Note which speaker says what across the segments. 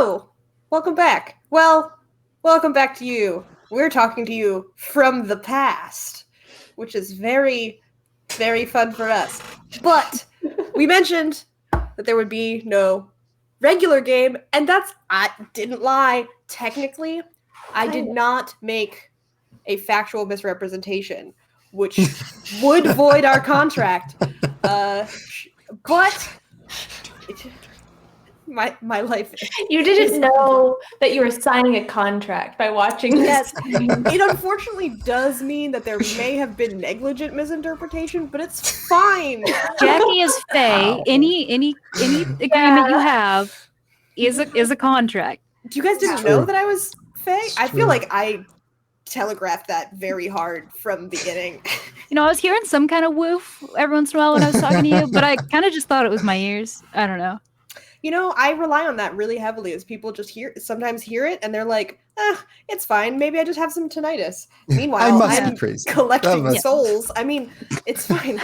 Speaker 1: Oh, welcome back. Well, welcome back to you. We're talking to you from the past, which is very, very fun for us. But we mentioned that there would be no regular game, and I didn't lie. Technically, I did not make a factual misrepresentation, which would void our contract. But my life.
Speaker 2: You didn't know that you were signing a contract by watching this.
Speaker 1: Yes, it unfortunately does mean that there may have been negligent misinterpretation, but it's fine.
Speaker 3: Jackie is Faye. Wow. Any agreement you have is a contract.
Speaker 1: You guys didn't know that I was Faye? I feel like I telegraphed that very hard from the beginning.
Speaker 3: I was hearing some kind of woof every once in a while when I was talking to you, but I kind of just thought it was my ears. I don't know.
Speaker 1: I rely on that really heavily as people just sometimes hear it and they're like, it's fine. Maybe I just have some tinnitus. Meanwhile, I'm collecting souls. I mean, it's fine.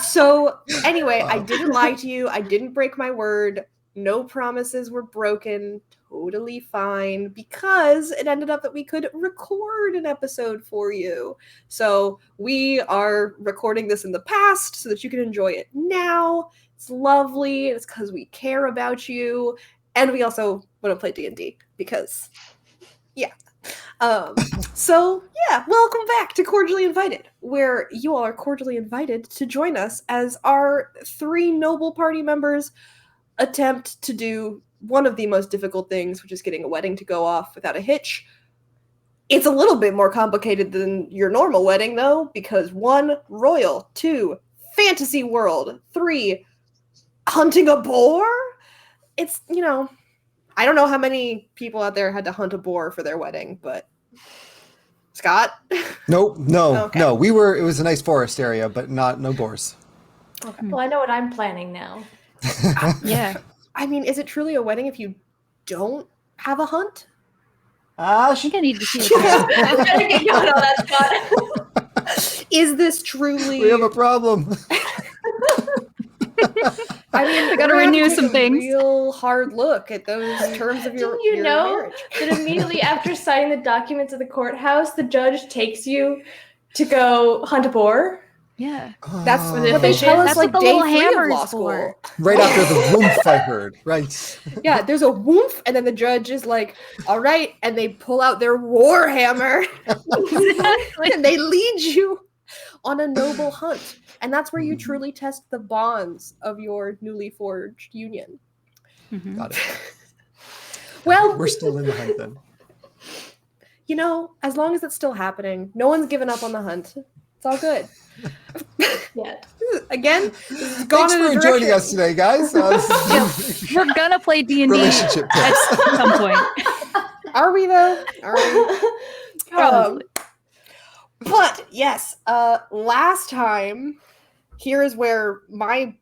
Speaker 1: So anyway, I didn't lie to you. I didn't break my word. No promises were broken. Totally fine, because it ended up that we could record an episode for you. So we are recording this in the past so that you can enjoy it now. It's lovely. It's because we care about you. And we also want to play D&D because, So, welcome back to Cordially Invited, where you all are cordially invited to join us as our three noble party members attempt to do one of the most difficult things, which is getting a wedding to go off without a hitch. It's a little bit more complicated than your normal wedding, though, because 1, royal, 2, fantasy world, 3, hunting a boar? It's, I don't know how many people out there had to hunt a boar for their wedding, but Scott?
Speaker 4: No. It was a nice forest area, but no boars.
Speaker 2: Okay. Well, I know what I'm planning now.
Speaker 1: Yeah. I mean, is it truly a wedding if you don't have a hunt?
Speaker 3: I think I need to see it.
Speaker 2: Get going on that spot.
Speaker 1: Is this truly...
Speaker 4: We have a problem.
Speaker 1: I mean,
Speaker 3: I gotta renew some things.
Speaker 1: Real hard look at those terms of your marriage.
Speaker 2: That immediately after signing the documents at the courthouse, the judge takes you to go hunt a boar?
Speaker 3: Yeah.
Speaker 1: That's what they tell us, like, day 3 of law school.
Speaker 4: Right after the woof, I heard. Right.
Speaker 1: Yeah, there's a woof, and then the judge is like, all right, and they pull out their war hammer, and they lead you on a noble hunt. And that's where you truly test the bonds of your newly forged union.
Speaker 3: Mm-hmm.
Speaker 4: Got it.
Speaker 1: Well,
Speaker 4: we're still in the hunt then.
Speaker 1: As long as it's still happening, no one's given up on the hunt. It's all good.
Speaker 2: Yeah.
Speaker 1: Again,
Speaker 4: thanks for joining us today, guys.
Speaker 3: We're gonna play D&D at some point.
Speaker 1: Are we though? Are we?
Speaker 3: Probably.
Speaker 1: But yes, last time, here is where my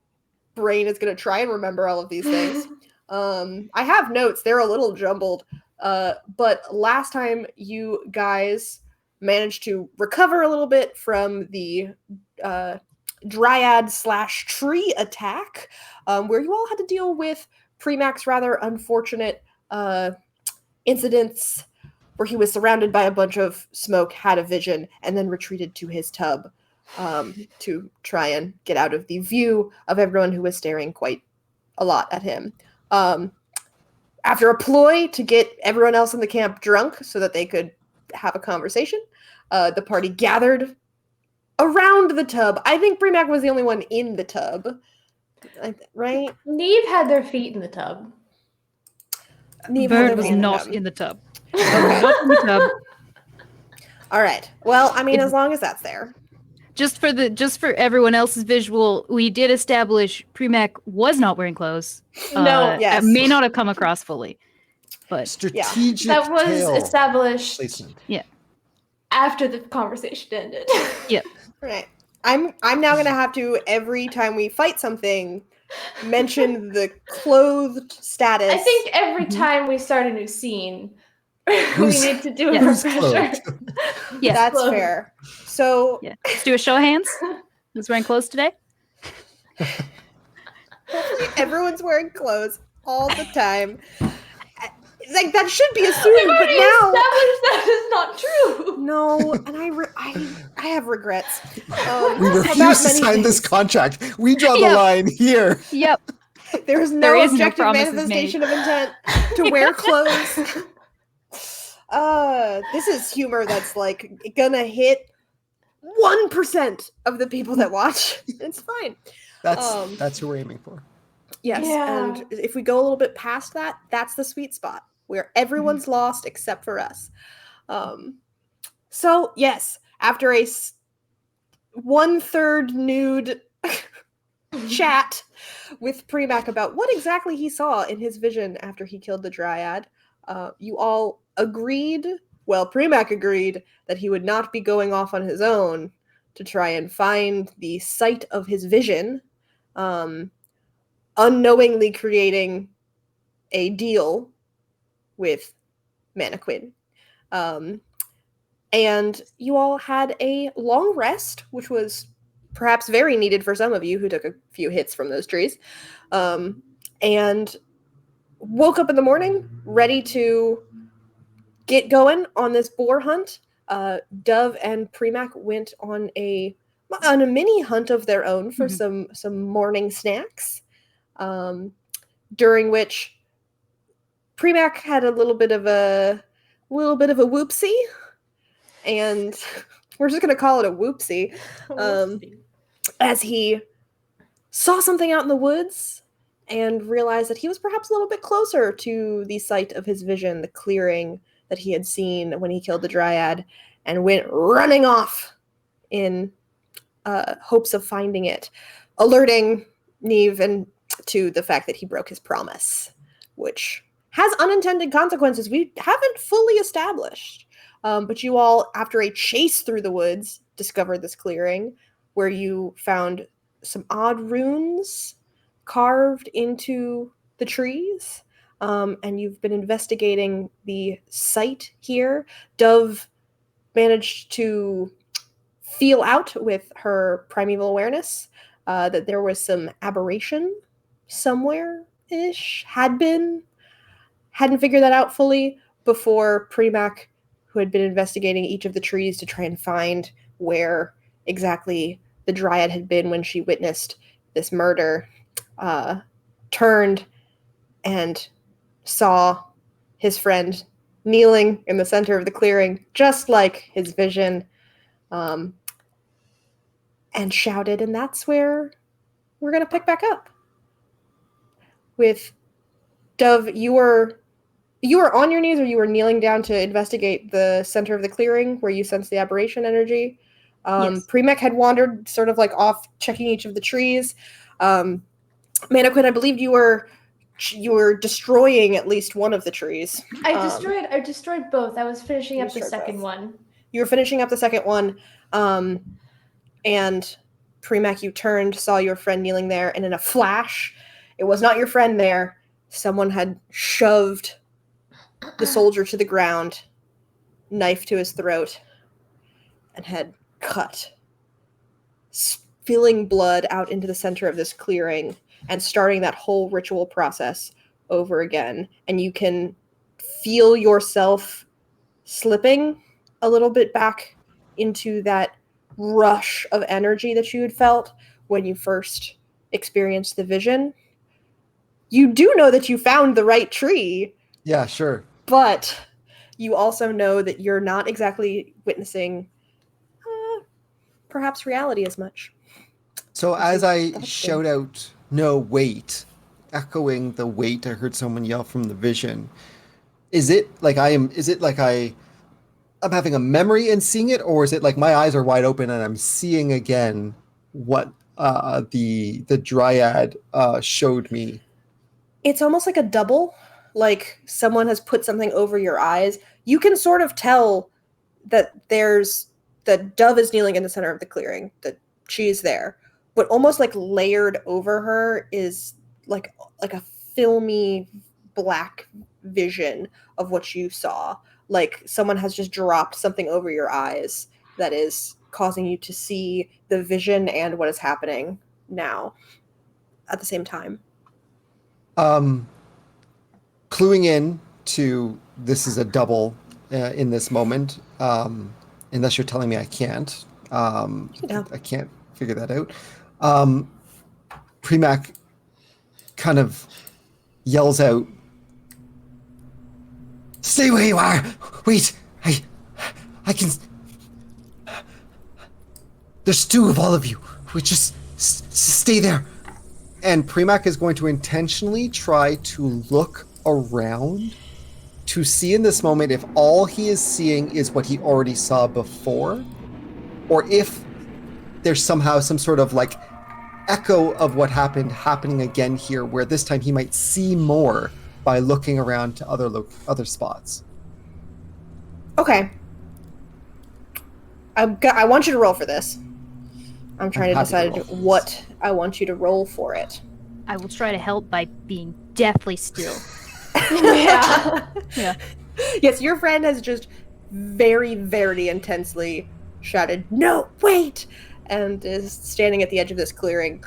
Speaker 1: brain is going to try and remember all of these things. I have notes; they're a little jumbled. But last time, you guys managed to recover a little bit from the dryad/tree attack, where you all had to deal with Preamac's rather unfortunate incidents where he was surrounded by a bunch of smoke, had a vision, and then retreated to his tub to try and get out of the view of everyone who was staring quite a lot at him. After a ploy to get everyone else in the camp drunk so that they could have a conversation, the party gathered around the tub. I think Preamac was the only one in the tub, right?
Speaker 2: Neve had their feet in the tub.
Speaker 3: Bird was not in the tub. Not in the tub.
Speaker 1: All right. Well, I mean, as long as that's there.
Speaker 3: Just for everyone else's visual, we did establish Preamac was not wearing clothes.
Speaker 1: Yes.
Speaker 3: It may not have come across fully, but
Speaker 4: strategic.
Speaker 2: That was established.
Speaker 4: Placement.
Speaker 3: Yeah.
Speaker 2: After the conversation ended.
Speaker 3: Yep.
Speaker 1: Right. I'm now gonna have to, every time we fight something, mention the clothed status.
Speaker 2: I think every time we start a new scene, we need to do a refresher.
Speaker 3: Yeah,
Speaker 1: that's fair. So
Speaker 3: let's do a show of hands. Who's wearing clothes today?
Speaker 1: Everyone's wearing clothes all the time. Like, that should be
Speaker 2: We've
Speaker 1: assumed, but
Speaker 2: already
Speaker 1: now
Speaker 2: established that is not true.
Speaker 1: no, and I have regrets.
Speaker 4: We
Speaker 1: About
Speaker 4: refuse to
Speaker 1: many
Speaker 4: sign this
Speaker 1: things.
Speaker 4: contract. We draw the
Speaker 3: Yep.
Speaker 4: line here.
Speaker 3: Yep.
Speaker 1: There is
Speaker 3: There
Speaker 1: no
Speaker 3: is no
Speaker 1: objective
Speaker 3: promises
Speaker 1: manifestation of intent to wear clothes. This is humor that's like gonna hit 1% of the people that watch. It's fine.
Speaker 4: That's who we're aiming for.
Speaker 1: Yes,
Speaker 2: Yeah.
Speaker 1: and if we go a little bit past that, that's the sweet spot where everyone's lost except for us. So yes, after a 1/3 nude chat with Preamac about what exactly he saw in his vision after he killed the Dryad, you all agreed. Well, Preamac agreed that he would not be going off on his own to try and find the site of his vision, unknowingly creating a deal with Mannequin. And you all had a long rest, which was perhaps very needed for some of you who took a few hits from those trees, and woke up in the morning ready to get going on this boar hunt. Dove and Preamac went on a mini hunt of their own for some morning snacks, during which Preamac had a little bit of a whoopsie, and we're just gonna call it a whoopsie, as he saw something out in the woods and realized that he was perhaps a little bit closer to the site of his vision, the clearing that he had seen when he killed the Dryad, and went running off in hopes of finding it, alerting Neve and to the fact that he broke his promise, which has unintended consequences we haven't fully established. But you all, after a chase through the woods, discovered this clearing where you found some odd runes carved into the trees. And you've been investigating the site here. Dove managed to feel out with her primeval awareness that there was some aberration somewhere-ish, hadn't figured that out fully before Preamac, who had been investigating each of the trees to try and find where exactly the Dryad had been when she witnessed this murder, turned and saw his friend kneeling in the center of the clearing, just like his vision, and shouted, and that's where we're going to pick back up. With Dove, you were on your knees, or you were kneeling down to investigate the center of the clearing where you sense the aberration energy.
Speaker 3: Yes.
Speaker 1: Preamac had wandered sort of like off checking each of the trees. Mannequin, I believe you were destroying at least one of the trees.
Speaker 2: I destroyed both. I was finishing
Speaker 1: You
Speaker 2: up the
Speaker 1: destroyed
Speaker 2: second
Speaker 1: both.
Speaker 2: one.
Speaker 1: You were finishing up the second one, and Preamac, you turned, saw your friend kneeling there, and in a flash, it was not your friend there. Someone had shoved the soldier to the ground, knife to his throat, and had cut, spilling blood out into the center of this clearing and starting that whole ritual process over again. And you can feel yourself slipping a little bit back into that rush of energy that you had felt when you first experienced the vision. You do know that you found the right tree.
Speaker 4: Yeah, sure.
Speaker 1: But you also know that you're not exactly witnessing perhaps reality as much.
Speaker 4: So as I shout out, "No, wait," echoing the wait I heard someone yell from the vision, is it like I'm having a memory and seeing it, or is it like my eyes are wide open and I'm seeing again what the Dryad showed me?
Speaker 1: It's almost like a double, like someone has put something over your eyes. You can sort of tell that the Dove is kneeling in the center of the clearing, that she is there, but almost like layered over her is like a filmy black vision of what you saw. Like someone has just dropped something over your eyes that is causing you to see the vision and what is happening now at the same time.
Speaker 4: cluing in to this is a double in this moment, unless you're telling me I can't.
Speaker 1: No.
Speaker 4: I can't figure that out. Preamac kind of yells out, "Stay where you are! Wait, I can. There's two of all of you. We just stay there." And Preamac is going to intentionally try to look around to see in this moment if all he is seeing is what he already saw before, or if there's somehow some sort of like echo of what happening again here, where this time he might see more by looking around to other spots.
Speaker 1: Okay. I want you to roll for this. I'm trying to decide what I want you to roll for it.
Speaker 3: I will try to help by being deathly still.
Speaker 2: Yeah.
Speaker 3: Yeah.
Speaker 1: Yes, your friend has just very, very intensely shouted, "No, wait!" and is standing at the edge of this clearing,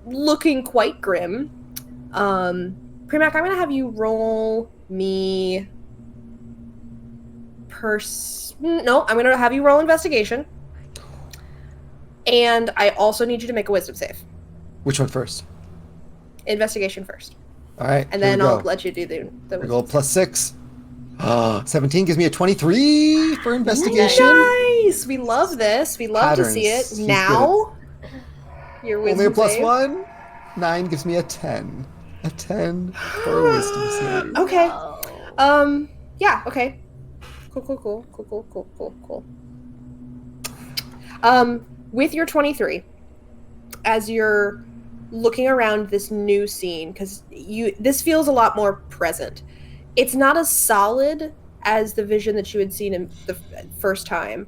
Speaker 1: looking quite grim. Preamac, I'm going to have you roll me... No, I'm going to have you roll investigation. And I also need you to make a wisdom save.
Speaker 4: Which one first?
Speaker 1: Investigation first.
Speaker 4: All right.
Speaker 1: And then I'll let you do the
Speaker 4: roll +6. 17 gives me a 23 for investigation.
Speaker 1: Nice! We love this. We love to see it.
Speaker 4: Patterns.
Speaker 1: Now, your wisdom
Speaker 4: Only a
Speaker 1: save.
Speaker 4: +1. 9 gives me a 10. A 10 for a wisdom save.
Speaker 1: Okay. Yeah, okay. Cool. With your 23, as you're looking around this new scene, because this feels a lot more present. It's not as solid as the vision that you had seen in the first time.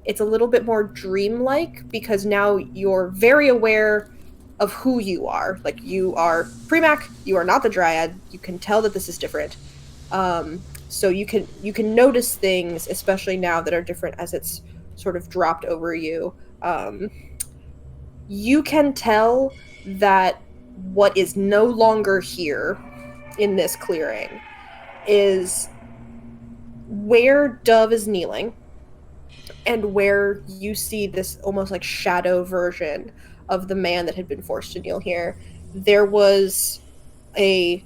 Speaker 1: It's a little bit more dreamlike because now you're very aware of who you are. Like, you are Preamac, you are not the Dryad. You can tell that this is different. So you can notice things, especially now that are different as it's sort of dropped over you. You can tell that what is no longer here in this clearing is where Dove is kneeling and where you see this almost like shadow version of the man that had been forced to kneel here. There was a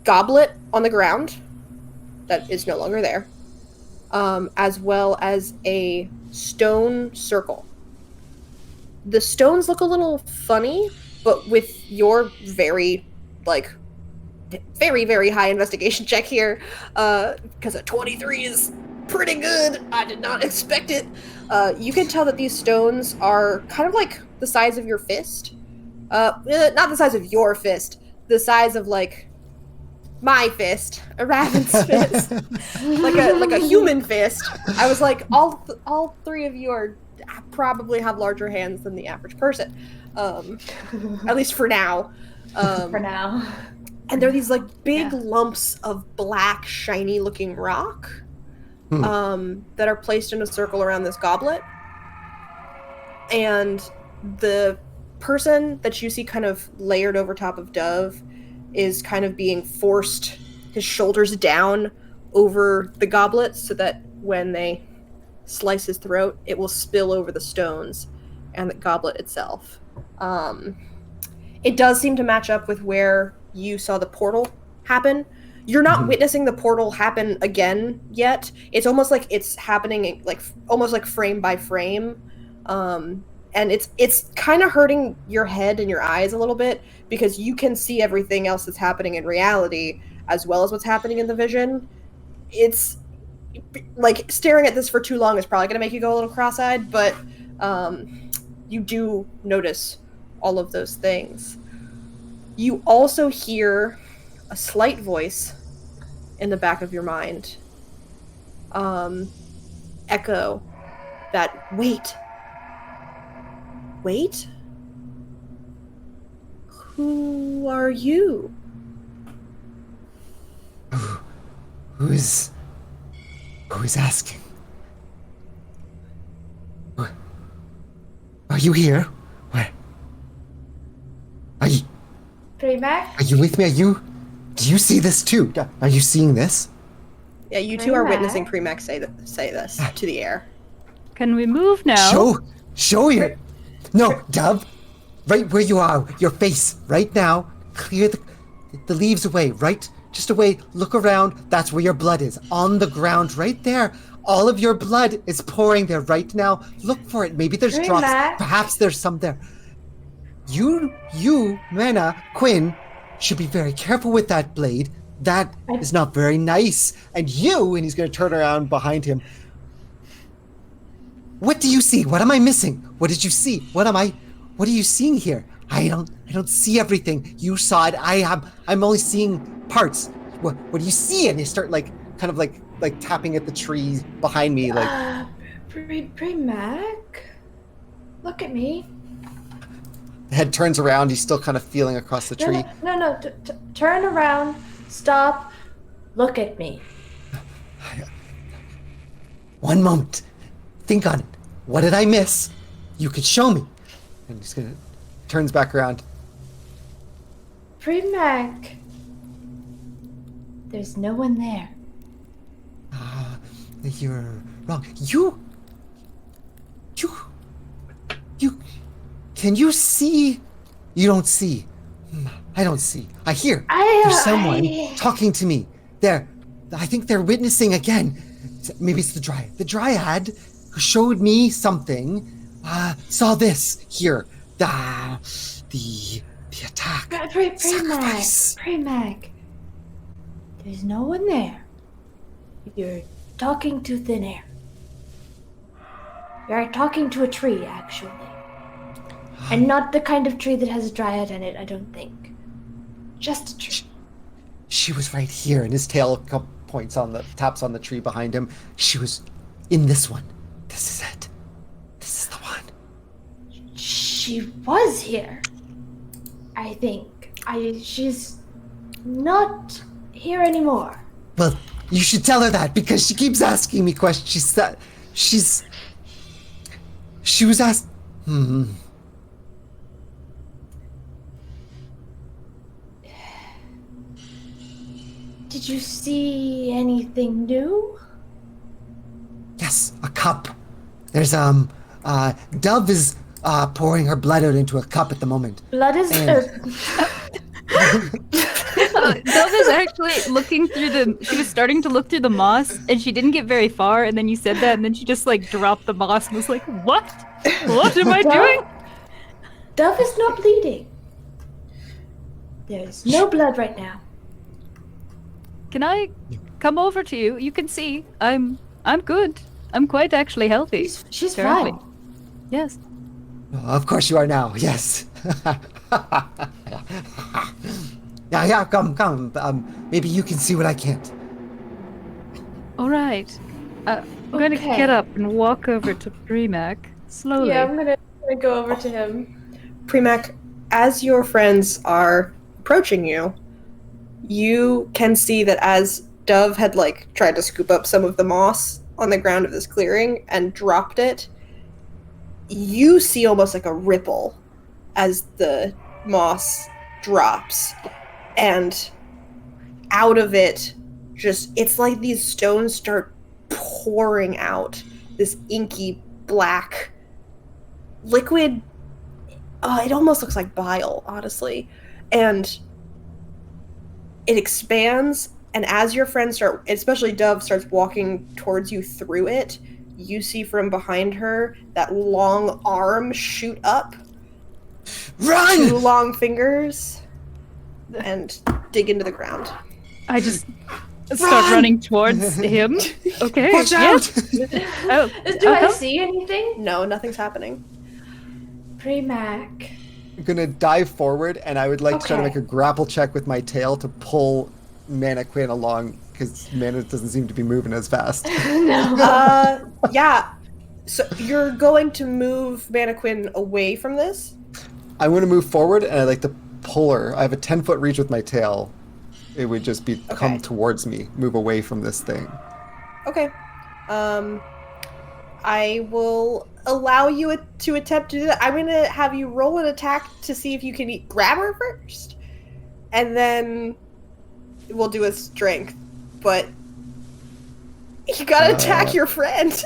Speaker 1: goblet on the ground that is no longer there, as well as a stone circle. The stones look a little funny, but with your very, very high investigation check here, because a 23 is pretty good. I did not expect it. You can tell that these stones are kind of like the size of your fist. Not the size of your fist, the size of my fist, a raven's fist, like a human fist. I was like, all three of you probably have larger hands than the average person, at least for now.
Speaker 2: For now.
Speaker 1: And they're these big lumps of black, shiny-looking rock that are placed in a circle around this goblet. And the person that you see kind of layered over top of Dove is kind of being forced, his shoulders down over the goblet so that when they slice his throat, it will spill over the stones and the goblet itself. It does seem to match up with where you saw the portal happen. You're not witnessing the portal happen again yet. It's almost like it's happening almost like frame by frame. And it's kind of hurting your head and your eyes a little bit because you can see everything else that's happening in reality as well as what's happening in the vision. It's staring at this for too long is probably going to make you go a little cross-eyed, but you do notice all of those things. You also hear a slight voice in the back of your mind echo that, wait, who are you?
Speaker 4: Who is asking? Are you here? Where? Are you
Speaker 2: Preamac?
Speaker 4: with me? Do Do you see this too? Are you seeing this?
Speaker 1: Yeah, you two are
Speaker 2: Preamac?
Speaker 1: witnessing Preamac say this to the air.
Speaker 3: Can we move now?
Speaker 4: Show your... No, Dove. Right where you are, your face, right now. Clear the leaves away, right? Just away, look around. That's where your blood is. On the ground, right there. All of your blood is pouring there right now. Look for it. Maybe there's drops.
Speaker 2: Preamac?
Speaker 4: Perhaps there's some there. You, Mana, Quinn, should be very careful with that blade. That is not very nice. And he's going to turn around behind him. What do you see? What am I missing? What did you see? What are you seeing here? I don't see everything. You saw it. I'm only seeing parts. What do you see? And they start kind of tapping at the tree behind me, like.
Speaker 2: Preamac? Look at me.
Speaker 4: The head turns around. He's still kind of feeling across the tree.
Speaker 2: No. Turn around. Stop. Look at me.
Speaker 4: One moment. Think on it. What did I miss? You could show me. And he's gonna turns back around.
Speaker 2: Preamac. There's no one there.
Speaker 4: You're wrong. You. Can you see? You don't see. I don't see. I hear. There's someone talking to me. I think they're witnessing again. Maybe it's the Dryad. The Dryad who showed me something. Saw this here. The attack. Sacrifice.
Speaker 2: Preamac. There's no one there. You're talking to thin air. You're talking to a tree, actually. And not the kind of tree that has a Dryad in it, I don't think. Just a tree.
Speaker 4: She was right here, and his tail taps on the tree behind him. She was in this one. This is it. This is the one.
Speaker 2: She was here. I think. She's not here anymore.
Speaker 4: Well, you should tell her that because she keeps asking me questions. She was asked.
Speaker 2: Did you see anything new?
Speaker 4: Yes, a cup. There's Dove is pouring her blood out into a cup at the moment.
Speaker 2: Blood is.
Speaker 3: Dove is actually looking through she was starting to look through the moss, and she didn't get very far, and then you said that, and then she just dropped the moss and was like, what? What am I doing?
Speaker 2: Dove is not bleeding. There's no blood right now.
Speaker 3: Can I come over to you? You can see I'm good. I'm quite actually healthy.
Speaker 2: She's
Speaker 3: currently.
Speaker 2: fine.
Speaker 3: Yes.
Speaker 4: Oh, of course you are now. Yes. Yeah. Come. Maybe you can see what I can't.
Speaker 3: All right. I'm going to get up and walk over to Preamac slowly.
Speaker 2: Yeah, I'm gonna go over to him.
Speaker 1: Preamac, as your friends are approaching you, you can see that as Dove had tried to scoop up some of the moss on the ground of this clearing and dropped it, you see almost like a ripple as the moss drops, and out of it it's like these stones start pouring out this inky black liquid. It almost looks like bile, honestly, and it expands, and as your friends especially Dove, starts walking towards you through it, you see from behind her that long arm shoot up.
Speaker 4: Run!
Speaker 1: 2 long fingers, and dig into the ground.
Speaker 3: I just start running towards him. Okay.
Speaker 4: Watch out!
Speaker 3: Oh.
Speaker 2: Do I see anything?
Speaker 1: No, nothing's happening.
Speaker 2: Preamac.
Speaker 4: I'm gonna dive forward, and I would like to try to
Speaker 2: Okay.
Speaker 4: make a grapple check with my tail to pull Mana Quinn along, because Mana doesn't seem to be moving as fast.
Speaker 2: No.
Speaker 1: Yeah. So you're going to move Mannequin away from this?
Speaker 4: I want to move forward, and I'd like to pull her. I have a 10-foot reach with my tail. It would just be come
Speaker 1: Okay.
Speaker 4: towards me, move away from this thing.
Speaker 1: Okay. I will allow you to attempt to do that. I'm going to have you roll an attack to see if you can grab her first. And then will do a strength, but you gotta attack your friend.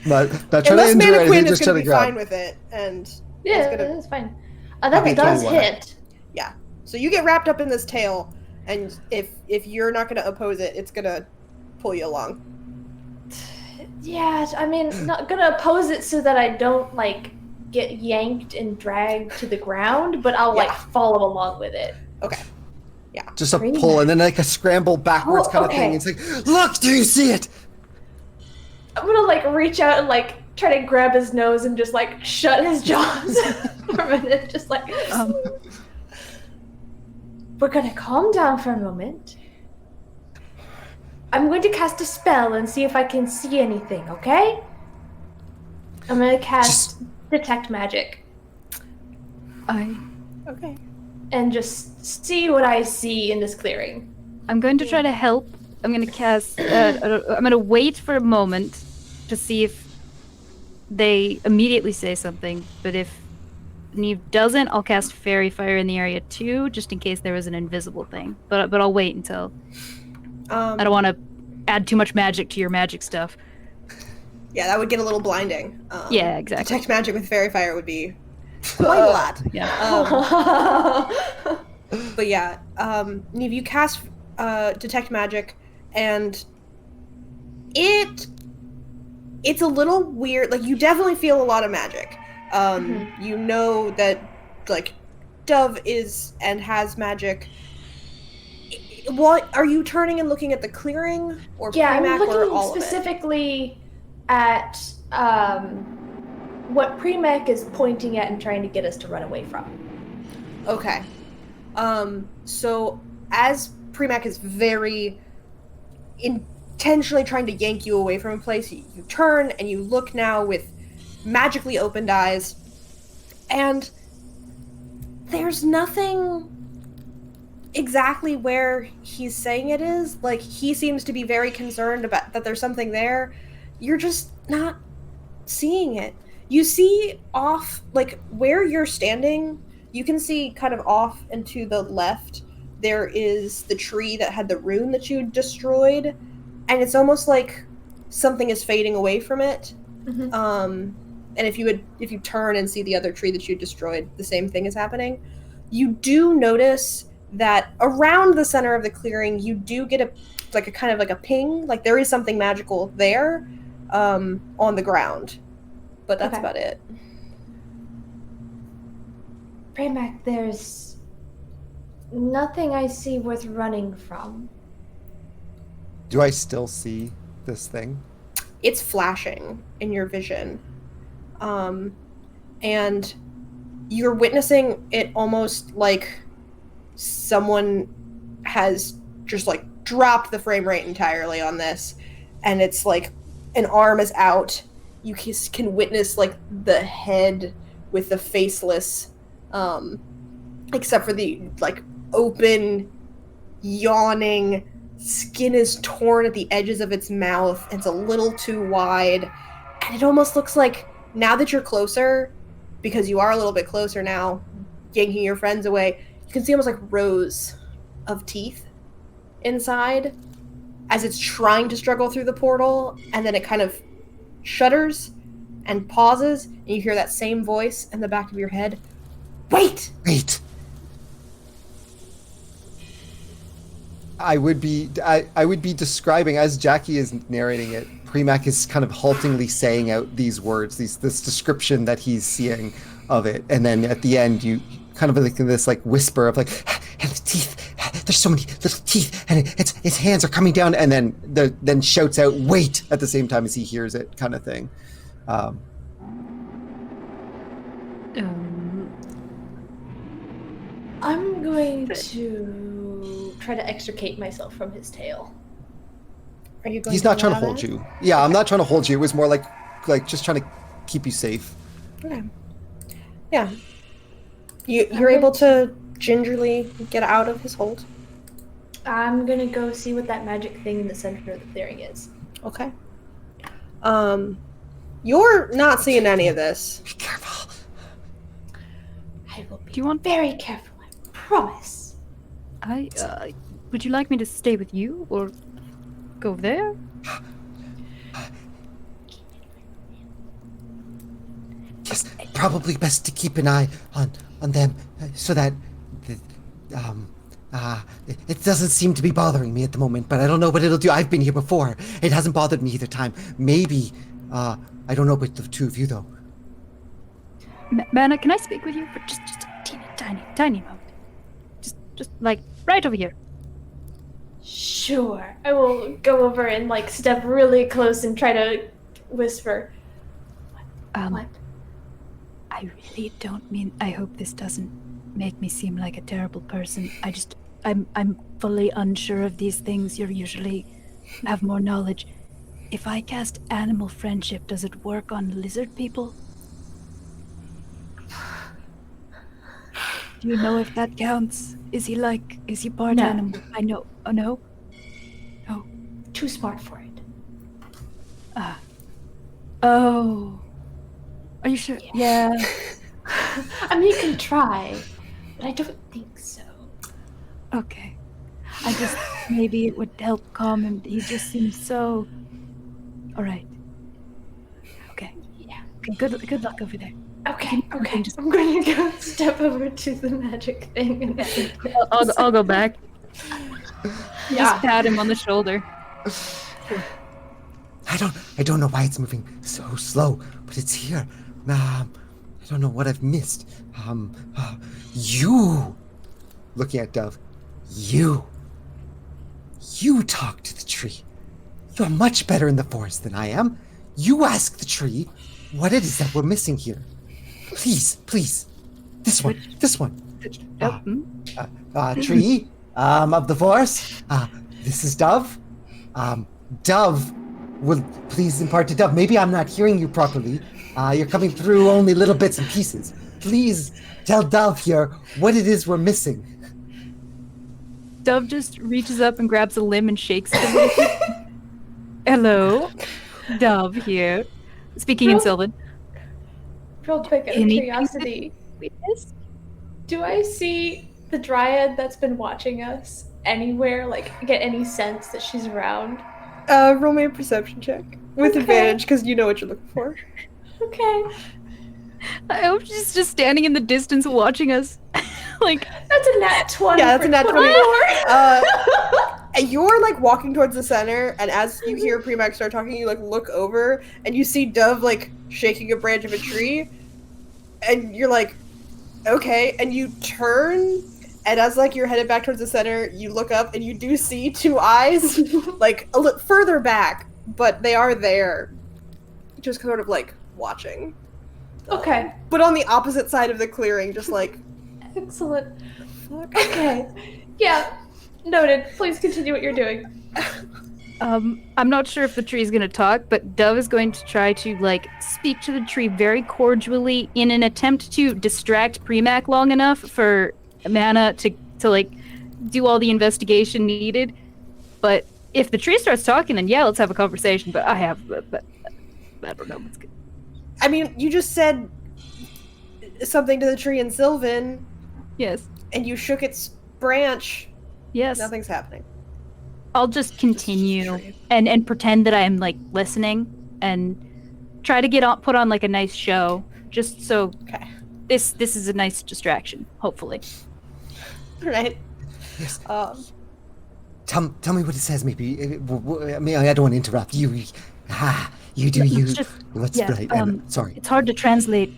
Speaker 4: Not trying to
Speaker 1: Unless
Speaker 4: injure
Speaker 1: Mana
Speaker 4: anything,
Speaker 1: Quinn is
Speaker 4: just
Speaker 1: gonna
Speaker 4: trying
Speaker 1: be
Speaker 4: to
Speaker 1: fine
Speaker 4: grab.
Speaker 1: with it, and
Speaker 2: Yeah,
Speaker 1: it's gonna,
Speaker 2: that's fine.
Speaker 4: Happy
Speaker 2: That does
Speaker 4: 21.
Speaker 2: hit.
Speaker 1: yeah. So you get wrapped up in this tail, and if you're not gonna oppose it, it's gonna pull you along.
Speaker 2: Yeah, I mean, not gonna oppose it so that I don't like get yanked and dragged to the ground, but I'll like
Speaker 1: Yeah.
Speaker 2: follow along with it.
Speaker 1: Okay.
Speaker 4: Just a
Speaker 2: Preamac.
Speaker 4: pull and then like a scramble backwards
Speaker 2: Oh,
Speaker 4: kind of thing.
Speaker 2: okay.
Speaker 4: It's like, look, do you see it?
Speaker 2: I'm gonna like reach out and like try to grab his nose and just like shut his jaws for a minute, just like. We're gonna calm down for a moment. I'm going to cast a spell and see if I can see anything, okay? I'm gonna cast Detect Magic
Speaker 1: Okay.
Speaker 2: and just see what I see in this clearing.
Speaker 3: I'm going to try to help. I'm going to cast. I'm going to wait for a moment to see if they immediately say something. But if Neve doesn't, I'll cast Fairy Fire in the area too, just in case there was an invisible thing. But I'll wait until. I don't want to add too much magic to your magic stuff.
Speaker 1: Yeah, that would get a little blinding.
Speaker 3: Yeah, exactly.
Speaker 1: Detect magic with fairy fire would be quite a lot.
Speaker 3: Yeah.
Speaker 1: But yeah, Neve, you cast detect magic, and it's a little weird. Like, you definitely feel a lot of magic. You know that like Dove is and has magic. What are you turning and looking at the clearing or
Speaker 2: Yeah,
Speaker 1: Preamac
Speaker 2: I'm
Speaker 1: or
Speaker 2: looking
Speaker 1: all of it?
Speaker 2: specifically at what Preamac is pointing at and trying to get us to run away from.
Speaker 1: Okay. So as Preamac is very intentionally trying to yank you away from a place, you turn and you look now with magically opened eyes, and there's nothing exactly where he's saying it is. Like, he seems to be very concerned about that there's something there. You're just not seeing it. You see off, like, where you're standing, you can see kind of off and to the left, there is the tree that had the rune that you destroyed, and it's almost like something is fading away from it.
Speaker 2: Mm-hmm.
Speaker 1: And if you turn and see the other tree that you destroyed, the same thing is happening. You do notice that around the center of the clearing, you do get a kind of like a ping, like there is something magical there, on the ground, but that's about it.
Speaker 2: Preamac, there's nothing I see worth running from.
Speaker 4: Do I still see this thing?
Speaker 1: It's flashing in your vision, and you're witnessing it almost like someone has just like dropped the frame rate entirely on this, and it's like an arm is out. You can witness like the head with the faceless, except for the like open, yawning skin is torn at the edges of its mouth. It's a little too wide, and it almost looks like, now that you're closer, because you are a little bit closer now, yanking your friends away, you can see almost like rows of teeth inside as it's trying to struggle through the portal, and then it kind of shudders and pauses, and you hear that same voice in the back of your head. Wait!
Speaker 4: I would be describing, as Jackie is narrating it, Preamac is kind of haltingly saying out these words, this description that he's seeing of it, and then at the end you kind of like this like whisper of like, and the teeth, there's so many little teeth, and its hands are coming down, and then shouts out wait at the same time as he hears it, kind of thing.
Speaker 2: I'm going to try to extricate myself from his tail.
Speaker 1: Are you going
Speaker 4: He's not trying to hold you. Yeah, I'm not trying to hold you. It was more like just trying to keep you safe.
Speaker 1: Okay. Yeah. You're able to gingerly get out of his hold.
Speaker 2: I'm gonna go see what that magic thing in the center of the clearing is.
Speaker 1: Okay. You're not seeing any of this.
Speaker 4: Be careful.
Speaker 2: I will be
Speaker 3: Do you want?
Speaker 2: very careful, I promise.
Speaker 3: would you like me to stay with you or go there?
Speaker 4: Yes, probably best to keep an eye on them so that it doesn't seem to be bothering me at the moment, but I don't know what it'll do. I've been here before. It hasn't bothered me either time. Maybe, I don't know about the two of you, though.
Speaker 3: Mana, can I speak with you for just a tiny moment? Just like right over here.
Speaker 2: Sure. I will go over and like step really close and try to whisper. What?
Speaker 3: I really don't mean. I hope this doesn't make me seem like a terrible person. I'm fully unsure of these things. You usually have more knowledge. If I cast animal friendship, does it work on lizard people? Do you know if that counts? Is he part
Speaker 2: No.
Speaker 3: animal? I know. Oh no? Oh.
Speaker 2: Too smart for it.
Speaker 3: Oh. Are you sure? Yeah.
Speaker 2: I mean, you can try, but I don't think so.
Speaker 3: Okay. I just maybe it would help calm him. He just seems so. All right. Okay.
Speaker 2: Yeah.
Speaker 3: Okay. Good luck over there.
Speaker 2: Okay. I'm going to go step over to the magic thing. And
Speaker 3: I'll go back.
Speaker 2: Yeah.
Speaker 3: Just pat him on the shoulder.
Speaker 4: I don't know why it's moving so slow, but it's here. I don't know what I've missed. You, looking at Dove, you talk to the tree. You're much better in the forest than I am. You ask the tree what it is that we're missing here. Please. This one. Tree, of the forest. This is Dove. Dove will please impart to Dove. Maybe I'm not hearing you properly. You're coming through only little bits and pieces. Please tell Dove here what it is we're missing.
Speaker 3: Dove just reaches up and grabs a limb and shakes it a little bit. Hello, Dove here, speaking in Sylvan.
Speaker 2: real quick, out of
Speaker 3: Anything
Speaker 2: curiosity,
Speaker 3: We missed?
Speaker 2: do I see the dryad that's been watching us anywhere? Like, get any sense that she's around?
Speaker 1: Roll me a perception check with
Speaker 2: Okay.
Speaker 1: advantage because you know what you're looking for.
Speaker 2: Okay,
Speaker 3: I hope she's just standing in the distance watching us. Like,
Speaker 2: that's a nat 20.
Speaker 1: Yeah, that's a nat 20.
Speaker 2: Uh,
Speaker 1: And you're like walking towards the center, and as you hear Preamac start talking, you like look over and you see Dove like shaking a branch of a tree, and you're like, okay, and you turn, and as like you're headed back towards the center, you look up and you do see two eyes, like a little further back, but they are there, just sort of like watching.
Speaker 2: okay,
Speaker 1: But on the opposite side of the clearing, just like,
Speaker 2: excellent.
Speaker 1: fuck.
Speaker 2: Okay, yeah, noted. Please continue what you're doing.
Speaker 3: I'm not sure if the tree's gonna talk, but Dove is going to try to like speak to the tree very cordially in an attempt to distract Preamac long enough for Mana to like do all the investigation needed. But if the tree starts talking, then yeah, let's have a conversation. But I don't know what's good.
Speaker 1: I mean, you just said something to the tree in Sylvan,
Speaker 3: Yes.
Speaker 1: and you shook its branch.
Speaker 3: Yes.
Speaker 1: Nothing's happening.
Speaker 3: I'll just continue and pretend that I'm like listening and try to put on like a nice show, just so
Speaker 1: Okay.
Speaker 3: this is a nice distraction, hopefully.
Speaker 1: All right.
Speaker 4: Yes.
Speaker 1: Um,
Speaker 4: Tell me what it says. Maybe. I mean, I don't want to interrupt you. You do you.
Speaker 3: It's just-
Speaker 4: What's
Speaker 3: yeah,
Speaker 4: right? Sorry.
Speaker 3: It's hard to translate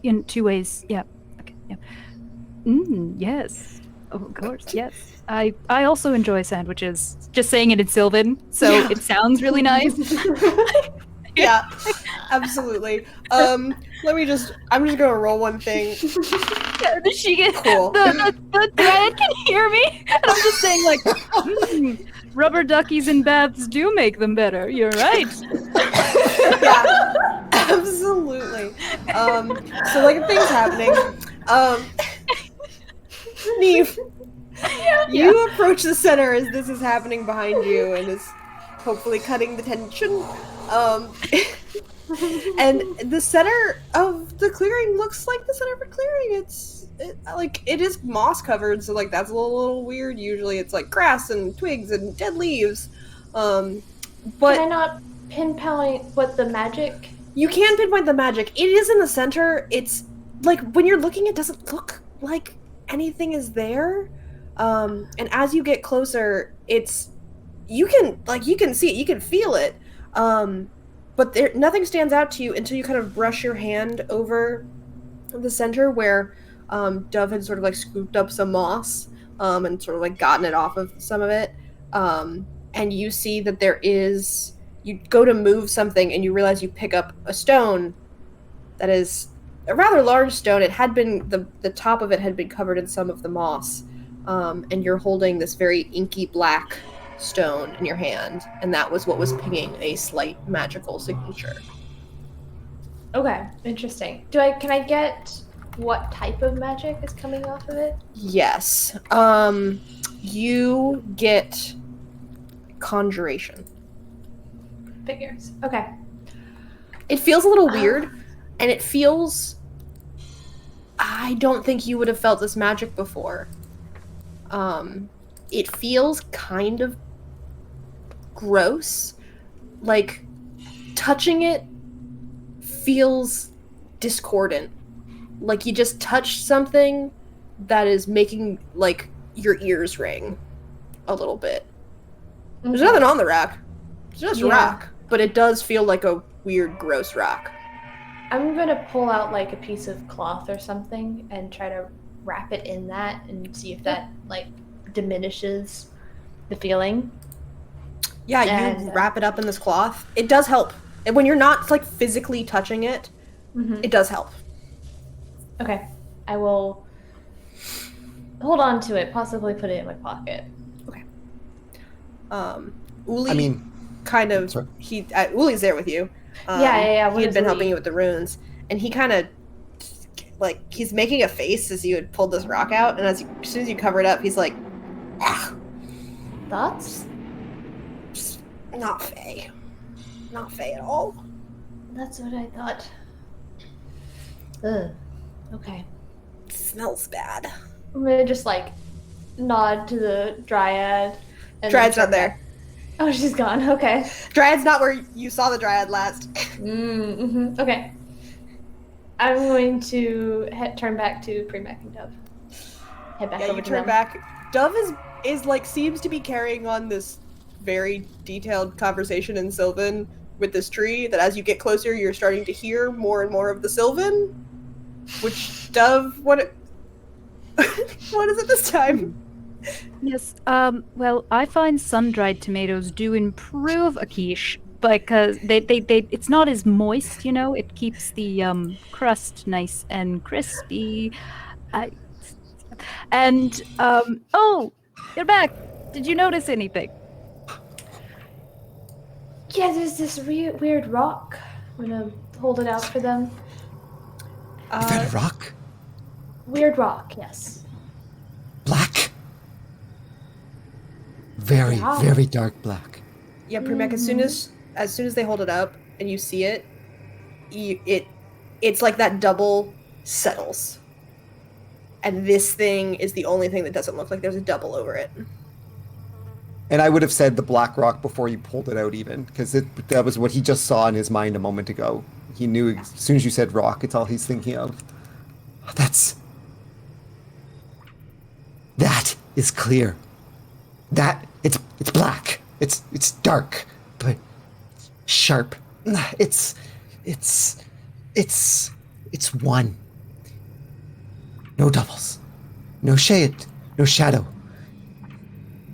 Speaker 3: in two ways. Yeah. Okay. Yeah. Yes. Oh, of course. Yes. I also enjoy sandwiches. Just saying it in Sylvan, so
Speaker 1: Yeah.
Speaker 3: it sounds really nice.
Speaker 1: yeah, absolutely. I'm just gonna roll one thing.
Speaker 3: She gets
Speaker 1: Cool.
Speaker 3: the dryad can hear me, and I'm just saying like, rubber duckies and baths do make them better. You're right.
Speaker 1: Yeah, absolutely. So like a thing's happening. Neve, you approach the center as this is happening behind you and is hopefully cutting the tension. And the center of the clearing looks like the center of a clearing. It is moss covered, so like that's a little weird. Usually it's like grass and twigs and dead leaves. But
Speaker 2: Can I not pinpoint what the magic?
Speaker 1: you can pinpoint the magic. It is in the center. It's like when you're looking, it doesn't look like anything is there. And as you get closer, you can see it, you can feel it. But nothing stands out to you until you kind of brush your hand over the center where Dove had sort of like scooped up some moss and sort of like gotten it off of some of it. And you see that you go to move something and you realize you pick up a stone that is a rather large stone. It had been, the top of it had been covered in some of the moss. And you're holding this very inky black stone in your hand, and that was what was pinging a slight magical signature.
Speaker 2: Okay, interesting. Can I get what type of magic is coming off of it?
Speaker 1: Yes. You get conjuration.
Speaker 2: Figures. Okay.
Speaker 1: It feels a little weird, and it feels... I don't think you would have felt this magic before. It feels kind of gross. Like, touching it feels discordant. Like you just touched something that is making, like, your ears ring a little bit. There's nothing on the rock. It's just rock. But it does feel like a weird, gross rock.
Speaker 2: I'm gonna pull out, like, a piece of cloth or something and try to wrap it in that and see if that, like, diminishes the feeling.
Speaker 1: Yeah, you wrap it up in this cloth. It does help. And when you're not, like, physically touching it, it does help.
Speaker 2: Okay. I will hold on to it, possibly put it in my pocket.
Speaker 1: Okay. Uli,
Speaker 4: I mean,
Speaker 1: kind of,
Speaker 4: sorry.
Speaker 1: Uli's there with you.
Speaker 2: Yeah.
Speaker 1: He had been helping you with the runes, and he kind of, like, he's making a face as you had pulled this rock out, and as soon as you cover it up, he's like,
Speaker 2: Thoughts?
Speaker 1: Not Faye. Not Faye at all.
Speaker 2: That's what I thought. Ugh. Okay.
Speaker 1: It smells bad.
Speaker 2: I'm gonna just, like, nod to the Dryad.
Speaker 1: Dryad's not there.
Speaker 2: Oh, she's gone. Okay.
Speaker 1: Dryad's not where you saw the Dryad last.
Speaker 2: Okay. I'm going to turn back to Preamac and Dove. Head back over
Speaker 1: you
Speaker 2: to
Speaker 1: turn
Speaker 2: them.
Speaker 1: back. Dove is like seems to be carrying on this very detailed conversation in Sylvan with this tree that as you get closer you're starting to hear more and more of the Sylvan. Which Dove, what is it this time?
Speaker 3: Yes, well, I find sun-dried tomatoes do improve a quiche because they it's not as moist, you know, it keeps the crust nice and crispy. Oh, you're back. Did you notice anything?
Speaker 2: Yeah, there's this weird rock. I'm gonna hold it out for them.
Speaker 4: You found a rock?
Speaker 2: Weird rock, yes.
Speaker 4: Black? Very, very dark black.
Speaker 1: Yeah, Preamac, as soon as they hold it up and you see it, it's like that double settles. And this thing is the only thing that doesn't look like there's a double over it.
Speaker 4: And I would have said the black rock before you pulled it out even, because that was what he just saw in his mind a moment ago. He knew as soon as you said rock, it's all he's thinking of. That is clear. That it's black. It's dark, but sharp. It's one. No doubles. No shade. No shadow.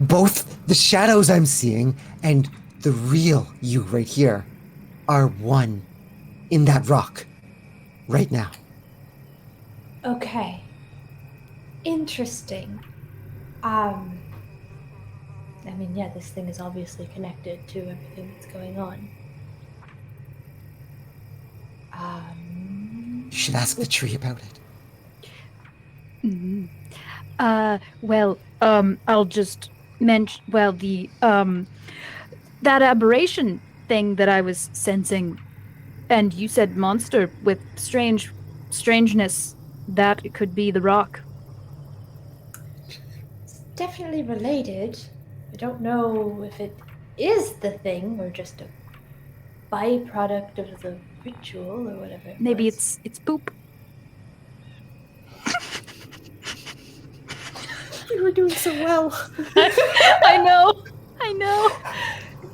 Speaker 4: Both the shadows I'm seeing and the real you right here are one in that rock right now.
Speaker 2: Okay. Interesting. I mean, yeah, this thing is obviously connected to everything that's going on.
Speaker 4: You should ask the tree about it.
Speaker 3: I'll just mention, the, that aberration thing that I was sensing, And you said monster with strangeness. That could be the rock.
Speaker 2: It's definitely related. I don't know if it is the thing or just a byproduct of the ritual or whatever.
Speaker 3: Maybe it's poop.
Speaker 1: We were doing so well.
Speaker 3: I know.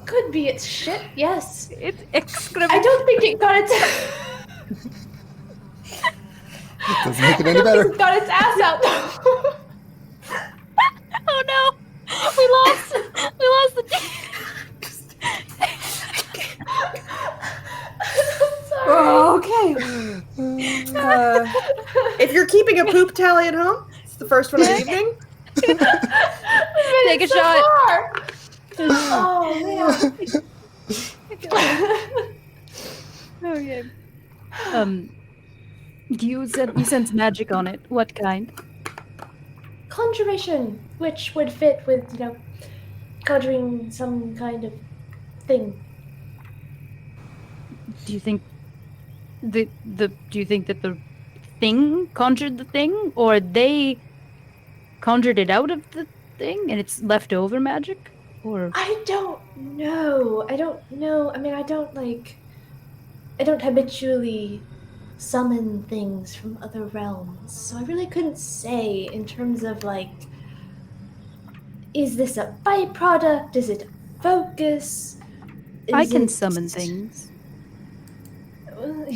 Speaker 2: Could be it's shit. Yes.
Speaker 3: It's excrement.
Speaker 2: I don't think it got its.
Speaker 4: Doesn't make it
Speaker 2: I
Speaker 4: any
Speaker 2: don't think
Speaker 4: better.
Speaker 2: it got its ass out.
Speaker 3: Oh no! We lost the
Speaker 2: Sorry.
Speaker 1: Oh, okay. If you're keeping a poop tally at home, it's the first one of the evening.
Speaker 3: Take a shot.
Speaker 2: Oh man.
Speaker 3: Okay. You sense magic on it. What kind?
Speaker 2: Conjuration, which would fit with, conjuring some kind of thing.
Speaker 3: Do you think do you think that the thing conjured the thing, or they conjured it out of the thing and it's leftover magic? Or
Speaker 2: I don't know. I mean, I don't habitually summon things from other realms, so I really couldn't say in terms of is this a byproduct? Is it a focus?
Speaker 3: I can summon things.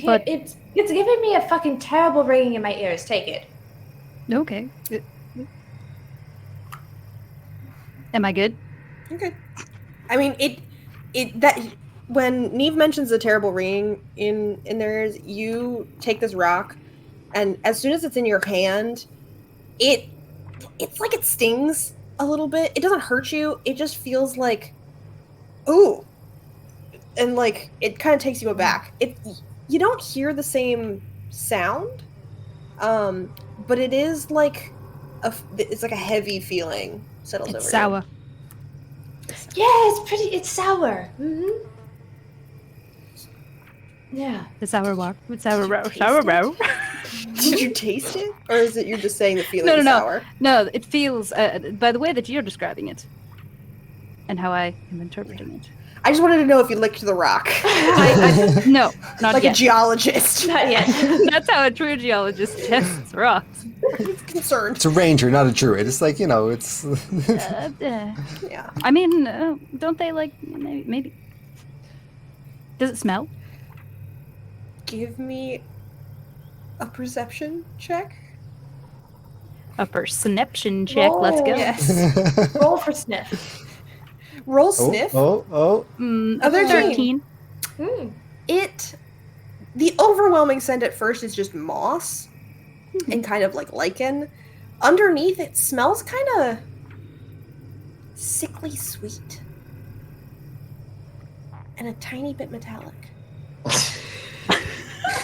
Speaker 3: But-
Speaker 2: It's giving me a fucking terrible ringing in my ears. Take it.
Speaker 3: Okay. Am I good?
Speaker 1: Okay. I mean, that when Neve mentions the terrible ringing in their ears, you take this rock, and as soon as it's in your hand, it's like it stings a little bit. It doesn't hurt you. It just feels like, ooh, and like it kind of takes you aback. You don't hear the same sound, but it is like it's like a heavy feeling settles over
Speaker 3: It's sour.
Speaker 2: Yeah, it's sour. Mm-hmm. Yeah.
Speaker 3: The sour rock. It's sour row.
Speaker 1: taste
Speaker 3: Sour
Speaker 1: it?
Speaker 3: row.
Speaker 1: Did you taste it, or is it you're just saying the feeling
Speaker 3: No.
Speaker 1: is sour?
Speaker 3: No, it feels by the way that you're describing it, and how I am interpreting it.
Speaker 1: I just wanted to know if you licked the rock,
Speaker 3: No, not
Speaker 1: like
Speaker 3: yet.
Speaker 1: a geologist.
Speaker 2: Not yet.
Speaker 3: That's how a true geologist tests rocks.
Speaker 1: Concerned.
Speaker 4: It's a ranger, not a druid. It's like, it's.
Speaker 1: Yeah.
Speaker 3: I mean, don't they like maybe? Does it smell?
Speaker 1: Give me a perception check.
Speaker 3: A perception check. Let's go.
Speaker 2: Roll.
Speaker 1: Yes.
Speaker 2: Roll for sniff.
Speaker 1: Roll sniff.
Speaker 4: Oh.
Speaker 1: Other
Speaker 3: 13.
Speaker 1: The overwhelming scent at first is just moss and kind of like lichen. Underneath, it smells kind of sickly sweet and a tiny bit metallic.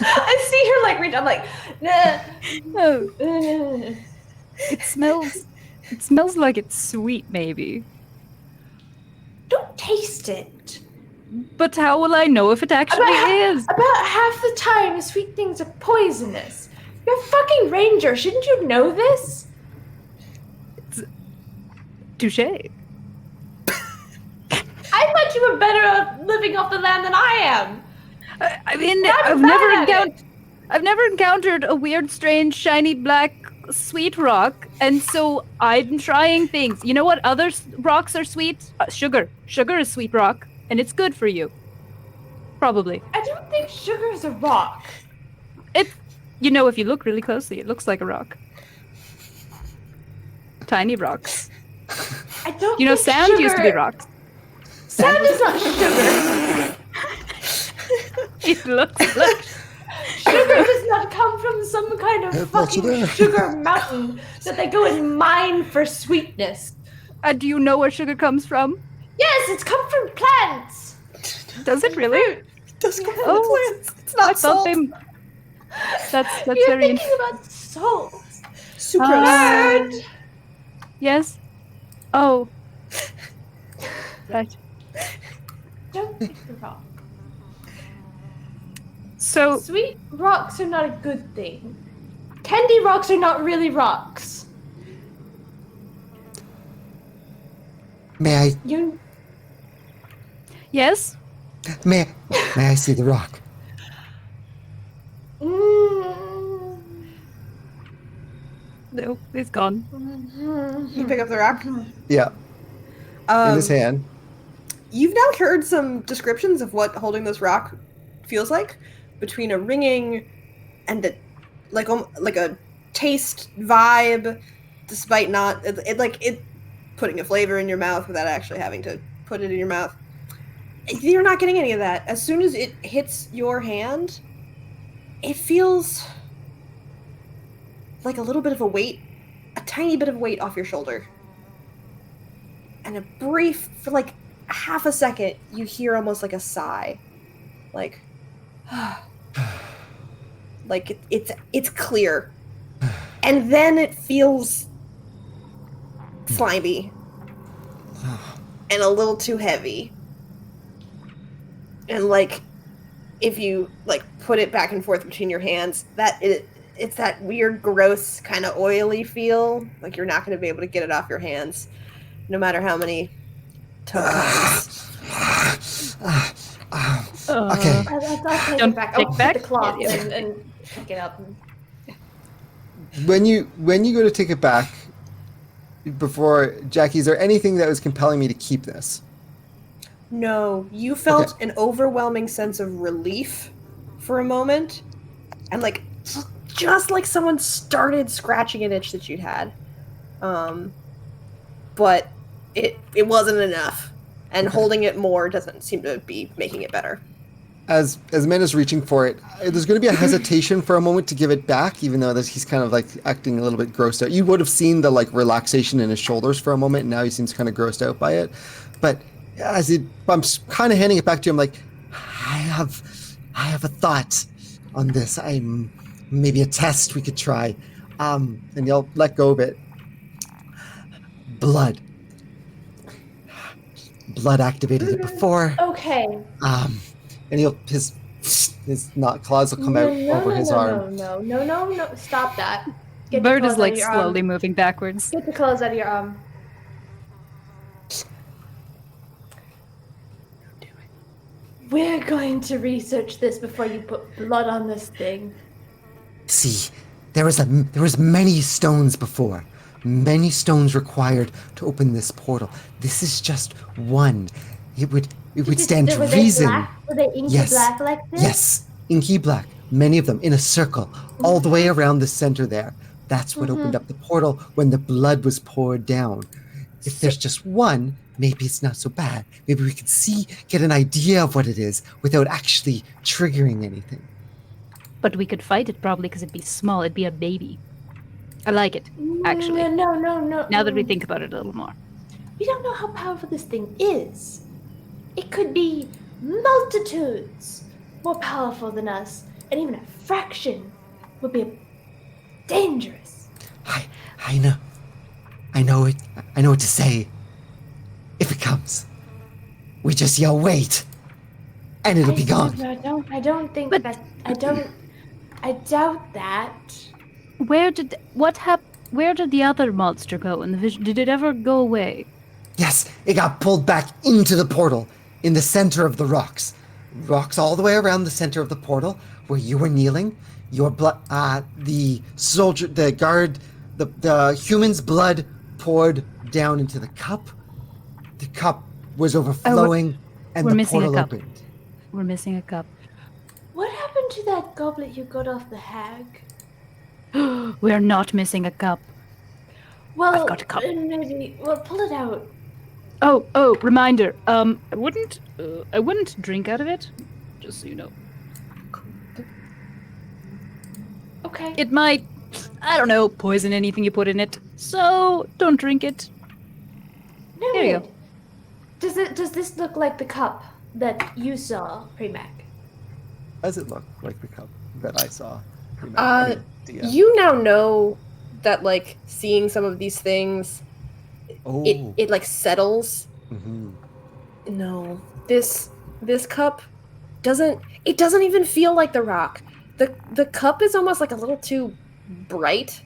Speaker 2: I see her reach. I'm like, nah.
Speaker 3: Oh, it smells like it's sweet, maybe.
Speaker 2: Don't taste it.
Speaker 3: But how will I know if it actually is?
Speaker 2: About half the time, sweet things are poisonous. You're a fucking ranger. Shouldn't you know this?
Speaker 3: Touche.
Speaker 2: I thought you were better at living off the land than I am.
Speaker 3: I mean,
Speaker 2: I'm
Speaker 3: I've never encountered a weird, strange, shiny black sweet rock, and so I'm trying things. You know what other rocks are sweet? Sugar. Sugar is sweet rock, and it's good for you. Probably.
Speaker 2: I don't think sugar is a rock.
Speaker 3: If you look really closely, it looks like a rock. Tiny rocks.
Speaker 2: I don't.
Speaker 3: You know,
Speaker 2: think
Speaker 3: sand used to be rocks.
Speaker 2: Sand is not sugar.
Speaker 3: It looks like.
Speaker 2: Sugar does not come from some kind of fucking sugar mountain that they go and mine for sweetness.
Speaker 3: Do you know where sugar comes from?
Speaker 2: Yes, it's come from plants.
Speaker 3: Does it really?
Speaker 1: It does come from
Speaker 3: Oh,
Speaker 1: plants. It's not
Speaker 3: I thought
Speaker 1: salt.
Speaker 3: That's
Speaker 2: You're
Speaker 3: very
Speaker 2: thinking about salt.
Speaker 1: Sucrose.
Speaker 3: Yes. Oh. Right.
Speaker 2: Don't think you're wrong.
Speaker 3: So
Speaker 2: Sweet rocks are not a good thing. Candy rocks are not really rocks.
Speaker 4: May
Speaker 2: You
Speaker 3: yes,
Speaker 4: may I see the rock?
Speaker 2: Mm.
Speaker 3: no, it's gone.
Speaker 1: You pick up the rock.
Speaker 4: Yeah, in his
Speaker 1: Um,
Speaker 4: hand.
Speaker 1: You've now heard some descriptions of what holding this rock feels like, between a ringing and like a taste vibe, despite not it putting a flavor in your mouth without actually having to put it in your mouth. You're not getting any of that. As soon as it hits your hand, it feels like a little bit of a weight, a tiny bit of weight off your shoulder. And a brief, for like half a second, you hear almost like a sigh. Like, like it's clear. And then it feels slimy and a little too heavy. And like if you like put it back and forth between your hands, it's that weird gross kind of oily feel. Like you're not going to be able to get it off your hands no matter how many times.
Speaker 4: Okay.
Speaker 2: I'll take
Speaker 3: Don't
Speaker 2: it back.
Speaker 3: take
Speaker 2: I'll
Speaker 3: back?
Speaker 2: put the cloth
Speaker 3: Yeah.
Speaker 2: and pick it up.
Speaker 4: When you go to take it back, before Jackie, is there anything that was compelling me to keep this?
Speaker 1: No, you felt an overwhelming sense of relief for a moment, and like just like someone started scratching an itch that you'd had, but it wasn't enough, and holding it more doesn't seem to be making it better.
Speaker 4: As Amanda's reaching for it, there's going to be a hesitation for a moment to give it back, even though he's kind of like acting a little bit grossed out. You would have seen the like relaxation in his shoulders for a moment, and now he seems kind of grossed out by it. But I'm kind of handing it back to him, like, I have a thought on this. Maybe a test we could try. And you'll let go of it. Blood activated it before.
Speaker 2: Okay.
Speaker 4: And his claws will come out over his arm.
Speaker 2: No. Stop that. Get the
Speaker 3: Bird
Speaker 2: claws
Speaker 3: is
Speaker 2: out
Speaker 3: like
Speaker 2: of your
Speaker 3: slowly
Speaker 2: arm.
Speaker 3: moving backwards.
Speaker 2: Get the claws out of your arm. We're going to research this before you put blood on this thing.
Speaker 5: See, there was many stones before. Many stones required to open this portal. This is just one. It would stand to reason.
Speaker 2: Were they inky
Speaker 5: Yes.
Speaker 2: black like this?
Speaker 5: Yes, inky black. Many of them in a circle, all the way around the center there. That's what opened up the portal when the blood was poured down. If there's just one, maybe it's not so bad. Maybe we could get an idea of what it is without actually triggering anything.
Speaker 3: But we could fight it probably because it'd be small. It'd be a baby. I like it, actually.
Speaker 2: No.
Speaker 3: Now that we think about it a little more.
Speaker 2: We don't know how powerful this thing is. It could be multitudes more powerful than us, and even a fraction would be dangerous.
Speaker 5: I know. I know it. I know what to say. If it comes, we just yell "wait," and it'll be gone.
Speaker 2: I don't think that. I doubt that.
Speaker 3: Where did the other monster go in the vision? Did it ever go away?
Speaker 5: Yes, it got pulled back into the portal in the center of the rocks. Rocks all the way around the center of the portal where you were kneeling. Your blood, the soldier, the guard, the human's blood poured down into the cup. The cup was overflowing, and
Speaker 3: we're
Speaker 5: the
Speaker 3: missing a
Speaker 5: portal
Speaker 3: cup.
Speaker 5: opened.
Speaker 3: We're missing a cup.
Speaker 2: What happened to that goblet you got off the hag?
Speaker 3: We are not missing a cup.
Speaker 2: Well,
Speaker 3: I've got a cup.
Speaker 2: Maybe. Well, pull it out.
Speaker 3: Oh, reminder. I wouldn't drink out of it. Just so you know.
Speaker 2: Okay.
Speaker 3: It might, I don't know, poison anything you put in it. So don't drink it.
Speaker 2: No,
Speaker 3: There you go.
Speaker 2: Does this look like the cup that you saw, Preamac?
Speaker 4: Does it look like the cup that I saw?
Speaker 1: You now know that like seeing some of these things, it like settles.
Speaker 4: Mhm.
Speaker 1: No, this cup doesn't even feel like the rock. The cup is almost like a little too bright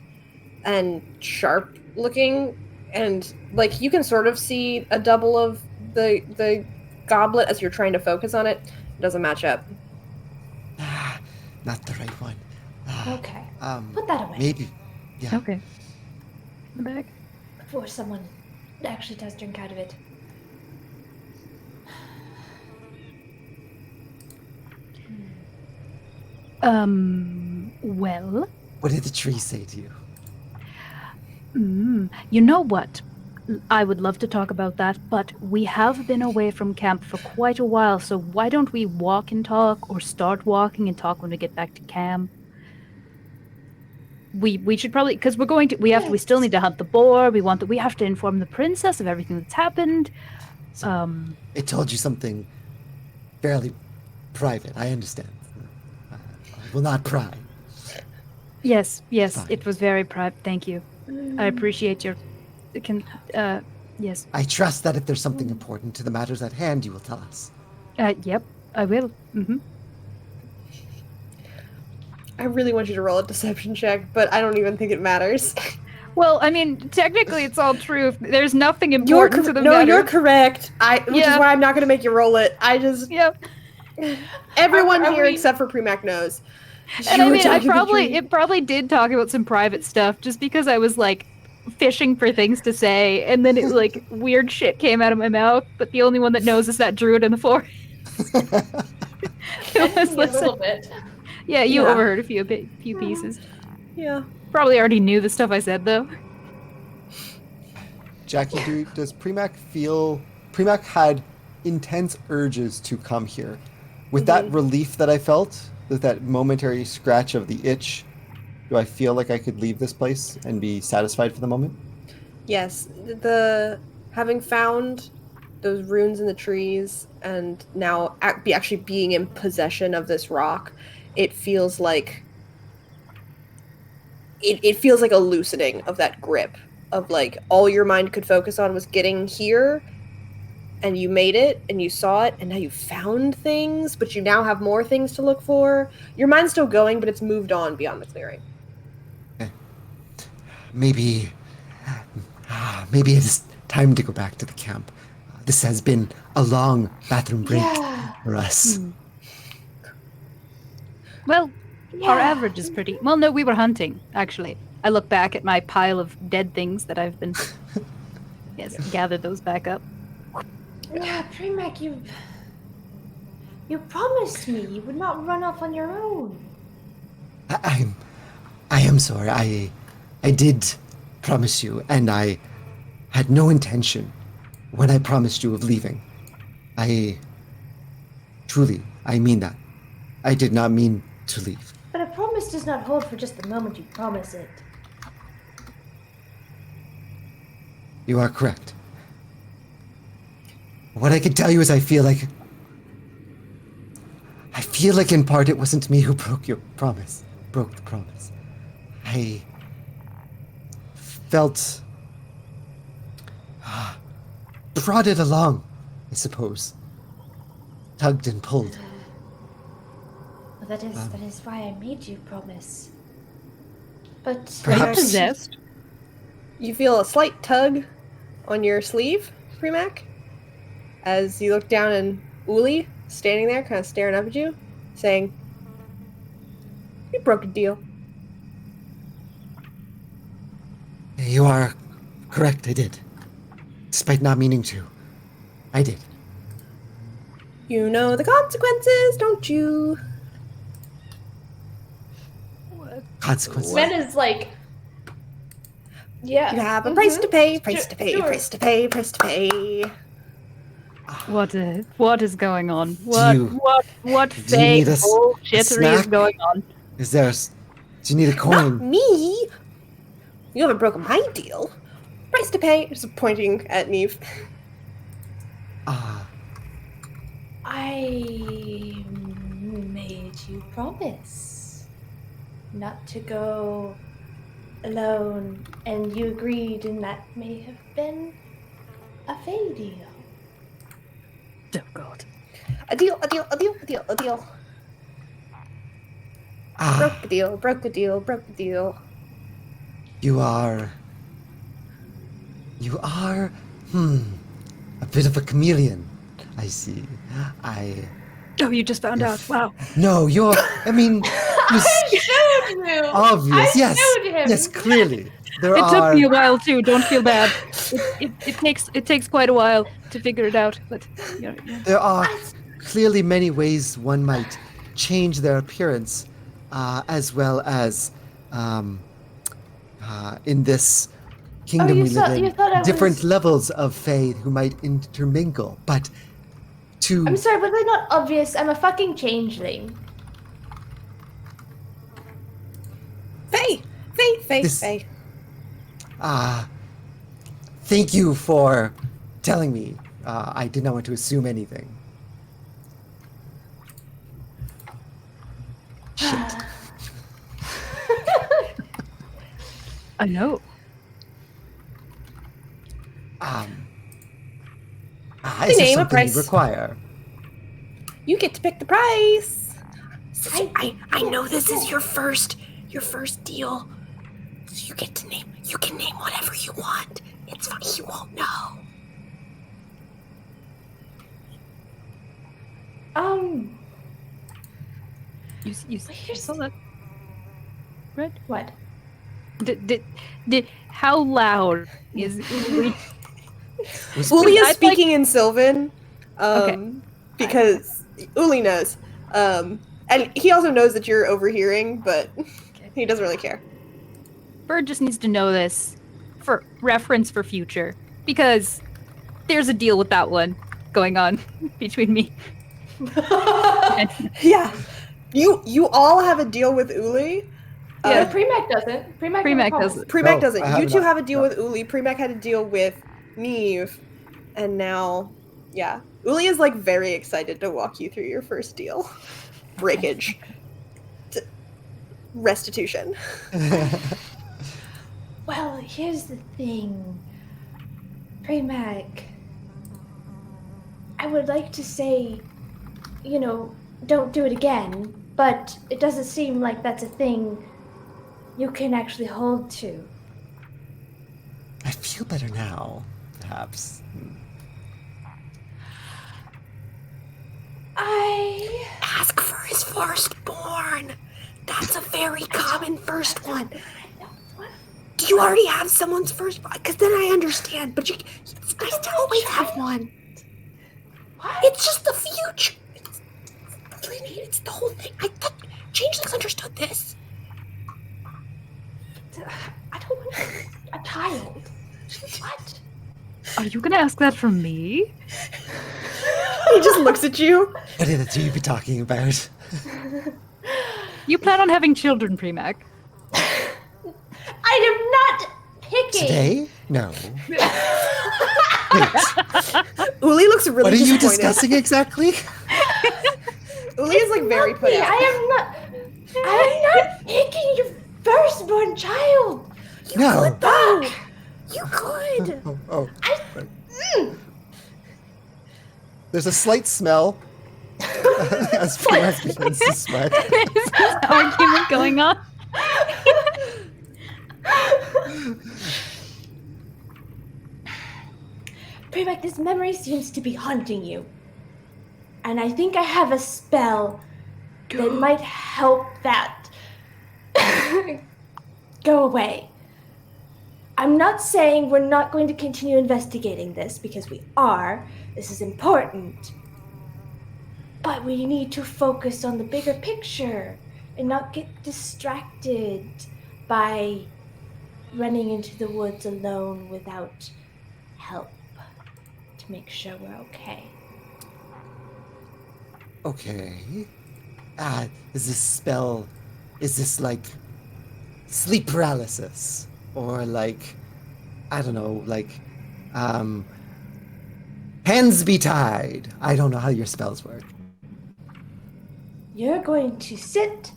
Speaker 1: and sharp looking, and like you can sort of see a double of the goblet as you're trying to focus on it. It doesn't match up.
Speaker 5: Not the right one.
Speaker 2: Okay. Put that away.
Speaker 5: Maybe. Yeah.
Speaker 3: Okay. The back.
Speaker 2: Before someone actually does drink out of it.
Speaker 3: Well,
Speaker 5: What did the tree say to you?
Speaker 3: you know what? I would love to talk about that, but we have been away from camp for quite a while, so why don't we walk and talk, or start walking and talk when we get back to camp? We should probably, because we still need to hunt the boar. We have to inform the princess of everything that's happened.
Speaker 5: It told you something fairly private. I understand. I will not pry.
Speaker 3: Yes,
Speaker 5: Fine.
Speaker 3: it was very private. Thank you. I appreciate your. Yes.
Speaker 5: I trust that if there's something important to the matters at hand, you will tell us.
Speaker 3: Yep, I will.
Speaker 1: I really want you to roll a deception check, but I don't even think it matters.
Speaker 3: Well, I mean, technically, it's all true. There's nothing important to the matter.
Speaker 1: You're correct. Which is why I'm not going to make you roll it. I just
Speaker 3: Yep.
Speaker 1: everyone
Speaker 2: Are
Speaker 1: here
Speaker 2: we-
Speaker 1: except for Preamac knows.
Speaker 3: And
Speaker 1: You
Speaker 3: I
Speaker 1: were
Speaker 3: mean,
Speaker 1: talking to the tree.
Speaker 3: it probably did talk about some private stuff, just because I was like fishing for things to say, and then it like weird shit came out of my mouth. But the only one that knows is that druid in the forest. Who was
Speaker 2: A little
Speaker 3: listening.
Speaker 2: bit.
Speaker 3: Yeah, you
Speaker 1: Yeah.
Speaker 3: overheard a few pieces.
Speaker 1: Yeah.
Speaker 3: Probably already knew the stuff I said though.
Speaker 4: Jackie, does Preamac feel... Preamac had intense urges to come here. With that relief that I felt, with that momentary scratch of the itch, do I feel like I could leave this place and be satisfied for the moment?
Speaker 1: Yes, having found those runes in the trees and now actually being in possession of this rock, it feels like it feels like a loosening of that grip of like all your mind could focus on was getting here, and you made it and you saw it and now you found things, but you now have more things to look for. Your mind's still going, but it's moved on beyond the clearing.
Speaker 5: Maybe it is time to go back to the camp. This has been a long bathroom break for us.
Speaker 3: Well, our average is pretty. Well, no, we were hunting actually. I look back at my pile of dead things that I've been. Gathered those back up.
Speaker 2: Yeah, Preamac, you promised me you would not run off on your own.
Speaker 5: I am sorry. I did promise you, and I had no intention when I promised you of leaving. I mean that. I did not mean to leave.
Speaker 2: But a promise does not hold for just the moment you promise it.
Speaker 5: You are correct. What I can tell you is I feel like in part it wasn't me who broke the promise. I felt brought it along, I suppose. Tugged and pulled.
Speaker 2: Well, that is why I made you promise. But
Speaker 5: Perhaps-
Speaker 3: Possessed.
Speaker 1: You feel a slight tug on your sleeve, Preamac, as you look down and Uli, standing there, kind of staring up at you, saying, "You broke a deal."
Speaker 5: You are correct, I did. Despite not meaning to. I did.
Speaker 1: You know the consequences, don't you?
Speaker 5: Consequences.
Speaker 2: Sven is like, yeah.
Speaker 1: You have a price to pay,
Speaker 2: Sure.
Speaker 1: price to pay.
Speaker 2: Sure.
Speaker 3: What is going on?
Speaker 5: you-
Speaker 3: What
Speaker 5: do you
Speaker 3: fake
Speaker 5: need a
Speaker 3: bullshittery is
Speaker 5: snack?
Speaker 3: going on?
Speaker 5: Is there? Do you need a
Speaker 1: Not
Speaker 5: coin?
Speaker 1: me. You haven't broken my deal. Price to pay. Just pointing at Neve.
Speaker 2: I made you promise not to go alone, and you agreed, and that may have been a fair deal.
Speaker 3: Oh God.
Speaker 1: A deal, a deal, a deal, a deal, a deal. Broke
Speaker 5: Ah,
Speaker 1: a deal, broke a deal, broke a deal.
Speaker 5: you are, a bit of a chameleon. I see. I,
Speaker 3: Oh, you just found out. Wow.
Speaker 5: no, I mean, just
Speaker 2: I showed you.
Speaker 5: obvious.
Speaker 2: I
Speaker 5: Yes,
Speaker 2: showed him.
Speaker 5: yes, clearly. There
Speaker 3: It took
Speaker 5: are,
Speaker 3: me a while too. Don't feel bad. It takes quite a while to figure it out. But yeah.
Speaker 5: there are clearly many ways one might change their appearance, as well as, in this kingdom
Speaker 2: you
Speaker 5: we live
Speaker 2: you
Speaker 5: in,
Speaker 2: thought I
Speaker 5: different
Speaker 2: was-
Speaker 5: levels of Fae who might intermingle. But
Speaker 2: I'm
Speaker 5: to
Speaker 2: sorry, was I not obvious? I'm a fucking changeling.
Speaker 1: Faye! Faye, Faye,
Speaker 5: This-
Speaker 1: Faye.
Speaker 5: thank you for telling me. I did not want to assume anything. Shit.
Speaker 3: I know.
Speaker 5: Is there
Speaker 1: name, a
Speaker 5: something you
Speaker 1: price.
Speaker 5: require?
Speaker 1: You get to pick the price. I know this is your first deal. So you get to name, you can name whatever you want. It's fine, he won't know.
Speaker 3: You saw that, right?
Speaker 2: What?
Speaker 3: Did how loud is Uli?
Speaker 1: Uli is
Speaker 3: I'd like-
Speaker 1: speaking in Sylvan,
Speaker 3: Okay.
Speaker 1: because Uli knows. And he also knows that you're overhearing, but he doesn't really care.
Speaker 3: Bird just needs to know this for reference for future because there's a deal with that one going on between me.
Speaker 1: Yeah. You all have a deal with Uli.
Speaker 2: No, Preamac doesn't. Preamac
Speaker 3: Preamac
Speaker 2: never calls.
Speaker 3: doesn't.
Speaker 1: Preamac
Speaker 5: No,
Speaker 1: doesn't.
Speaker 5: I have
Speaker 1: You two
Speaker 5: not.
Speaker 1: have a deal
Speaker 5: No.
Speaker 1: with Uli. Preamac had a deal with Neve. And now, yeah. Uli is like very excited to walk you through your first deal. Breakage. Restitution.
Speaker 2: Well, here's the thing. Preamac. I would like to say, don't do it again, but it doesn't seem like that's a thing you can actually hold to.
Speaker 5: I feel better now, perhaps.
Speaker 1: Ask for his firstborn. That's a very common first one. Do you already have someone's firstborn? Because then I understand, but it's nice to always have one.
Speaker 2: What?
Speaker 1: It's just the future. It's the whole thing. I thought changelings understood this.
Speaker 2: I don't want a child. What?
Speaker 3: Are you gonna ask that from me?
Speaker 1: He just looks at you.
Speaker 5: What is it you be talking about?
Speaker 3: You plan on having children, Preamac?
Speaker 2: I am not picking.
Speaker 5: Today? No.
Speaker 1: Uli looks really
Speaker 5: What are you
Speaker 1: disappointed.
Speaker 5: discussing exactly?
Speaker 1: Uli is like very put out.
Speaker 2: I am not picking your firstborn child.
Speaker 5: No.
Speaker 1: Oh, you could.
Speaker 5: Oh. There's a slight smell as Preamac begins to sweat.
Speaker 3: Is this argument going on?
Speaker 2: Preamac, this memory seems to be haunting you. And I think I have a spell that might help that go away. I'm not saying we're not going to continue investigating this, because we are. This is important. But we need to focus on the bigger picture and not get distracted by running into the woods alone without help to make sure we're okay.
Speaker 5: Okay. Is this like sleep paralysis? Or like, I don't know, like, hands be tied. I don't know how your spells work.
Speaker 2: You're going to sit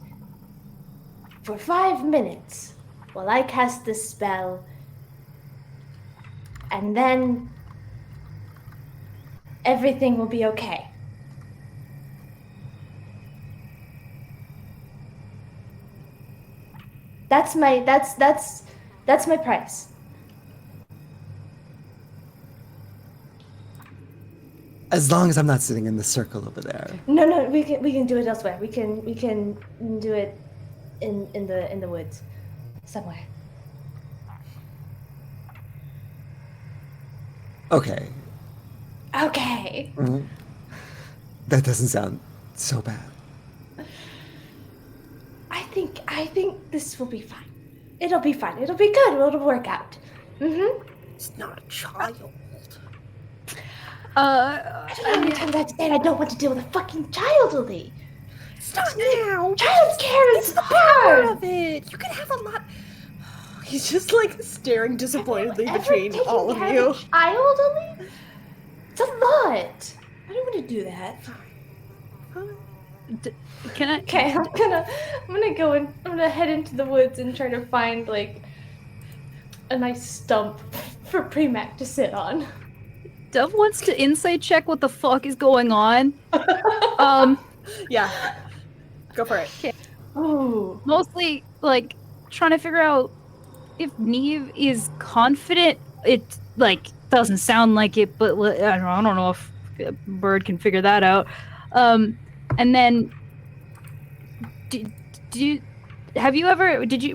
Speaker 2: for 5 minutes while I cast this spell, and then everything will be okay. That's my price.
Speaker 5: As long as I'm not sitting in the circle over there.
Speaker 2: No, we can do it elsewhere. We can do it in the woods somewhere.
Speaker 5: Okay.
Speaker 2: Okay.
Speaker 5: That doesn't sound so bad.
Speaker 2: I think this will be fine. It'll be fine. It'll be good. It'll work out. Mm-hmm.
Speaker 1: It's not a child.
Speaker 2: I don't know how many times I have to say it. I don't want to deal with a fucking child, Lily.
Speaker 1: Stop now.
Speaker 2: Child care is
Speaker 1: the power
Speaker 2: hard.
Speaker 1: of it. You can have a lot. He's just like staring disappointedly between all of you.
Speaker 2: Child, Lily? It's a lot. I don't want to do that.
Speaker 3: Can I?
Speaker 2: Okay, I'm gonna head into the woods and try to find like a nice stump for Preamac to sit on.
Speaker 3: Dove wants to insight check what the fuck is going on.
Speaker 1: Yeah. Go for it.
Speaker 3: Okay.
Speaker 2: Ooh.
Speaker 3: Mostly like trying to figure out if Neve is confident. It like doesn't sound like it, but I don't know if a bird can figure that out. And then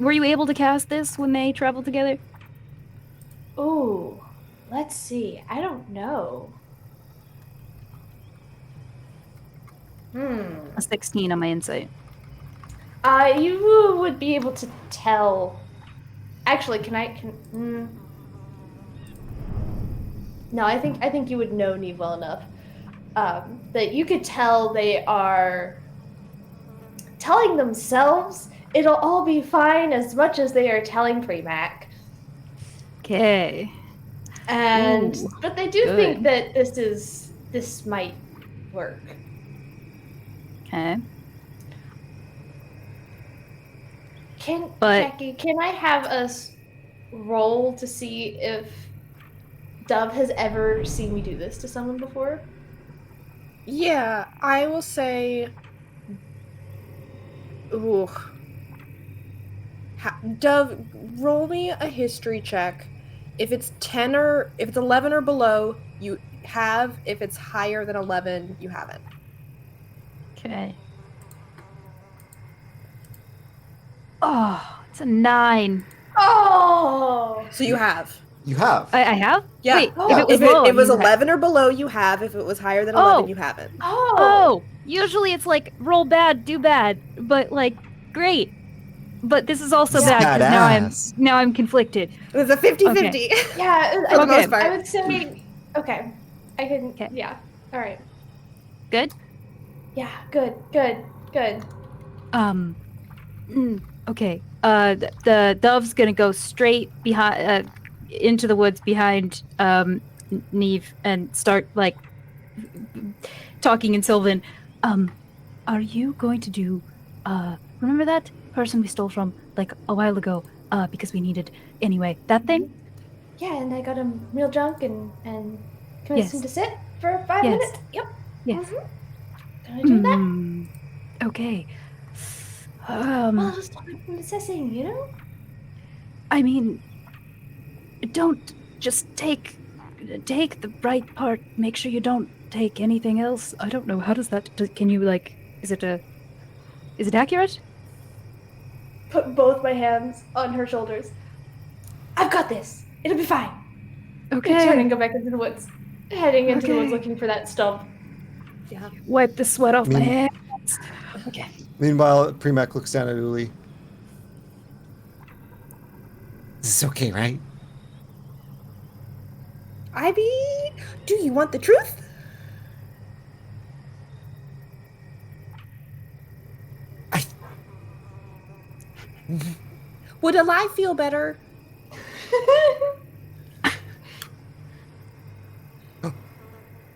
Speaker 3: were you able to cast this when they traveled together?
Speaker 2: Ooh. Let's see. I don't know.
Speaker 3: A 16 on my insight.
Speaker 2: You would be able to tell. Actually, No, I think you would know Neve well enough that you could tell they are telling themselves it'll all be fine as much as they are telling Preamac.
Speaker 3: Okay.
Speaker 2: And
Speaker 3: Ooh,
Speaker 2: but they do
Speaker 3: good.
Speaker 2: think that this might work.
Speaker 3: Okay.
Speaker 2: Jackie, can I have us roll to see if Dove has ever seen me do this to someone before?
Speaker 1: Yeah, I will say. Ooh. Dove, roll me a history check. If it's 11 or below, you have. If it's higher than 11, you haven't.
Speaker 3: Okay. Oh, it's a 9.
Speaker 2: Oh!
Speaker 1: So you have.
Speaker 5: You have.
Speaker 3: I have?
Speaker 1: Yeah.
Speaker 3: Wait,
Speaker 2: Oh.
Speaker 3: if it was low,
Speaker 1: 11 or below, you have. If it was higher than 11, you haven't.
Speaker 3: Oh, usually it's like roll bad, do bad, but like great. But this is also
Speaker 5: Yeah.
Speaker 3: bad because
Speaker 5: Badass.
Speaker 3: now I'm conflicted.
Speaker 1: It was a 50-50.
Speaker 2: Yeah,
Speaker 1: For the most part.
Speaker 2: I would say okay. I can.
Speaker 3: Okay.
Speaker 2: Yeah. All right.
Speaker 3: Good.
Speaker 2: Yeah. Good.
Speaker 3: Okay. The dove's gonna go straight behind, into the woods behind Neve and start like talking in Sylvan. Are you going to do? Remember that person we stole from like a while ago? Because we needed anyway. That thing.
Speaker 2: Yeah, and I got him real drunk and convinced him
Speaker 3: Yes.
Speaker 2: to sit for 5
Speaker 3: Yes.
Speaker 2: minutes. Yep.
Speaker 3: Yes.
Speaker 2: Gonna do that.
Speaker 3: Okay.
Speaker 2: Well, just I'm assessing, you know.
Speaker 3: I mean, don't just take the right part. Make sure you don't take anything else. I don't know. How does that? Can you like? Is it accurate?
Speaker 2: Put both my hands on her shoulders. I've got this. It'll be fine.
Speaker 3: Okay.
Speaker 2: Turn and go back into the woods. Heading into the woods
Speaker 3: Okay.
Speaker 2: looking for that stump.
Speaker 1: Yeah.
Speaker 3: Wipe the sweat off my
Speaker 5: Me-
Speaker 3: hands. Okay.
Speaker 4: Meanwhile, Preamac looks down at Uli.
Speaker 5: This is okay, right?
Speaker 1: Do you want the truth? Would a lie feel better?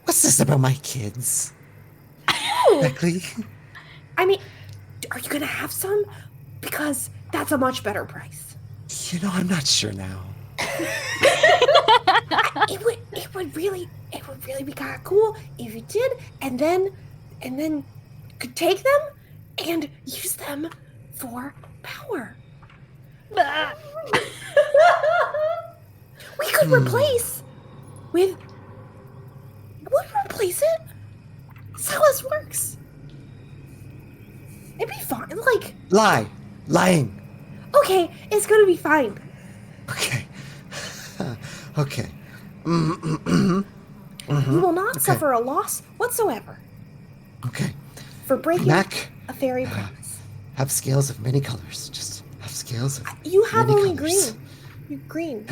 Speaker 5: What's this about my kids? Exactly.
Speaker 1: I mean, are you gonna have some? Because that's a much better price.
Speaker 5: You know, I'm not sure now.
Speaker 1: It would really be kind of cool if you did, and then could take them and use them for power.
Speaker 3: Ah.
Speaker 1: We could replace with. Would replace it? That's how this works. It'd be fine. Like,
Speaker 5: Lying.
Speaker 1: okay, it's gonna be fine.
Speaker 5: Okay. Okay.
Speaker 1: You will not
Speaker 5: Okay.
Speaker 1: suffer a loss whatsoever
Speaker 5: Okay.
Speaker 1: for breaking
Speaker 5: Mac,
Speaker 1: a fairy promise.
Speaker 5: have scales of many colors. Just have scales of
Speaker 1: You have
Speaker 5: many
Speaker 1: only
Speaker 5: colors.
Speaker 1: green. You're green.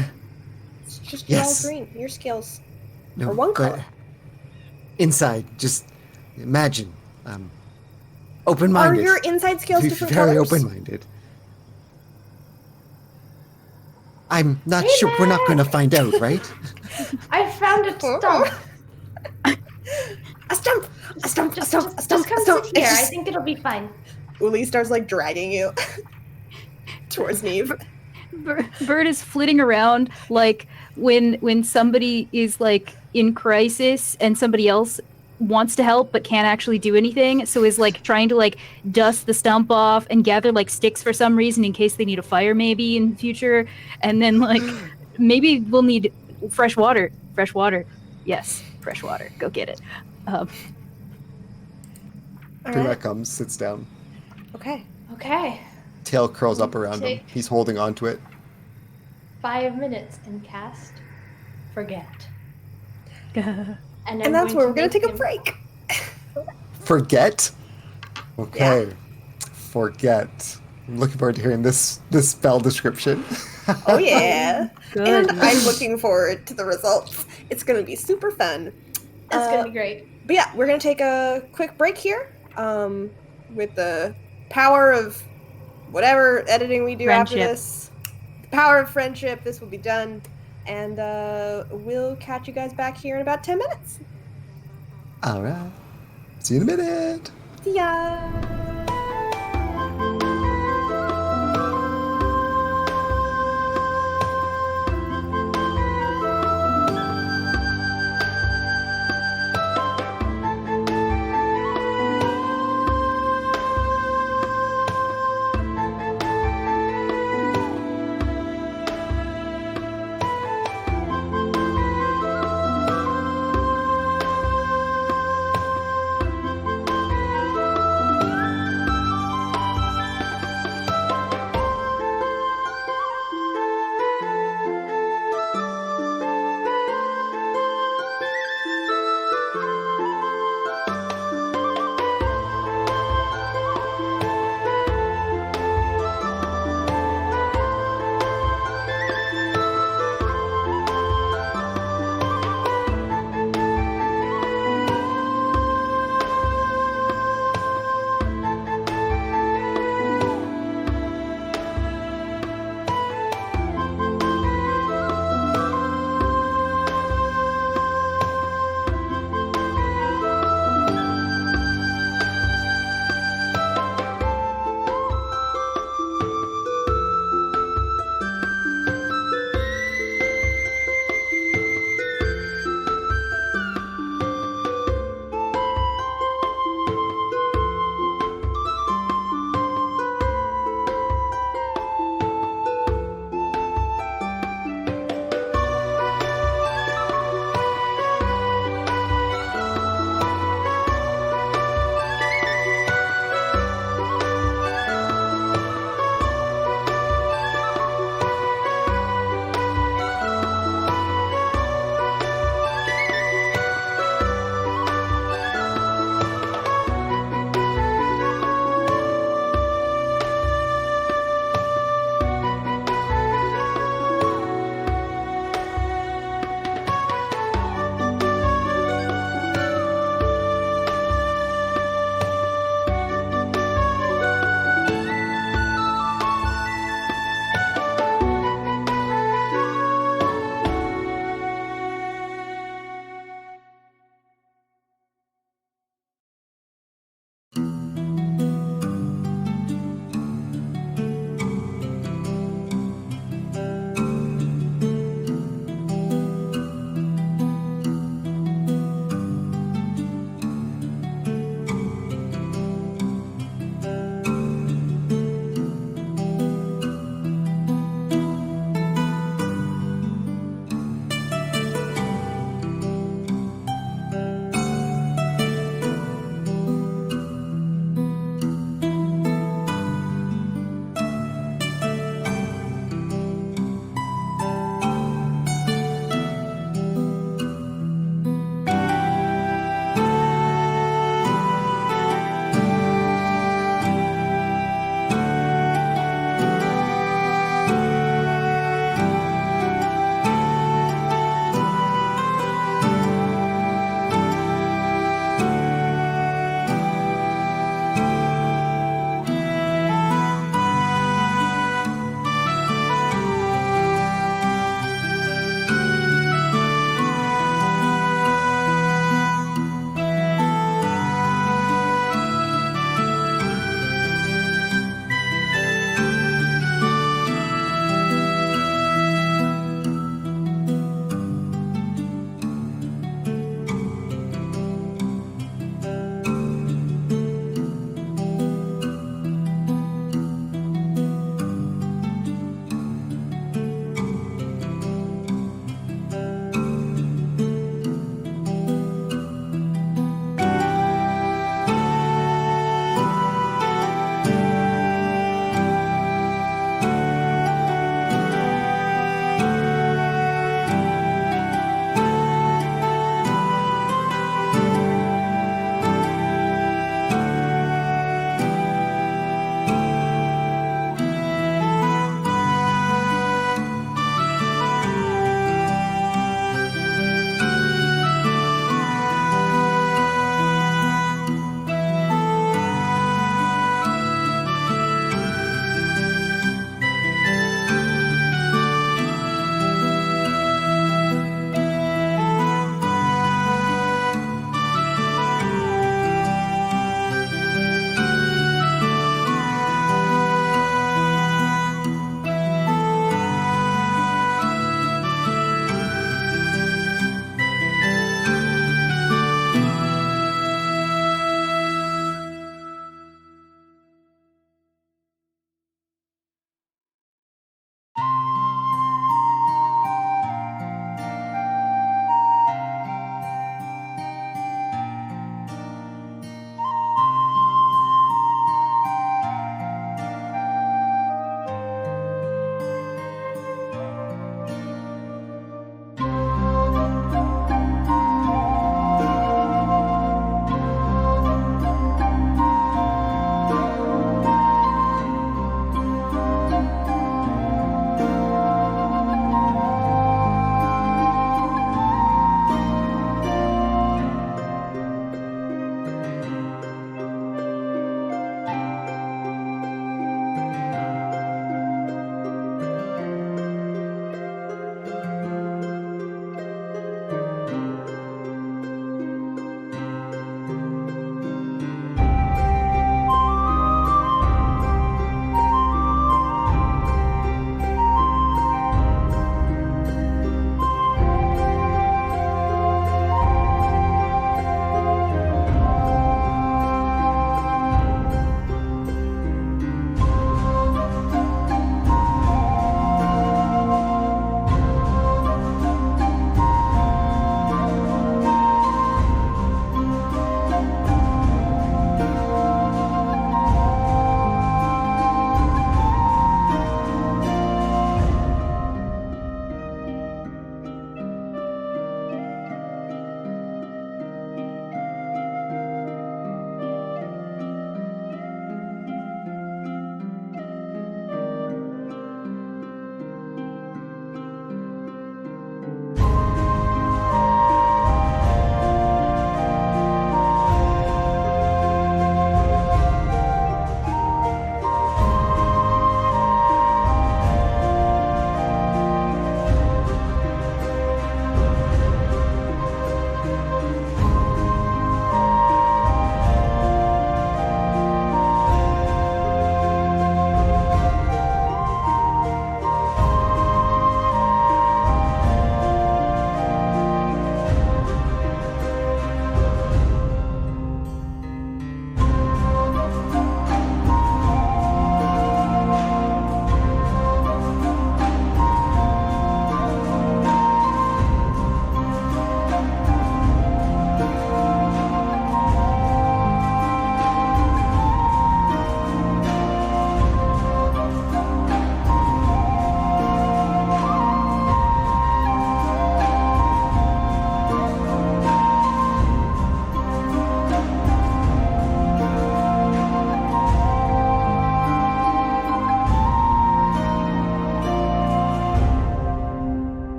Speaker 1: It's just you're all
Speaker 5: Yes.
Speaker 1: green. Your scales
Speaker 5: No,
Speaker 1: are one
Speaker 5: but
Speaker 1: color.
Speaker 5: inside, just imagine.
Speaker 1: Are
Speaker 5: Open-minded.
Speaker 1: your inside scales different
Speaker 5: Very
Speaker 1: colors?
Speaker 5: open-minded. I'm not sure. We're not going to find out, right?
Speaker 2: I found a stump.
Speaker 1: A stump! A stump! A
Speaker 2: Just,
Speaker 1: stump! A
Speaker 2: just,
Speaker 1: stump!
Speaker 2: just come
Speaker 1: A stump!
Speaker 2: sit here.
Speaker 1: It's
Speaker 2: I
Speaker 1: just-
Speaker 2: think it'll be fine.
Speaker 1: Uli starts like dragging you towards Neve.
Speaker 3: Bird is flitting around like when somebody is like in crisis and somebody else wants to help but can't actually do anything, so is like trying to like dust the stump off and gather like sticks for some reason in case they need a fire maybe in the future, and then like maybe we'll need fresh water. Yes, fresh water, go get it.
Speaker 1: All
Speaker 4: Preamac
Speaker 1: right.
Speaker 4: comes, sits down.
Speaker 1: Okay.
Speaker 2: Okay.
Speaker 4: Tail curls up around him.
Speaker 2: Take-
Speaker 4: He's holding onto it.
Speaker 2: 5 minutes and cast Forget. And
Speaker 1: And that's where we're gonna
Speaker 2: make
Speaker 1: take a
Speaker 2: him-
Speaker 1: break.
Speaker 4: Forget? Okay. Forget. I'm looking forward to hearing this spell description.
Speaker 1: Oh yeah.
Speaker 3: Good.
Speaker 1: And I'm looking forward to the results. It's gonna be super fun.
Speaker 2: It's gonna be great.
Speaker 1: But yeah, we're gonna take a quick break here. With the power of whatever editing we do after
Speaker 3: Friendship.
Speaker 1: this. The power of friendship, this will be done. And we'll catch you guys back here in about 10 minutes.
Speaker 4: All right. See you in a minute.
Speaker 1: See ya!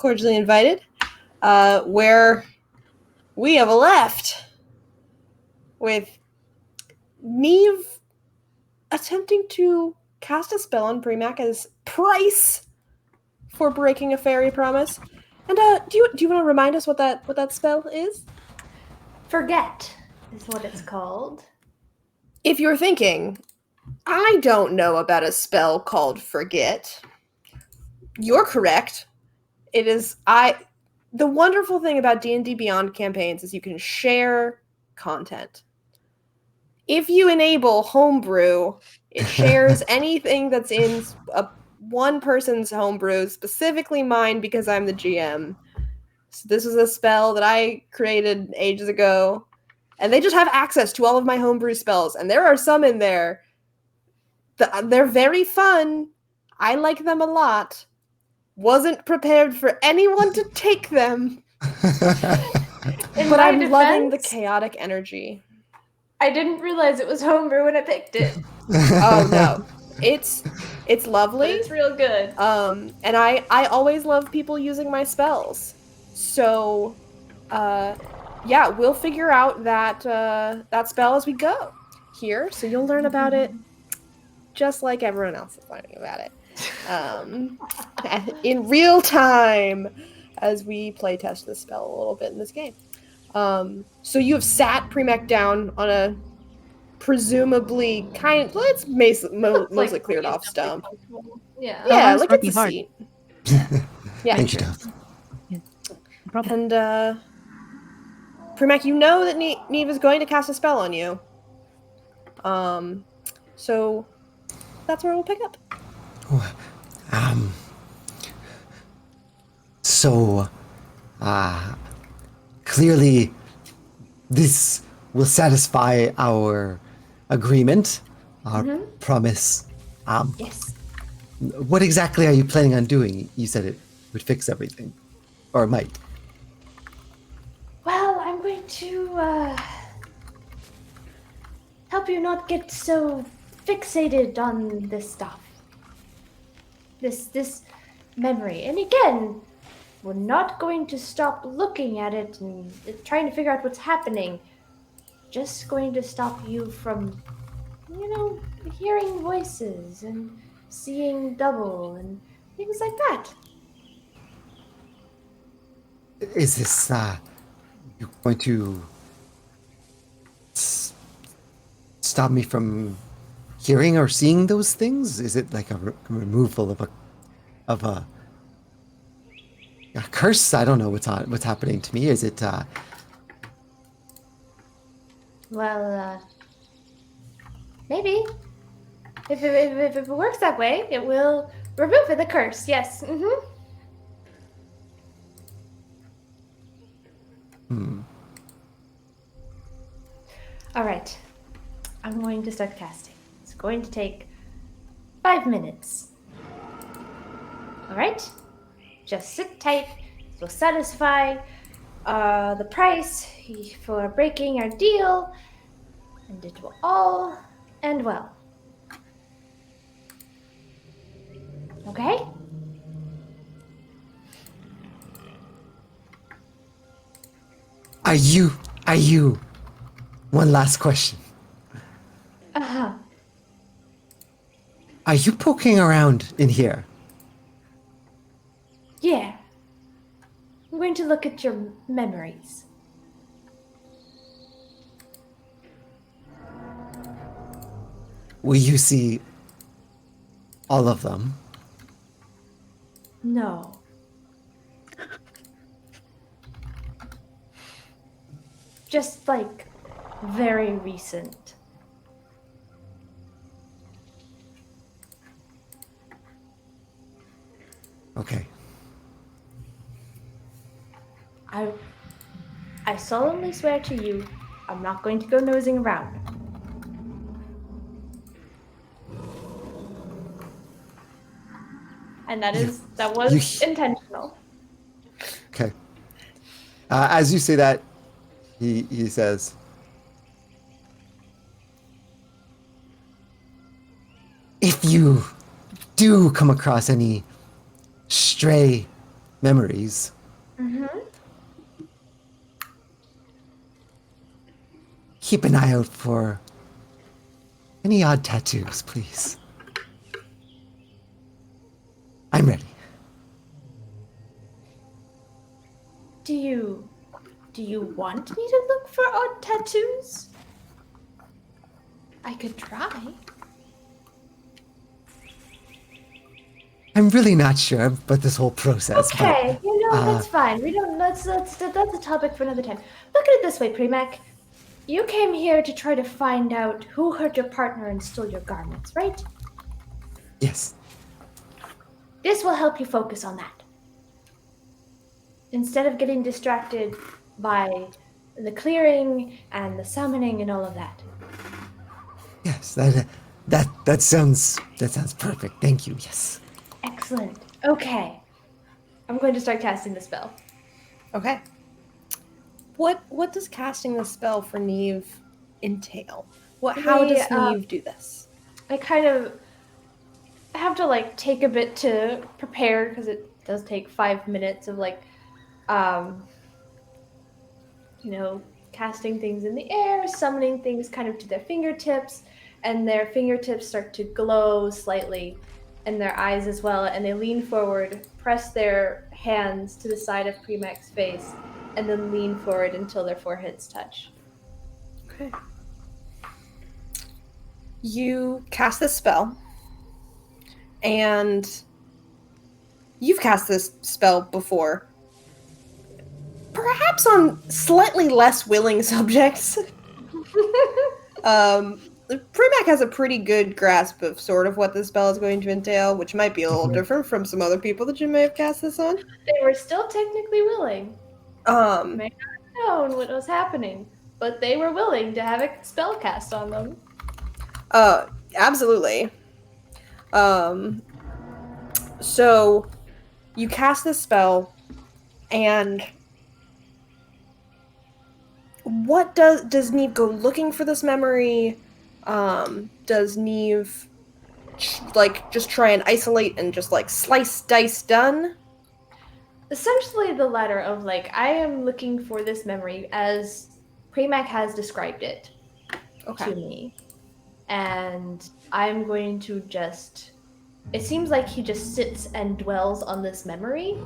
Speaker 1: Cordially Invited, where we have left with Neve attempting to cast a spell on Preamac as price for breaking a fairy promise. And do you want to remind us what that spell is?
Speaker 2: Forget is what it's called.
Speaker 1: If you're thinking, I don't know about a spell called Forget, you're correct. It is the wonderful thing about D&D Beyond campaigns is you can share content. If you enable homebrew, it shares anything that's in one person's homebrew, specifically mine because I'm the GM. So this was a spell that I created ages ago, and they just have access to all of my homebrew spells, and there are some in there. They're very fun. I like them a lot. Wasn't prepared for anyone to take them, but I'm loving the chaotic energy.
Speaker 2: I didn't realize it was homebrew when I picked it.
Speaker 1: Oh no, it's lovely.
Speaker 2: But it's real good.
Speaker 1: And I always love people using my spells. So, yeah, we'll figure out that spell as we go here. So you'll learn about it just like everyone else is learning about it. In real time as we play test this spell a little bit in this game. So you have sat Preamac down on a presumably it's mostly cleared off stump.
Speaker 2: Yeah.
Speaker 1: Yeah,
Speaker 3: Oh,
Speaker 1: like
Speaker 3: working
Speaker 1: it's a
Speaker 3: hard.
Speaker 1: seat. Yeah.
Speaker 5: Thank you, Dove.
Speaker 3: No problem.
Speaker 1: And Preamac, you know that Neve is going to cast a spell on you. So that's where we'll pick up.
Speaker 5: So, clearly, this will satisfy our agreement, our promise.
Speaker 2: Yes.
Speaker 5: What exactly are you planning on doing? You said it would fix everything, or it might.
Speaker 2: Well, I'm going to help you not get so fixated on this stuff. This memory. And again, we're not going to stop looking at it and trying to figure out what's happening. Just going to stop you from, hearing voices and seeing double and things like that.
Speaker 5: Is this, you going to stop me from hearing or seeing those things? Is it like a removal of a curse? I don't know what's happening to me. Is it,
Speaker 2: Well, maybe. If it works that way, it will remove the curse, yes. Alright. I'm going to start casting. It's going to take 5 minutes. Alright? Just sit tight. We'll satisfy the price for breaking our deal, and it will all end well. Okay?
Speaker 5: are you, one last question.
Speaker 2: Uh-huh.
Speaker 5: Are you poking around in here?
Speaker 2: Yeah. I'm going to look at your memories.
Speaker 5: Will you see all of them?
Speaker 2: No. Just like very recent.
Speaker 5: Okay.
Speaker 2: I solemnly swear to you, I'm not going to go nosing around. And that was intentional.
Speaker 5: Okay. As you say that, he says, if you do come across any stray memories.
Speaker 2: Mm-hmm.
Speaker 5: Keep an eye out for any odd tattoos, please. I'm ready.
Speaker 2: Do you want me to look for odd tattoos? I could try.
Speaker 5: I'm really not sure about this whole process,
Speaker 2: Okay,
Speaker 5: but
Speaker 2: that's fine. We don't. That's a topic for another time. Look at it this way, Preamac. You came here to try to find out who hurt your partner and stole your garments, right?
Speaker 5: yes.
Speaker 2: This will help you focus on that. Instead of getting distracted by the clearing and the summoning and all of that.
Speaker 5: Yes, that sounds perfect. Thank you. Yes.
Speaker 2: Excellent. Okay. I'm going to start casting the spell.
Speaker 1: Okay. What does casting the spell for Neve entail? How does Neve do this?
Speaker 2: I have to take a bit to prepare because it does take 5 minutes of casting things in the air, summoning things kind of to their fingertips, and their fingertips start to glow slightly, and their eyes as well, and they lean forward, press their hands to the side of Preamac's face, and then lean forward until their foreheads touch.
Speaker 1: Okay. You cast this spell, and you've cast this spell before. Perhaps on slightly less willing subjects. Preamac has a pretty good grasp of sort of what this spell is going to entail, which might be a little different from some other people that you may have cast this on.
Speaker 2: They were still technically willing. May not have known what was happening, but they were willing to have a spell cast on them.
Speaker 1: Absolutely. So you cast this spell, and what does Neve go looking for this memory? Does Neve just try and isolate and just slice, dice, done?
Speaker 2: Essentially the latter of I am looking for this memory as Preamac has described it to me. And I'm going to it seems like he just sits and dwells on this memory.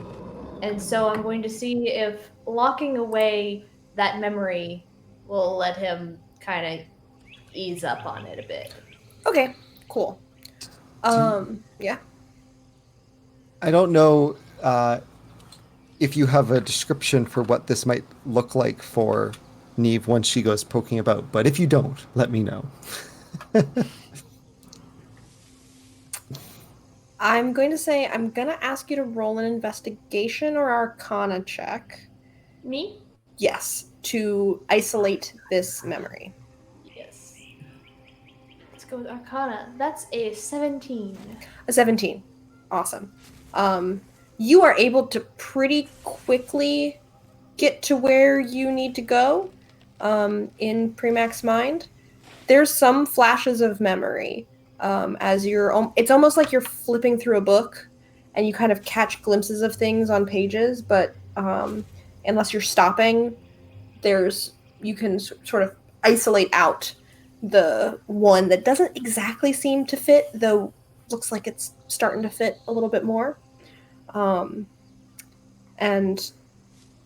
Speaker 2: And so I'm going to see if locking away that memory will let him kind of ease up on it a bit.
Speaker 1: Okay, cool. Yeah.
Speaker 4: I don't know if you have a description for what this might look like for Neve once she goes poking about, but if you don't, let me know.
Speaker 1: I'm going to ask you to roll an investigation or arcana check.
Speaker 2: Me?
Speaker 1: Yes, to isolate this memory.
Speaker 2: Yes. Let's go with arcana. That's a 17.
Speaker 1: A 17. Awesome. You are able to pretty quickly get to where you need to go in Preamac's mind. There's some flashes of memory as it's almost like you're flipping through a book and you kind of catch glimpses of things on pages, but unless you're stopping, you can sort of isolate out the one that doesn't exactly seem to fit, though looks like it's starting to fit a little bit more. And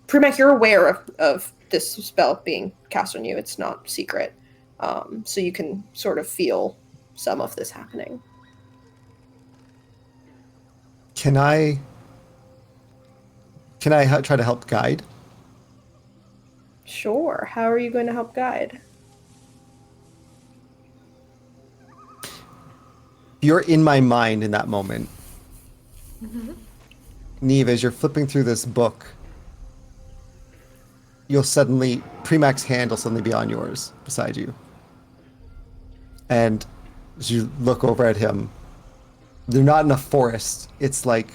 Speaker 1: Preamac, you're aware of this spell being cast on you. It's not secret. So you can sort of feel some of this happening.
Speaker 4: Can I try to help guide?
Speaker 1: Sure. How are you going to help guide?
Speaker 4: You're in my mind in that moment.
Speaker 2: Mm-hmm.
Speaker 4: Neve, as you're flipping through this book, Preamac's hand will suddenly be on yours, beside you. And as you look over at him, they're not in a forest. It's like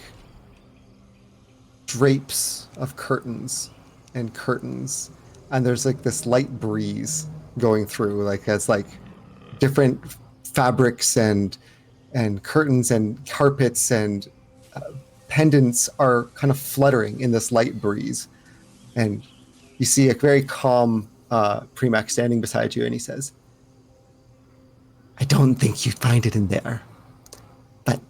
Speaker 4: drapes of curtains and curtains. And there's this light breeze going through, as different fabrics and curtains and carpets and pendants are kind of fluttering in this light breeze. And you see a very calm Preamac standing beside you, and he says, I don't think you'd find it in there, but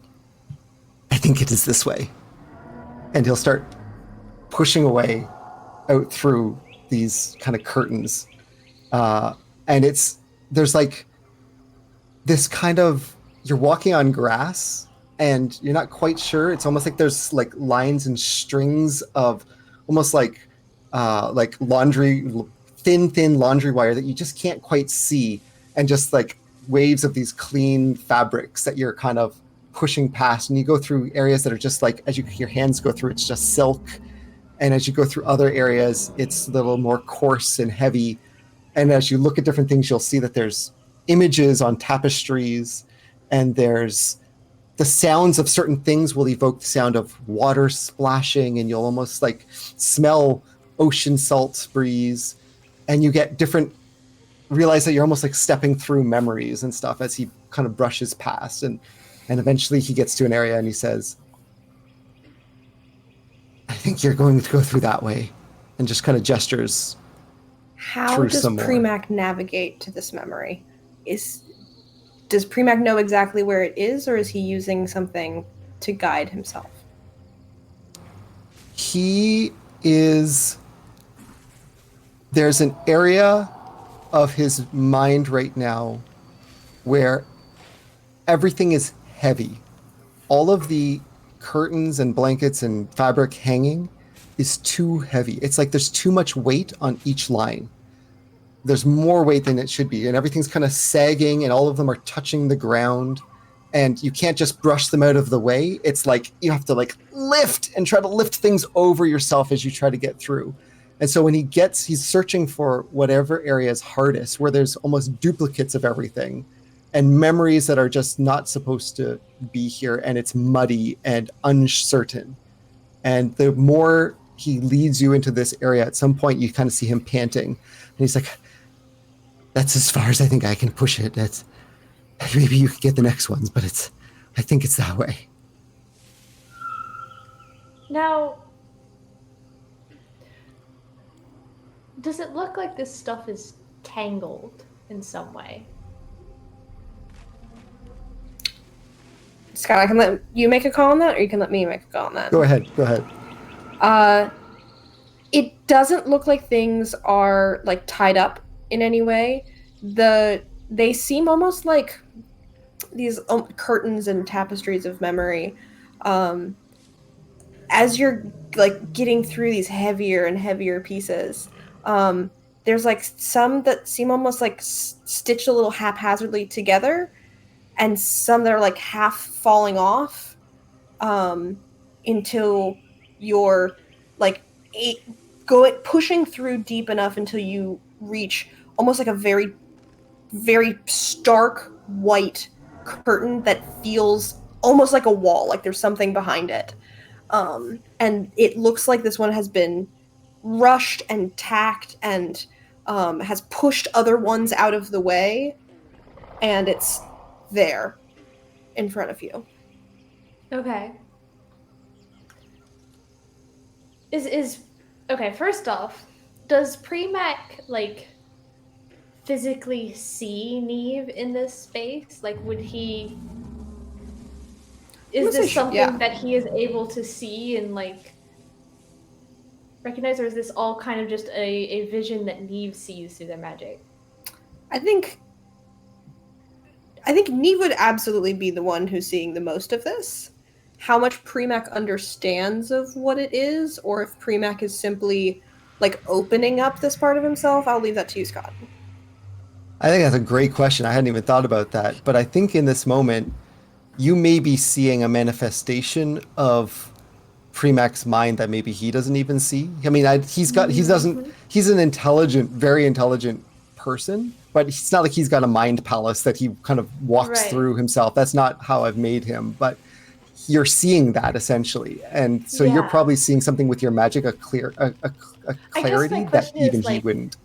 Speaker 4: I think it is this way. And he'll start pushing away out through these kind of curtains. And there's like this kind of, you're walking on grass and you're not quite sure. It's almost like there's like lines and strings of almost like laundry, thin laundry wire that you just can't quite see. And just like waves of these clean fabrics that you're kind of pushing past. And you go through areas that are just like, as your hands go through, it's just silk. And as you go through other areas, it's a little more coarse and heavy. And as you look at different things, you'll see that there's images on tapestries, and there's the sounds of certain things will evoke the sound of water splashing, and you'll almost like smell ocean salt breeze. And you get realize that you're almost like stepping through memories and stuff as he kind of brushes past. And eventually he gets to an area and he says, I think you're going to go through that way, and just kind of gestures.
Speaker 1: How does Preamac navigate to this memory? Does Preamac know exactly where it is, or is he using something to guide himself?
Speaker 4: There's an area of his mind right now where everything is heavy. All of the curtains and blankets and fabric hanging is too heavy. It's like there's too much weight on each line. There's more weight than it should be, and everything's kind of sagging, and all of them are touching the ground, and you can't just brush them out of the way. It's like you have to like lift and try to lift things over yourself as you try to get through. And so when he's searching for whatever area is hardest, where there's almost duplicates of everything and memories that are just not supposed to be here, and it's muddy and uncertain. And the more he leads you into this area, at some point you kind of see him panting, and he's like, that's as far as I think I can push it. Maybe you could get the next ones, but I think it's that way.
Speaker 2: Now, does it look like this stuff is tangled in some way?
Speaker 1: Scott, I can let you make a call on that, or you can let me make a call on that.
Speaker 4: Go ahead.
Speaker 1: It doesn't look like things are like tied up in any way. They seem almost like these curtains and tapestries of memory. As you're like getting through these heavier and heavier pieces, there's like some that seem almost like stitched a little haphazardly together, and some that are like half falling off, until you're like pushing through deep enough until you reach almost like a very, very stark white curtain that feels almost like a wall, like there's something behind it. And it looks like this one has been rushed and tacked and has pushed other ones out of the way, and it's there in front of you.
Speaker 2: Okay. Okay, first off, does Preamac like physically see Neve in this space? Like, would he? Is this something that he is able to see and like recognize, or is this all kind of just a vision that Neve sees through their magic?
Speaker 1: I think Neve would absolutely be the one who's seeing the most of this. How much Preamac understands of what it is, or if Preamac is simply like opening up this part of himself, I'll leave that to you, Scott.
Speaker 4: I think that's a great question. I hadn't even thought about that. But I think in this moment, you may be seeing a manifestation of Preamac's mind that maybe he doesn't even see. I mean, he's an intelligent, very intelligent person, but it's not like he's got a mind palace that he kind of walks through himself. That's not how I've made him, but you're seeing that essentially. And so you're probably seeing something with your magic, a clarity that even he wouldn't.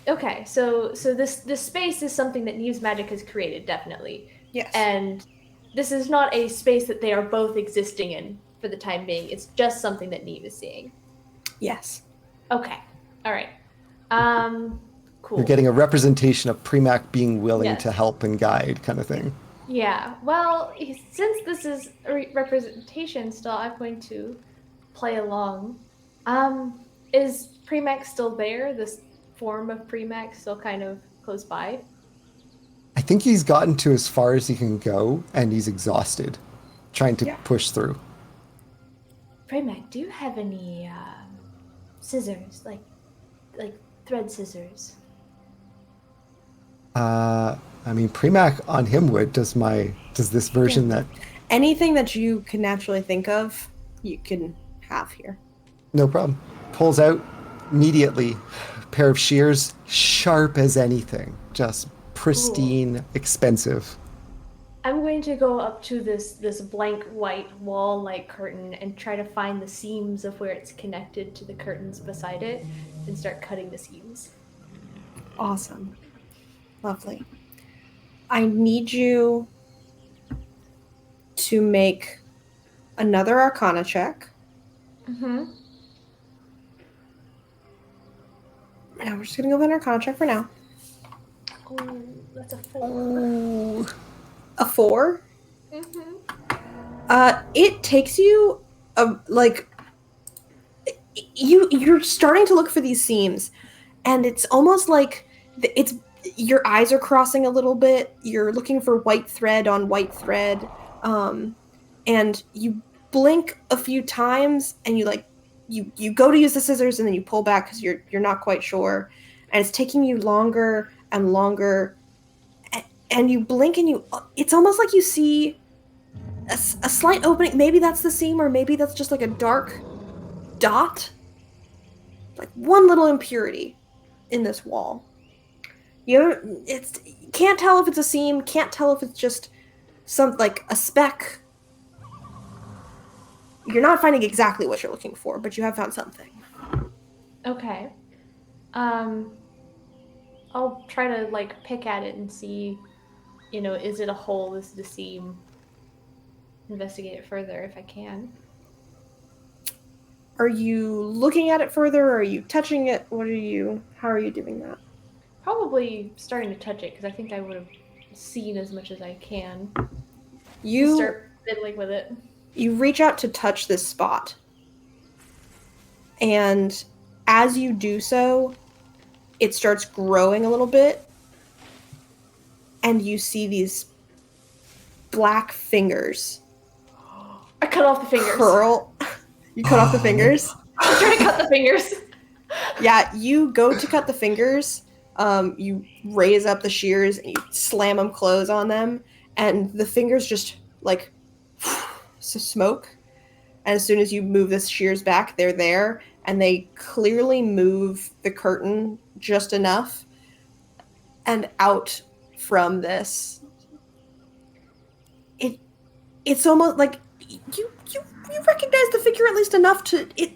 Speaker 2: Okay, so this space is something that Neve's magic has created, definitely.
Speaker 1: Yes.
Speaker 2: And this is not a space that they are both existing in for the time being. It's just something that Neve is seeing.
Speaker 1: Yes.
Speaker 2: Okay. All right. Cool.
Speaker 4: You're getting a representation of Preamac being willing
Speaker 2: Yes.
Speaker 4: to help and guide, kind of thing.
Speaker 2: Yeah. Well, since this is a representation still, I'm going to play along. Is Preamac still there? This form of Preamac still kind of close by?
Speaker 4: I think he's gotten to as far as he can go, and he's exhausted, trying to
Speaker 1: Yeah.
Speaker 4: push through.
Speaker 2: Preamac, do you have any scissors, like thread scissors?
Speaker 4: I mean, Preamac on him would. Does this version that...
Speaker 1: Anything that you can naturally think of, you can have here.
Speaker 4: No problem. Pulls out immediately a pair of shears, sharp as anything. Just pristine, expensive.
Speaker 2: I'm going to go up to this blank white wall-like curtain and try to find the seams of where it's connected to the curtains beside it and start cutting the seams.
Speaker 1: Awesome. Lovely. I need you to make another Arcana check.
Speaker 2: Mm-hmm.
Speaker 1: Now we're just going to go with an Arcana check for now.
Speaker 2: Oh, that's a 4.
Speaker 4: Ooh.
Speaker 1: A 4.
Speaker 2: Mm-hmm.
Speaker 1: It takes you, you're starting to look for these seams, and it's almost like your eyes are crossing a little bit. You're looking for white thread on white thread, and you blink a few times, and you go to use the scissors, and then you pull back because you're not quite sure, and it's taking you longer and longer, and you blink, and it's almost like you see a slight opening. Maybe that's the seam, or maybe that's just like a dark dot, like one little impurity in this wall. You can't tell if it's a seam, can't tell if it's just like a speck. You're not finding exactly what you're looking for, but you have found something.
Speaker 2: Okay. I'll try to pick at it and see, is it a hole? Is it a seam? Investigate it further if I can.
Speaker 1: Are you looking at it further? Or are you touching it? How are you doing that?
Speaker 2: Probably starting to touch it because I think I would have seen as much as I can.
Speaker 1: You
Speaker 2: start fiddling with it.
Speaker 1: You reach out to touch this spot. And as you do so, it starts growing a little bit. And you see these black fingers.
Speaker 2: I cut off the fingers.
Speaker 1: Curl. You cut off the fingers?
Speaker 2: I'm trying to cut the fingers.
Speaker 1: Yeah, you go to cut the fingers. You raise up the shears and you slam them close on them. And the fingers just smoke. And as soon as you move the shears back, they're there. And they clearly move the curtain just enough. And out from this, it's almost like you recognize the figure at least enough to it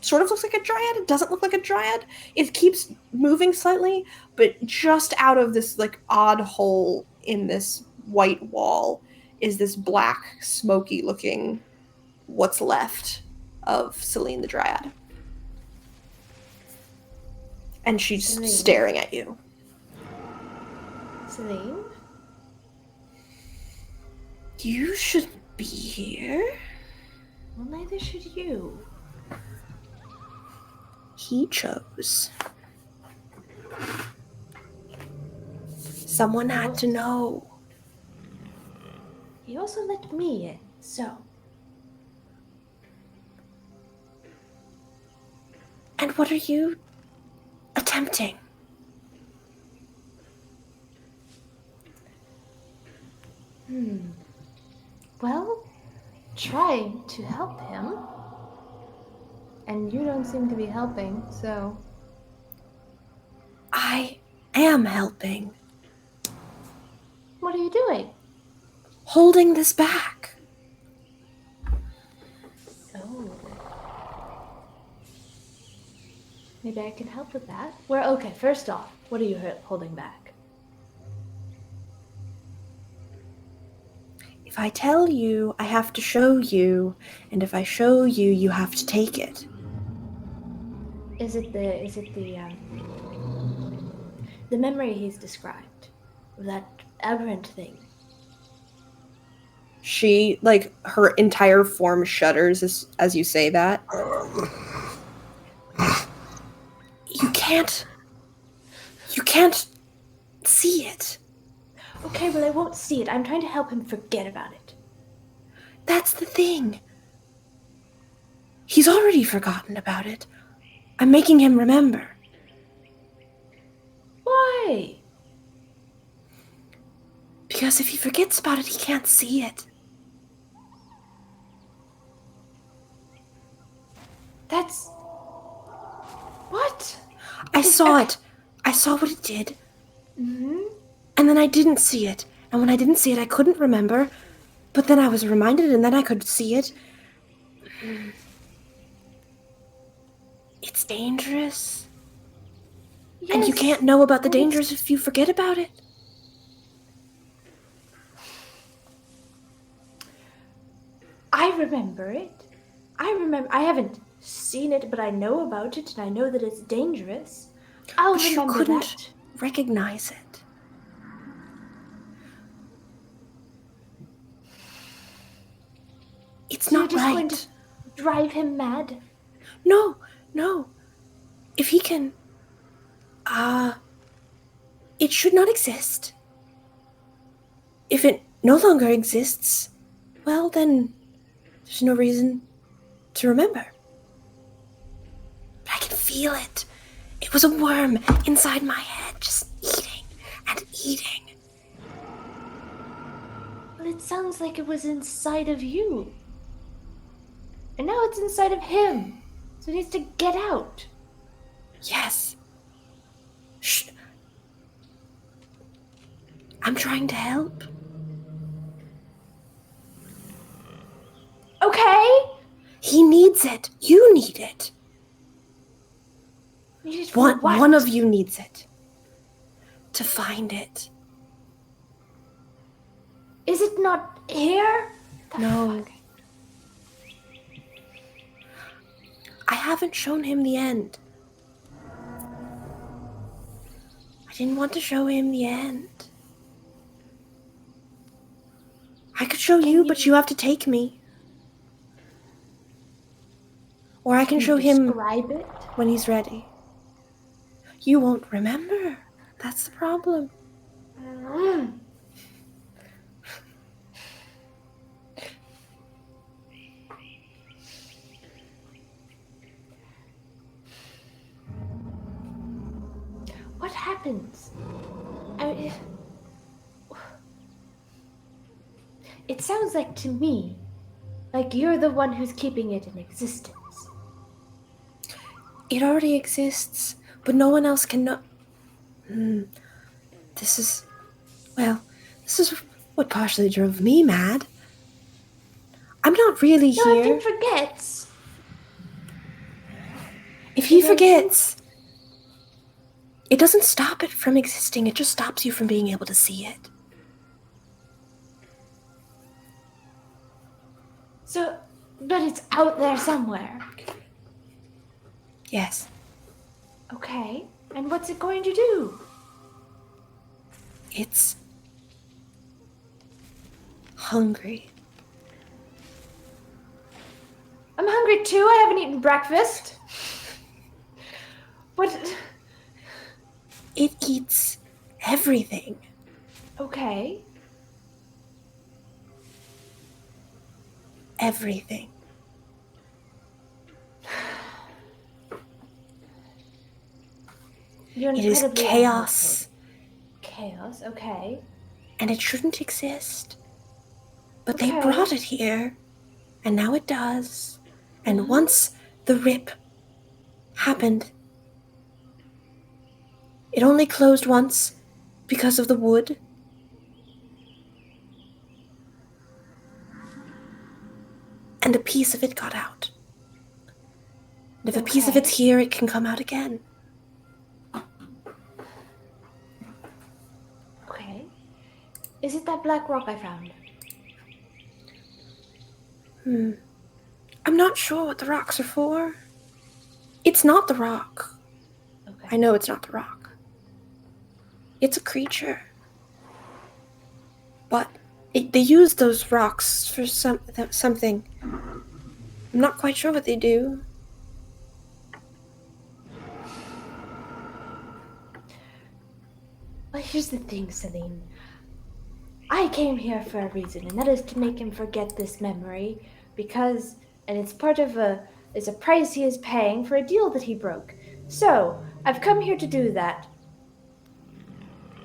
Speaker 1: sort of looks like a dryad. It doesn't look like a dryad. It keeps moving slightly, but just out of this odd hole in this white wall is this black, smoky looking what's left of Celine the dryad. And she's
Speaker 2: Celine.
Speaker 1: staring at you.
Speaker 2: Celine?
Speaker 1: You shouldn't be here.
Speaker 2: Well, neither should you.
Speaker 1: He chose. Someone had to know.
Speaker 2: He also let me in, so.
Speaker 1: And what are you attempting?
Speaker 2: Well, trying to help him. And you don't seem to be helping, so.
Speaker 1: I am helping.
Speaker 2: What are you doing?
Speaker 1: Holding this back.
Speaker 2: Oh. Maybe I can help with that. Okay, first off, what are you holding back?
Speaker 1: If I tell you, I have to show you, and if I show you, you have to take it.
Speaker 2: Is it the memory he's described? That aberrant thing?
Speaker 1: She, like, her entire form shudders as you say that. You can't see it.
Speaker 2: Okay, well, I won't see it. I'm trying to help him forget about it.
Speaker 1: That's the thing. He's already forgotten about it. I'm making him remember.
Speaker 2: Why?
Speaker 1: Because if he forgets about it, he can't see it.
Speaker 2: That's... What?
Speaker 1: I saw it. I saw what it did.
Speaker 2: Mm-hmm.
Speaker 1: And then I didn't see it. And when I didn't see it, I couldn't remember. But then I was reminded, and then I could see it. It's dangerous.
Speaker 2: Yes.
Speaker 1: And you can't know about the dangers if you forget about it.
Speaker 2: I remember it. I haven't seen it, but I know about it, and I know that it's dangerous. I'll
Speaker 1: But you
Speaker 2: remember
Speaker 1: couldn't
Speaker 2: that.
Speaker 1: recognize it. It's
Speaker 2: So you're
Speaker 1: not
Speaker 2: just
Speaker 1: right.
Speaker 2: going to drive him mad?
Speaker 1: No. If he can... it should not exist. If it no longer exists, well then, there's no reason to remember. But I can feel it. It was a worm inside my head, just eating and eating.
Speaker 2: Well, it sounds like it was inside of you. And now it's inside of him. So it needs to get out.
Speaker 1: Yes. Shh. I'm trying to help.
Speaker 2: Okay?
Speaker 1: He needs it. You need it.
Speaker 2: You just what?
Speaker 1: One of you needs it. To find it.
Speaker 2: Is it not here?
Speaker 1: No. I haven't shown him the end. I didn't want to show him the end. I could show you, but you have to take me. Or I can show him
Speaker 2: Describe it.
Speaker 1: when he's ready. You won't remember. That's the problem.
Speaker 2: What happens? It sounds like to me, like you're the one who's keeping it in existence.
Speaker 1: It already exists, but no one else can know. This is what partially drove me mad. I'm not really
Speaker 2: No,
Speaker 1: here.
Speaker 2: if he forgets.
Speaker 1: If he forgets, it doesn't stop it from existing. It just stops you from being able to see it.
Speaker 2: So, but it's out there somewhere.
Speaker 1: Yes.
Speaker 2: Okay, and what's it going to do?
Speaker 1: It's hungry.
Speaker 2: I'm hungry too. I haven't eaten breakfast. What?
Speaker 1: It eats everything.
Speaker 2: Okay.
Speaker 1: Everything.
Speaker 2: You're
Speaker 1: It is
Speaker 2: incredibly
Speaker 1: chaos.
Speaker 2: Chaos, okay.
Speaker 1: And it shouldn't exist. But they
Speaker 2: Okay.
Speaker 1: brought it here. And now it does. And once the rip happened, it only closed once because of the wood. And a piece of it got out. And if a piece of
Speaker 2: Okay.
Speaker 1: it's here, it can come out again.
Speaker 2: Okay. Is it that black rock I found?
Speaker 1: I'm not sure what the rocks are for. It's not the rock.
Speaker 2: Okay.
Speaker 1: I know it's not the rock. It's a creature. But they use those rocks for something. I'm not quite sure what they do.
Speaker 2: Well, here's the thing, Celine. I came here for a reason, and that is to make him forget this memory, because, and it's a price he is paying for a deal that he broke. So, I've come here to do that.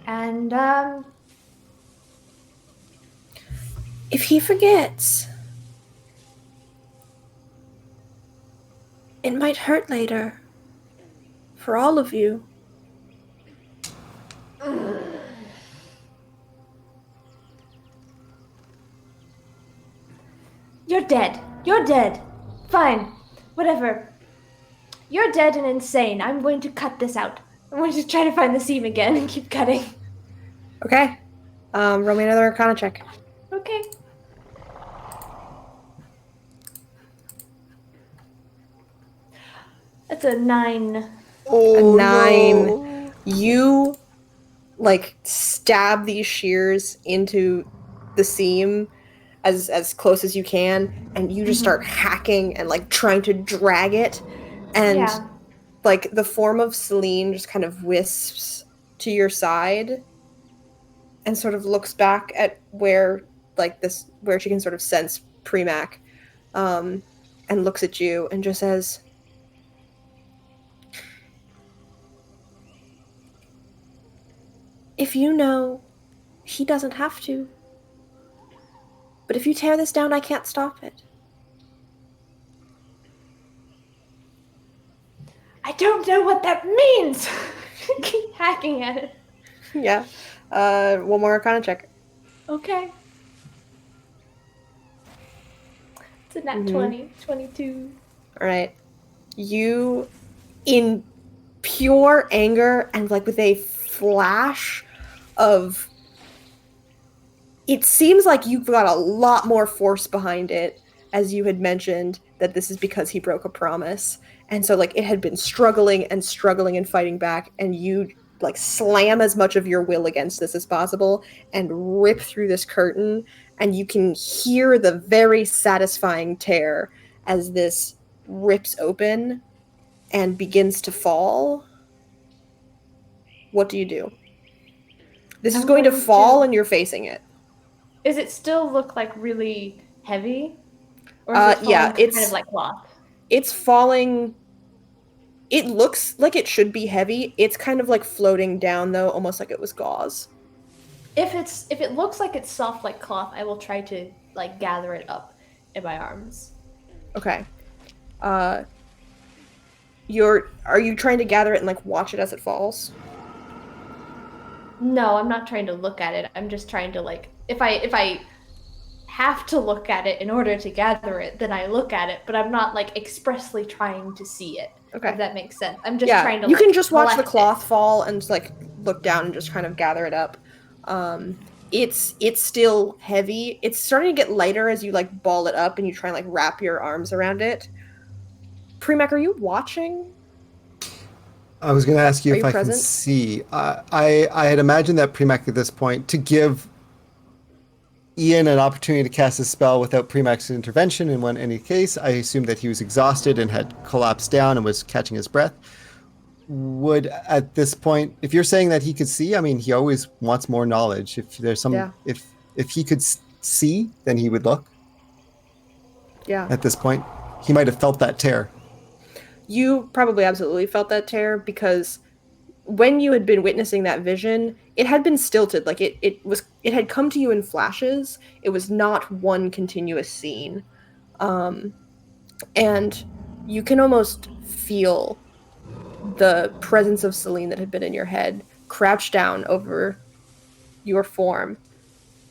Speaker 2: And,
Speaker 1: If he forgets, it might hurt later. For all of you.
Speaker 2: You're dead. You're dead. Fine. Whatever. You're dead and insane. I'm going to cut this out. I'm going to try to find the seam again and keep cutting.
Speaker 1: Okay. Roll me another Arcana check.
Speaker 2: Okay. That's a 9.
Speaker 4: Oh,
Speaker 1: A 9.
Speaker 4: no.
Speaker 1: You, stab these shears into the seam as close as you can, and you just start hacking and, trying to drag it. And,
Speaker 2: Yeah.
Speaker 1: the form of Celine just kind of wisps to your side and sort of looks back at where she can sort of sense Preamac, and looks at you and just says, "If you know, he doesn't have to. But if you tear this down, I can't stop it."
Speaker 2: I don't know what that means. Keep hacking at it.
Speaker 1: Yeah. One more Arcana check.
Speaker 2: Okay. It's a nat 20, 22.
Speaker 1: All right. You, in pure anger and with a flash of, it seems like you've got a lot more force behind it, as you had mentioned that this is because he broke a promise. And so it had been struggling and fighting back, and you slam as much of your will against this as possible and rip through this curtain, and you can hear the very satisfying tear as this rips open and begins to fall. What do you do? This is
Speaker 2: I'm
Speaker 1: going to
Speaker 2: going
Speaker 1: fall
Speaker 2: to-
Speaker 1: and you're facing it.
Speaker 2: Does it still look really heavy? Or is it
Speaker 1: yeah,
Speaker 2: falling
Speaker 1: it's
Speaker 2: kind of like cloth?
Speaker 1: It's falling. It looks like it should be heavy. It's kind of floating down though, almost like it was gauze.
Speaker 2: If it looks like it's soft like cloth, I will try to gather it up in my arms.
Speaker 1: Okay. Are you trying to gather it and watch it as it falls?
Speaker 2: No, I'm not trying to look at it. I'm just trying to if I have to look at it in order to gather it, then I look at it, but I'm not expressly trying to see it.
Speaker 1: Okay.
Speaker 2: If that makes sense. I'm just trying to
Speaker 1: you can just watch the
Speaker 2: collect
Speaker 1: cloth
Speaker 2: it.
Speaker 1: fall and just look down and just kind of gather it up. It's still heavy. It's starting to get lighter as you ball it up and you try and wrap your arms around it. Preamac, are you watching?
Speaker 4: I was going to ask you
Speaker 1: Are
Speaker 4: if
Speaker 1: you
Speaker 4: I
Speaker 1: present?
Speaker 4: can see. I had imagined that Preamac at this point, to give Ian an opportunity to cast a spell without Preamac's intervention in any case, I assumed that he was exhausted and had collapsed down and was catching his breath. Would, at this point, if you're saying that he could see, I mean, he always wants more knowledge. If there's some,
Speaker 1: Yeah.
Speaker 4: if he could see, then he would look.
Speaker 1: Yeah.
Speaker 4: At this point, he might have felt that tear.
Speaker 1: You probably absolutely felt that tear, because when you had been witnessing that vision, it had been stilted. It had come to you in flashes. It was not one continuous scene. And you can almost feel the presence of Celine that had been in your head crouched down over your form,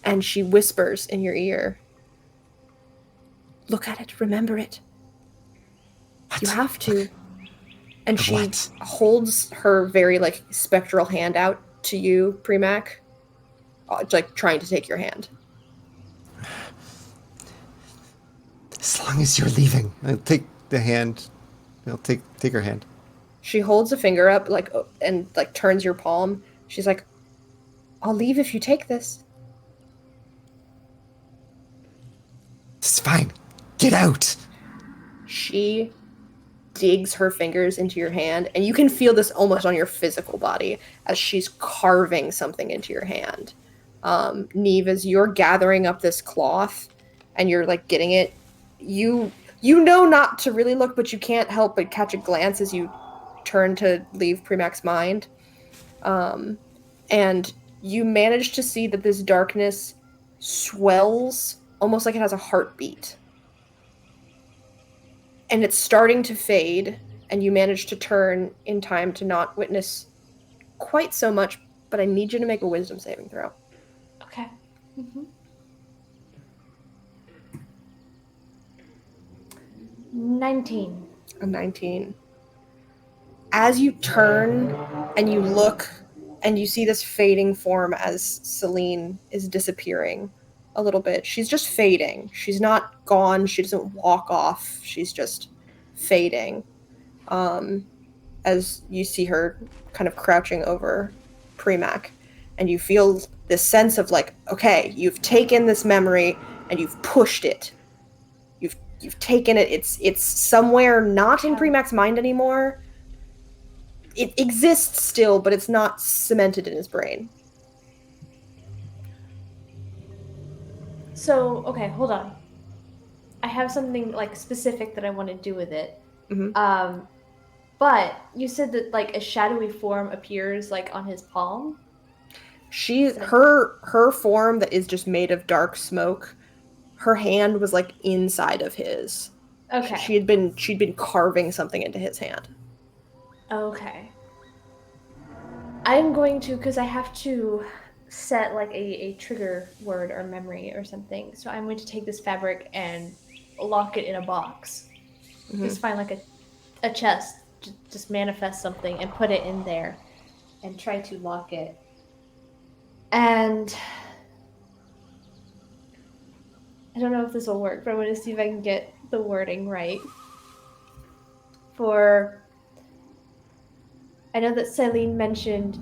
Speaker 1: and she whispers in your ear, "Look at it, remember it. You have to." And she
Speaker 4: What?
Speaker 1: holds her very spectral hand out to you, Preamac, trying to take your hand.
Speaker 5: As long as you're leaving.
Speaker 4: I'll take the hand. I'll take her hand.
Speaker 1: She holds a finger up, like, and like turns your palm. She's like, "I'll leave if you take this."
Speaker 5: It's fine. Get out.
Speaker 1: She digs her fingers into your hand, and you can feel this almost on your physical body as she's carving something into your hand. Neve, as you're gathering up this cloth and you're like getting it, you know not to really look, but you can't help but catch a glance as you turn to leave Preamac's mind. And you manage to see that this darkness swells almost like it has a heartbeat. And it's starting to fade, and you manage to turn in time to not witness quite so much, but I need you to make a wisdom saving throw.
Speaker 2: Okay. Mm-hmm. 19.
Speaker 1: A 19. As you turn and you look and you see this fading form as Celine is disappearing a little bit. She's just fading. She's not gone. She doesn't walk off. She's just fading. As you see her kind of crouching over Preamac, and you feel this sense of like, okay, you've taken this memory and you've pushed it. You've taken it. It's somewhere not in Preamac's mind anymore. It exists still, but it's not cemented in his brain.
Speaker 2: So, okay, hold on. I have something like specific that I want to do with it.
Speaker 1: Mm-hmm.
Speaker 2: But you said that like a shadowy form appears like on his palm.
Speaker 1: Her form that is just made of dark smoke. Her hand was like inside of his.
Speaker 2: Okay.
Speaker 1: She'd been carving something into his hand.
Speaker 2: Okay. I'm going to, because I have to set like a trigger word or memory or something. So I'm going to take this fabric and lock it in a box.
Speaker 1: Mm-hmm.
Speaker 2: Just find like a chest, just manifest something and put it in there and try to lock it. And I don't know if this will work, but I'm going to see if I can get the wording right. I know that Celine mentioned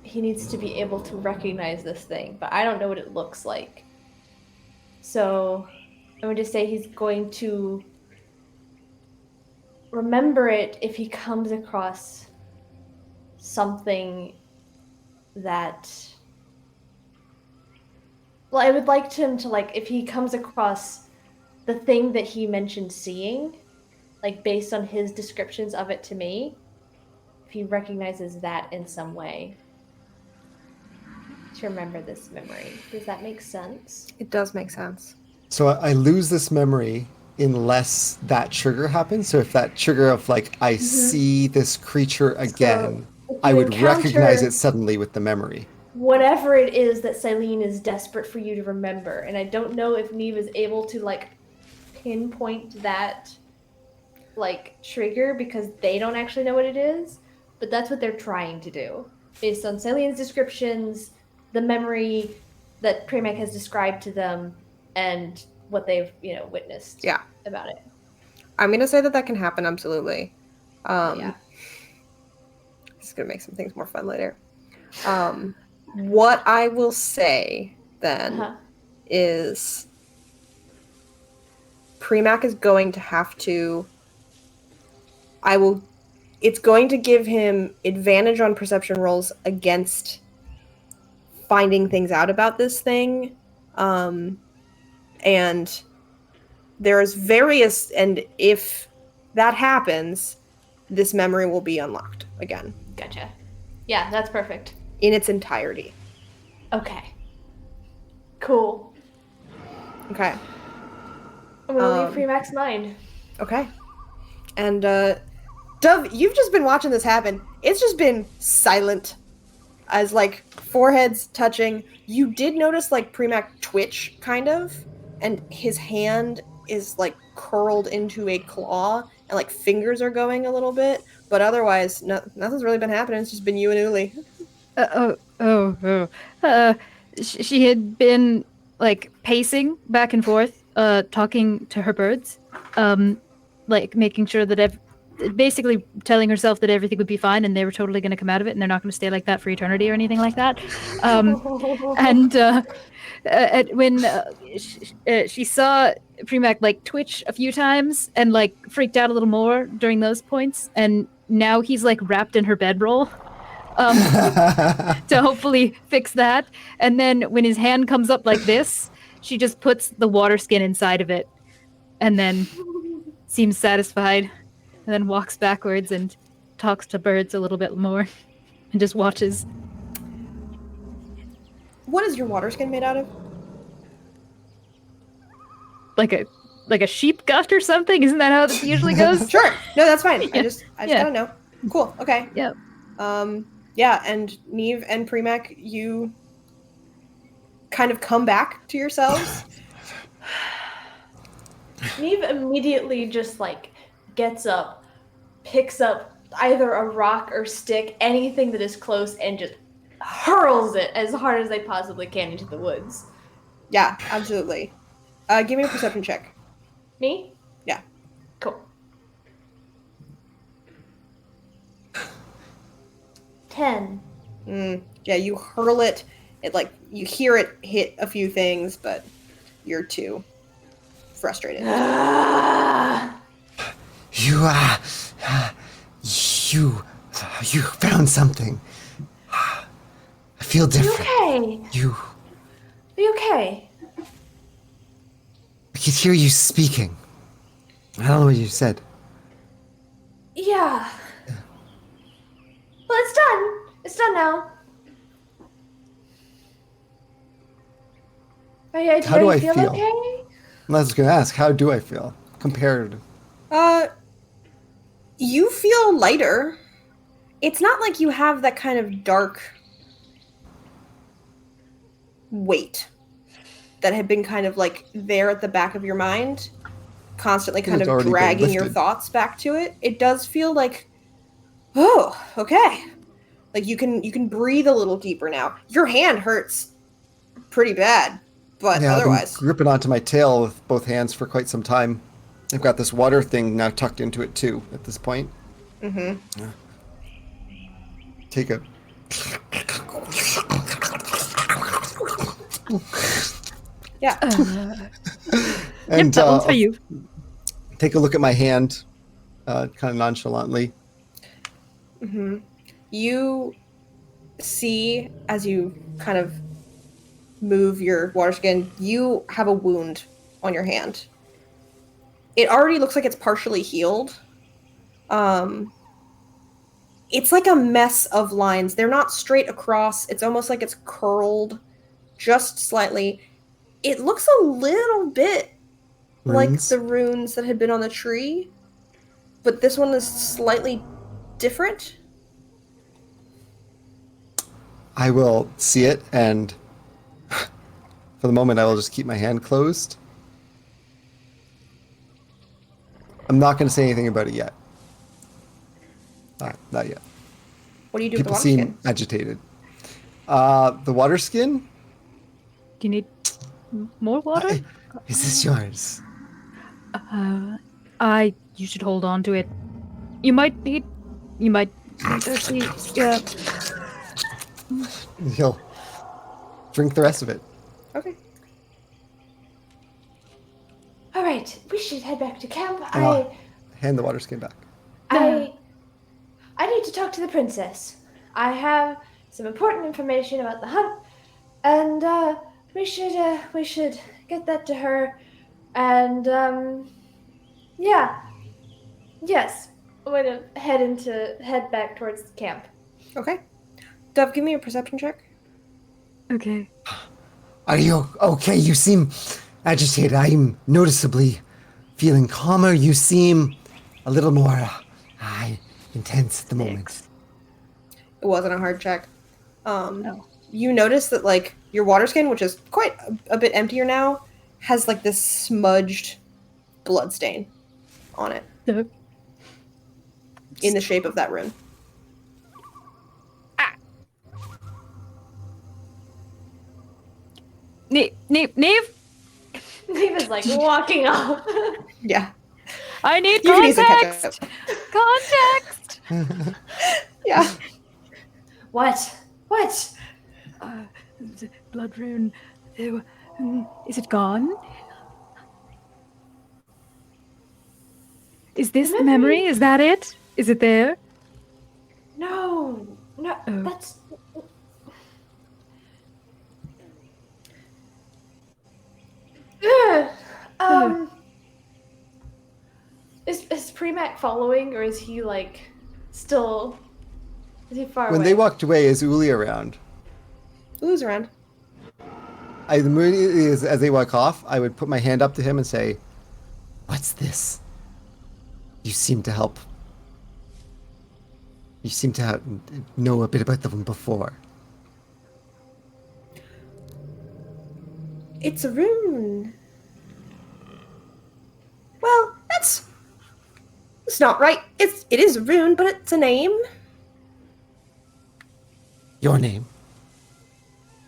Speaker 2: he needs to be able to recognize this thing, but I don't know what it looks like. So I'm going to say he's going to remember it if he comes across something that... Well, I would like him to, like, if he comes across the thing that he mentioned seeing, like, based on his descriptions of it to me, if he recognizes that in some way, to remember this memory. Does that make sense?
Speaker 1: It does make sense.
Speaker 4: So I lose this memory unless that trigger happens. So if that trigger of like I see this creature again,
Speaker 2: So
Speaker 4: I would
Speaker 2: encounter
Speaker 4: recognize it suddenly with the memory.
Speaker 2: whatever it is that Celine is desperate for you to remember. And I don't know if Neve is able to like pinpoint that like trigger because they don't actually know what it is, but that's what they're trying to do. Based on Celine's descriptions, the memory that Preamac has described to them, and what they've, witnessed about it.
Speaker 1: I'm going to say that can happen, absolutely.
Speaker 2: Yeah.
Speaker 1: It's going to make some things more fun later. What I will say, then, is Preamac is going to have to... It's going to give him advantage on perception rolls against finding things out about this thing. And there's various... And if that happens, this memory will be unlocked again.
Speaker 2: Gotcha. Yeah, that's perfect.
Speaker 1: In its entirety.
Speaker 2: Okay. Cool.
Speaker 1: Okay.
Speaker 2: I'm gonna leave Preamac's mind.
Speaker 1: Okay. And, Dove, you've just been watching this happen. It's just been silent. As, like, foreheads touching. You did notice, like, Preamac twitch, kind of. And his hand is, like, curled into a claw. And, like, fingers are going a little bit. But otherwise, nothing's really been happening. It's just been you and Uli.
Speaker 3: She had been like pacing back and forth talking to her birds, like making sure that basically telling herself that everything would be fine and they were totally going to come out of it and they're not going to stay like that for eternity or anything like that. And when she saw Preamac like twitch a few times and like freaked out a little more during those points, and now he's like wrapped in her bedroll. To hopefully fix that. And then when his hand comes up like this, she just puts the water skin inside of it and then seems satisfied and then walks backwards and talks to birds a little bit more and just watches.
Speaker 1: What is your water skin made out of?
Speaker 3: Like a sheep gut or something? Isn't that how this usually goes?
Speaker 1: Sure. No, that's fine.
Speaker 3: Yeah.
Speaker 1: I just
Speaker 3: Yeah.
Speaker 1: gotta know. Cool. Okay.
Speaker 3: Yeah.
Speaker 1: Yeah, and Neve and Preamac, you kind of come back to yourselves.
Speaker 2: Neve immediately just like gets up, picks up either a rock or stick, anything that is close, and just hurls it as hard as they possibly can into the woods.
Speaker 1: Yeah, absolutely. Give me a perception check.
Speaker 2: Me?
Speaker 1: Yeah.
Speaker 2: Cool. 10.
Speaker 1: Yeah, you hurl it. It like you hear it hit a few things, but you're too frustrated.
Speaker 5: You found something. I feel
Speaker 2: Are you
Speaker 5: different.
Speaker 2: okay? Are you okay?
Speaker 5: I could hear you speaking. I don't know what you said.
Speaker 2: Yeah. Well, it's done. It's done now.
Speaker 4: How do I feel?
Speaker 2: Okay?
Speaker 4: I was going to ask, how do I feel compared?
Speaker 1: You feel lighter. It's not like you have that kind of dark weight that had been kind of like there at the back of your mind, constantly kind
Speaker 4: It's
Speaker 1: of
Speaker 4: already been
Speaker 1: dragging your
Speaker 4: lifted.
Speaker 1: thoughts back to it. It does feel like, oh, okay. Like you can breathe a little deeper now. Your hand hurts pretty bad, but
Speaker 4: Yeah, I've been
Speaker 1: otherwise,
Speaker 4: gripping onto my tail with both hands for quite some time. I've got this water thing now tucked into it too at this point.
Speaker 1: mm-hmm.
Speaker 4: Yeah. Take a
Speaker 1: Yeah.
Speaker 4: and
Speaker 3: That one's for you.
Speaker 4: take a look at my hand, kind of nonchalantly.
Speaker 1: Mm-hmm. You see, as you kind of move your water skin, you have a wound on your hand. It already looks like it's partially healed. It's like a mess of lines. They're not straight across. It's almost like it's curled just slightly. It looks a little bit like
Speaker 4: Runes.
Speaker 1: the runes that had been on the tree, but this one is slightly different.
Speaker 4: I will see it, and for the moment, I will just keep my hand closed. I'm not going to say anything about it yet. Not yet.
Speaker 1: What do you do with the
Speaker 4: People
Speaker 1: water
Speaker 4: seem
Speaker 1: skin?
Speaker 4: agitated. The water skin?
Speaker 3: Do you need more water?
Speaker 5: Is this yours?
Speaker 3: You should hold on to it. You might need to see. Yeah.
Speaker 4: He'll drink the rest of it.
Speaker 1: Okay.
Speaker 2: All right, we should head back to camp.
Speaker 4: Hand the water skin back.
Speaker 2: I need to talk to the princess. I have some important information about the hunt, and we should get that to her. And yeah, yes, I'm gonna head back towards the camp.
Speaker 1: Okay. Dove, give me a perception check.
Speaker 3: Okay.
Speaker 5: Are you okay? You seem agitated. I'm noticeably feeling calmer. You seem a little more intense at the moment.
Speaker 1: It wasn't a hard check. You notice that like your water skin, which is quite a bit emptier now, has like this smudged blood stain on it
Speaker 3: So,
Speaker 1: in the shape of that rune.
Speaker 3: Neve?
Speaker 2: Neva's like walking off.
Speaker 1: Yeah.
Speaker 3: I need
Speaker 1: You need to catch
Speaker 3: context. Context.
Speaker 1: Yeah.
Speaker 2: What? What?
Speaker 3: The blood rune. Is it gone? Is this the memory? Is that it? Is it there?
Speaker 2: No.
Speaker 3: Oh.
Speaker 2: That's. Ugh. Is Preamac following, or is he like still? Is he far
Speaker 4: When
Speaker 2: away?
Speaker 4: they walked away, is Uli around?
Speaker 1: Who's around?
Speaker 4: Immediately as they walk off, I would put my hand up to him and say, "What's this? You seem to help. You seem to know a bit about them before."
Speaker 1: It's a rune. Well, it's not right. It is a rune, but it's a name.
Speaker 5: Your name?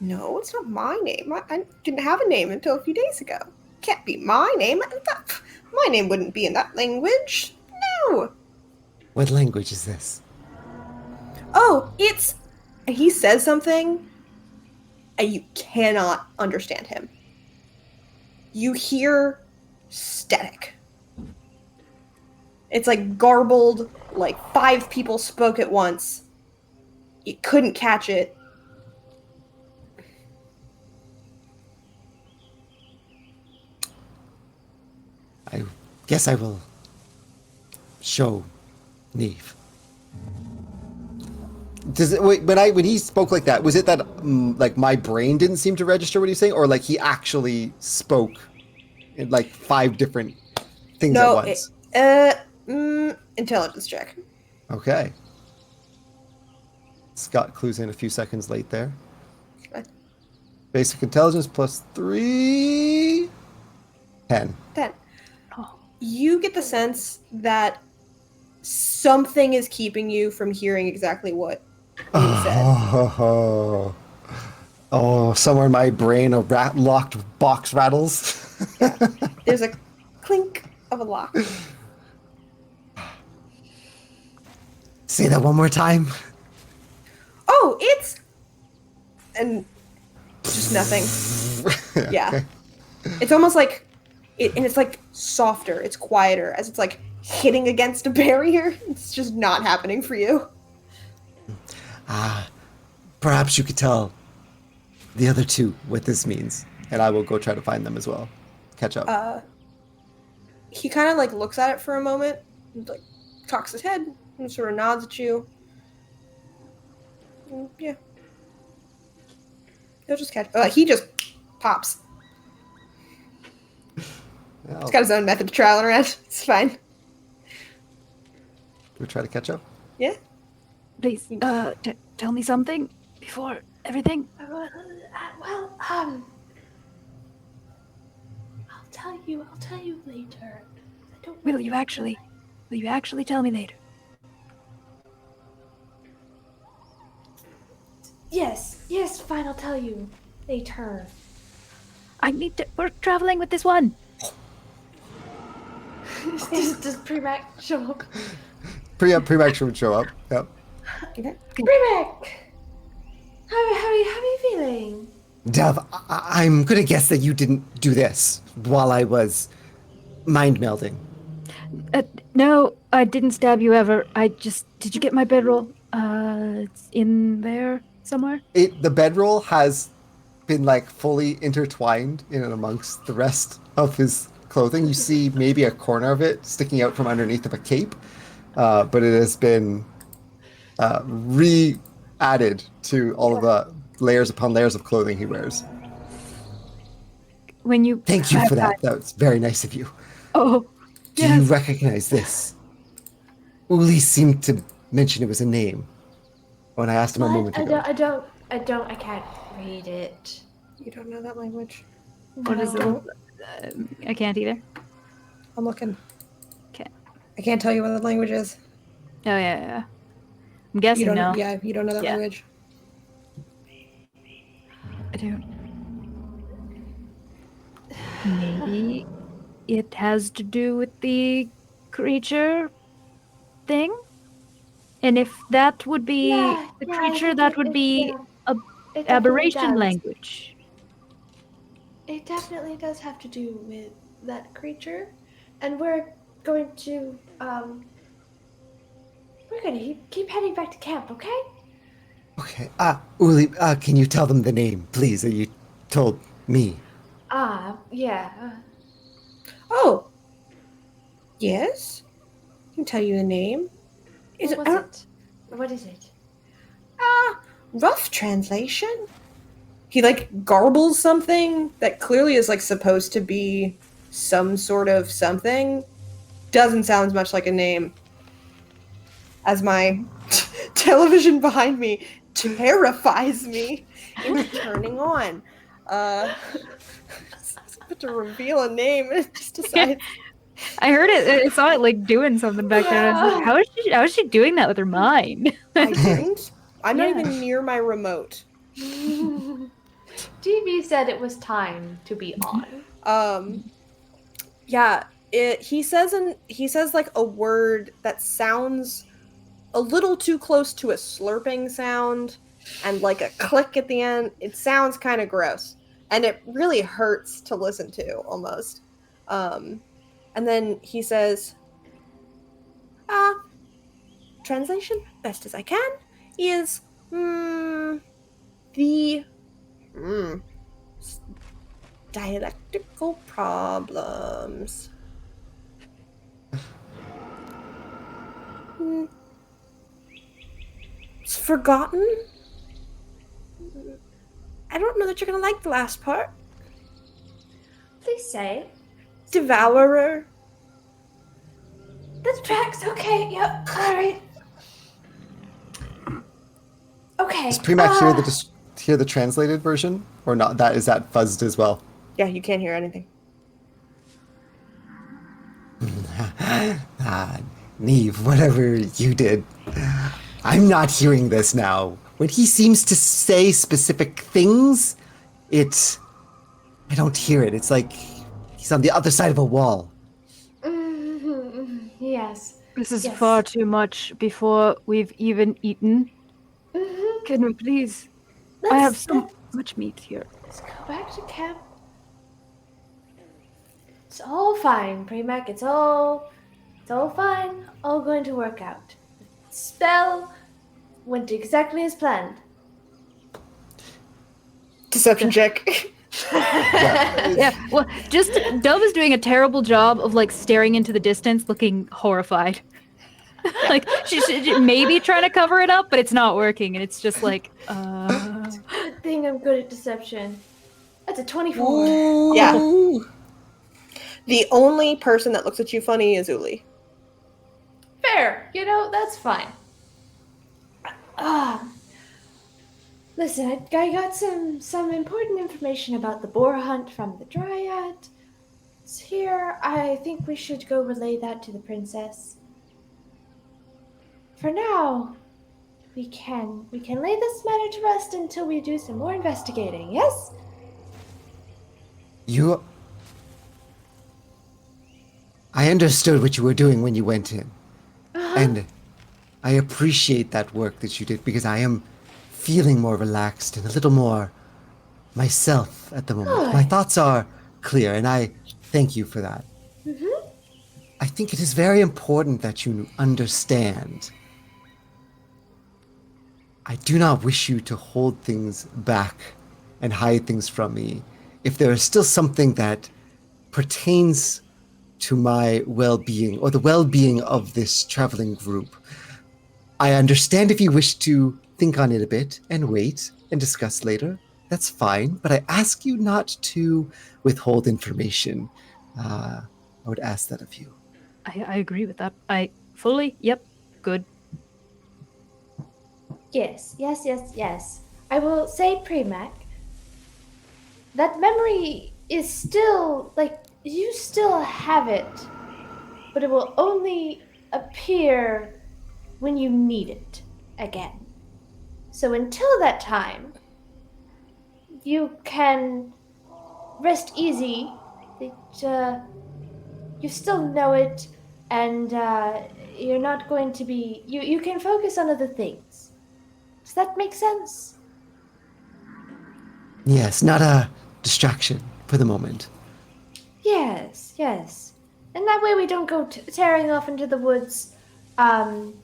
Speaker 1: No, it's not my name. I didn't have a name until a few days ago. Can't be my name. My name wouldn't be in that language. No.
Speaker 5: What language is this?
Speaker 1: Oh, it's... He says something, and you cannot understand him. You hear static. It's like garbled, like 5 people spoke at once. You couldn't catch it.
Speaker 5: I guess I will show Neve.
Speaker 4: Does it, wait, when he spoke like that, was it that like my brain didn't seem to register what he was saying, or like he actually spoke in like 5 different things at once?
Speaker 1: Intelligence check.
Speaker 4: Okay. Scott clues in a few seconds late there.
Speaker 1: Okay.
Speaker 4: Basic intelligence plus 3. 10.
Speaker 1: 10. You get the sense that something is keeping you from hearing exactly what he said.
Speaker 4: Oh, somewhere in my brain a locked box rattles.
Speaker 1: Yeah. There's a clink of a lock.
Speaker 5: Say that one more time.
Speaker 1: Oh, it's... And just nothing. Yeah. It's almost like... and it's like softer, it's quieter, as it's like hitting against a barrier. It's just not happening for you.
Speaker 5: Perhaps you could tell the other two what this means.
Speaker 4: And I will go try to find them as well. Catch up.
Speaker 1: He kind of like looks at it for a moment, and like cocks his head, and sort of nods at you. Yeah. He'll just catch... he just pops. He's got his own method of trial and error. It's fine.
Speaker 4: We try to catch up.
Speaker 1: Yeah.
Speaker 3: Please, tell me something before everything.
Speaker 2: Well, I'll tell you later. I don't.
Speaker 3: Will you actually tell me later?
Speaker 2: Yes, fine, I'll tell you later.
Speaker 3: I need to. We're traveling with this one.
Speaker 2: Does Preamac show up?
Speaker 4: Preamac should show up. Yep.
Speaker 1: Okay.
Speaker 2: Preamac! How are you feeling?
Speaker 5: Dev, I'm gonna guess that you didn't do this while I was mind melding.
Speaker 3: No, I didn't stab you ever. Did you get my bedroll? It's in there somewhere.
Speaker 4: The bedroll has been like fully intertwined in and amongst the rest of his clothing. You see maybe a corner of it sticking out from underneath of a cape, but it has been re-added to all of the layers upon layers of clothing he wears.
Speaker 3: When you
Speaker 5: Thank you for that. That was very nice of you.
Speaker 3: Oh,
Speaker 5: Do
Speaker 3: yes.
Speaker 5: you recognize this? Uli seemed to mention it was a name when I asked him a moment ago.
Speaker 2: I can't read it.
Speaker 1: You don't know that language?
Speaker 3: What is it? I can't either.
Speaker 1: I'm looking.
Speaker 3: Okay.
Speaker 1: I can't tell you what the language is.
Speaker 3: Oh yeah. I'm guessing
Speaker 1: You don't
Speaker 3: no.
Speaker 1: Yeah, you don't know that
Speaker 3: Yeah.
Speaker 1: language.
Speaker 3: I don't. Maybe it has to do with the creature thing? And if that would be the
Speaker 2: Yeah, I
Speaker 3: creature,
Speaker 2: think
Speaker 3: that would be a
Speaker 2: it definitely
Speaker 3: aberration
Speaker 2: does.
Speaker 3: language.
Speaker 2: It definitely does have to do with that creature, and we're going to keep heading back to camp, okay?
Speaker 5: Okay. Uli, can you tell them the name, please, that you told me?
Speaker 2: Yeah.
Speaker 1: Oh, yes. I can tell you the name. Is
Speaker 2: What was it? What is it?
Speaker 1: rough translation? He like garbles something that clearly is like supposed to be some sort of something. Doesn't sound as much like a name as my television behind me terrifies me into turning on. It's about to reveal a name and it just decides.
Speaker 3: I heard it. I saw it like doing something back there. And I was like, how is she doing that with her mind?
Speaker 1: I didn't. I'm not
Speaker 3: Yeah.
Speaker 1: even near my remote.
Speaker 2: DB said it was time to be on.
Speaker 1: Yeah, he says like a word that sounds a little too close to a slurping sound and like a click at the end. It sounds kind of gross and it really hurts to listen to almost. And then he says, translation, best as I can, is the dialectical problems. It's forgotten. I don't know that you're gonna like the last part.
Speaker 2: Please say.
Speaker 1: Devourer.
Speaker 2: That tracks. Okay. Yep. All right. Okay.
Speaker 4: Does Preamac hear the translated version or not? Is that fuzzed as well?
Speaker 1: Yeah, you can't hear anything.
Speaker 5: Neve, whatever you did, I'm not hearing this now. When he seems to say specific things, I don't hear it. It's like he's on the other side of a wall.
Speaker 2: Yes.
Speaker 3: This is
Speaker 2: Yes.
Speaker 3: far too much before we've even eaten. Can we please? I have so much meat here.
Speaker 2: Let's go back to camp. It's all fine, Preamac. It's all fine. All going to work out. The spell went exactly as planned.
Speaker 1: Deception check.
Speaker 3: Yeah, well, just Dove is doing a terrible job of like staring into the distance, looking horrified. Like she's maybe trying to cover it up, but it's not working, and it's just like,
Speaker 2: Good thing I'm good at deception. That's a 24.
Speaker 1: Yeah. The only person that looks at you funny is Uli.
Speaker 2: Fair. That's fine. Listen, I got some important information about the boar hunt from the Dryad. It's here. I think we should go relay that to the princess. For now, we can lay this matter to rest until we do some more investigating, yes?
Speaker 5: I understood what you were doing when you went in. And I appreciate that work that you did because I am feeling more relaxed and a little more myself at the moment. My thoughts are clear, and I thank you for that. I think it is very important that you understand. I do not wish you to hold things back and hide things from me. If there is still something that pertains to my well-being or the well-being of this traveling group, I understand if you wish to think on it a bit and wait and discuss later. That's fine, but I ask you not to withhold information. I would ask that of you.
Speaker 3: I agree with that. I fully, yep, good.
Speaker 2: Yes. I will say, Preamac, that memory is still, you still have it, but it will only appear when you need it again. So until that time, you can rest easy that you still know it, and you're not going to be. You can focus on other things. Does that make sense?
Speaker 5: Yes, not a distraction for the moment.
Speaker 2: Yes, yes. And that way we don't go tearing off into the woods on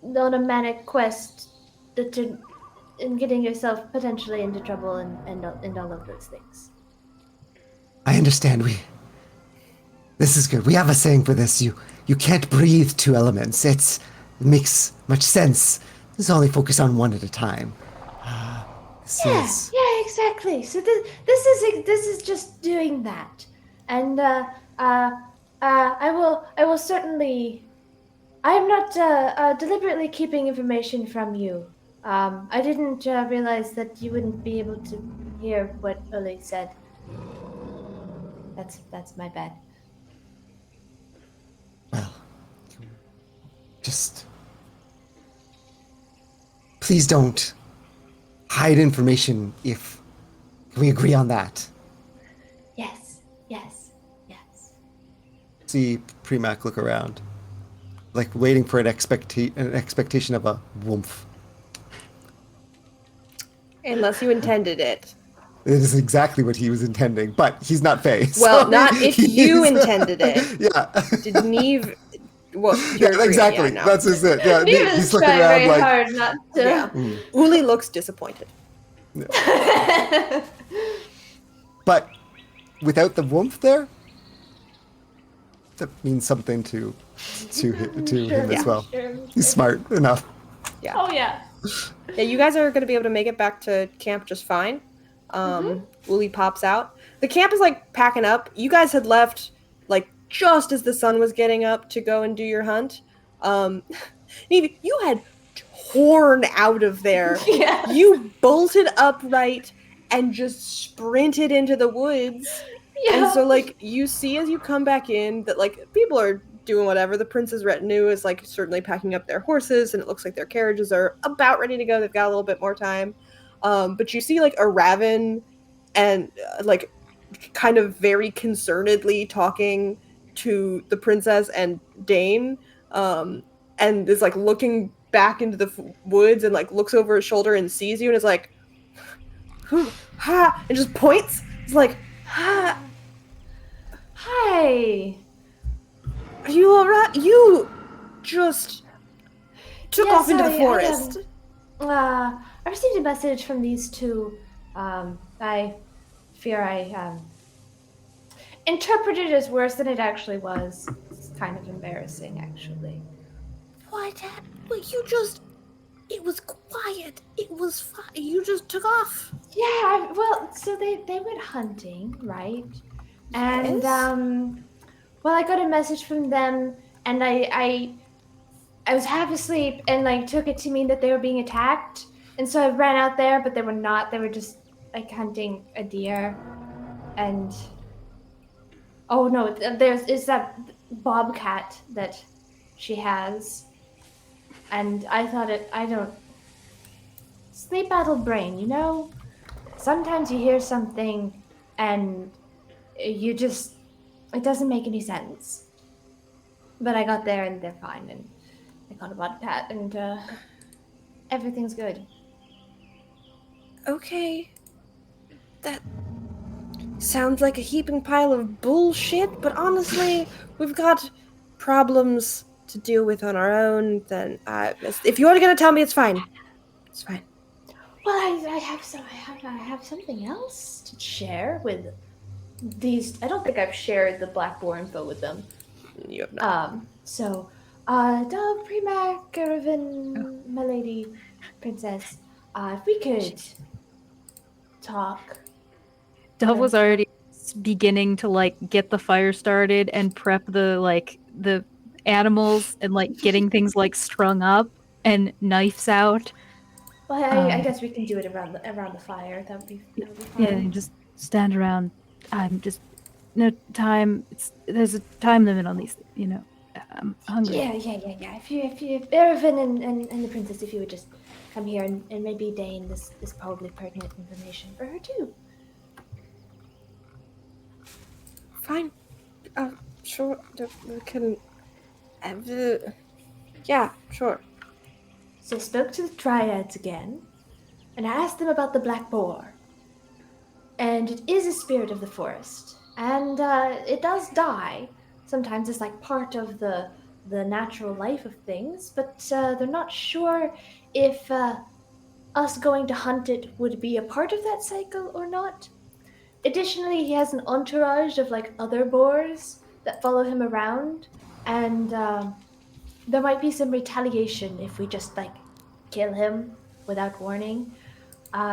Speaker 2: a manic quest and getting yourself potentially into trouble and all of those things.
Speaker 5: I understand. This is good. We have a saying for this. You can't breathe two elements. It makes much sense. Let's only focus on one at a time.
Speaker 2: Yeah, exactly. So this is just doing that, and I will certainly. I am not deliberately keeping information from you. I didn't realize that you wouldn't be able to hear what Uli said. That's my bad.
Speaker 5: Well, just please don't hide information. If can we agree on that?
Speaker 2: Yes.
Speaker 4: See Preamac look around, like waiting for an expectation of a woomph.
Speaker 1: Unless you intended it.
Speaker 4: It is exactly what he was intending, but he's not Faye.
Speaker 1: Well,
Speaker 4: so
Speaker 1: not if you
Speaker 4: he's-
Speaker 1: intended it.
Speaker 4: Yeah.
Speaker 1: Did Neve? Well,
Speaker 4: Yeah,
Speaker 1: you're
Speaker 4: exactly.
Speaker 1: Yeah, no.
Speaker 4: That's just it. Yeah,
Speaker 2: Neve
Speaker 4: he's
Speaker 2: is
Speaker 4: looking
Speaker 2: trying
Speaker 4: around
Speaker 2: very
Speaker 4: like,
Speaker 2: hard not to.
Speaker 1: Yeah. Uli looks disappointed.
Speaker 4: but without the woomph there, that means something to him as well.
Speaker 2: Sure.
Speaker 4: He's smart enough.
Speaker 1: Yeah.
Speaker 2: Oh yeah.
Speaker 1: Yeah, you guys are going to be able to make it back to camp just fine. Uli pops out. The camp is like packing up. You guys had left like just as the sun was getting up to go and do your hunt. Neve, you had torn out of there.
Speaker 2: Yeah.
Speaker 1: You bolted upright and just sprinted into the woods.
Speaker 2: Yeah.
Speaker 1: And so, like, you see as you come back in that, like, people are doing whatever. The prince's retinue is, like, certainly packing up their horses, and it looks like their carriages are about ready to go. They've got a little bit more time. But you see, like, a raven and, like, kind of very concernedly talking to the princess and Dane, and is, like, looking back into the woods and, like, looks over his shoulder and sees you and is like, ha, and just points. It's like, ha.
Speaker 2: Hi.
Speaker 1: Are you alright? You just took off into the
Speaker 2: I
Speaker 1: forest.
Speaker 2: I received a message from these two. I fear I interpreted it as worse than it actually was. It's kind of embarrassing, actually.
Speaker 1: What? Well, you just... It was quiet. It was fine. You just took off.
Speaker 2: Yeah, well, so they went hunting, right? And
Speaker 1: Yes.
Speaker 2: well, I got a message from them, and I was half asleep and like took it to mean that they were being attacked, and so I ran out there, but they were not. They were just like hunting a deer, and oh no, is that bobcat that she has, and I thought I don't sleep addled brain, you know. Sometimes you hear something, and you just it doesn't make any sense. But I got there and they're fine, and I got a bobcat, and everything's good.
Speaker 1: Okay. That sounds like a heaping pile of bullshit, but honestly, we've got problems to deal with on our own. Then, if you're gonna tell me, it's fine. It's fine.
Speaker 2: Well, I have something else to share with these. I don't think I've shared the Black Boar info with them.
Speaker 1: You have not.
Speaker 2: So, Dove, Preamac, Caravan, my lady, princess, if we could talk.
Speaker 3: Dove was already beginning to like get the fire started and prep the animals and like getting things like strung up and knives out.
Speaker 2: Well, I guess we can do it around the fire. That would be fine.
Speaker 3: Yeah, and just stand around. I'm just no time. There's a time limit on these. You know, I'm hungry.
Speaker 2: Yeah. If Erevan and the princess, if you would just come here and maybe Dane, this is probably pertinent information for her too.
Speaker 1: Fine. Sure. We can. Yeah, sure.
Speaker 2: So I spoke to the Triads again, and I asked them about the Black Boar. And it is a spirit of the forest, and it does die. Sometimes it's like part of the natural life of things, but they're not sure if us going to hunt it would be a part of that cycle or not. Additionally, he has an entourage of like other boars that follow him around, and there might be some retaliation if we just like kill him without warning.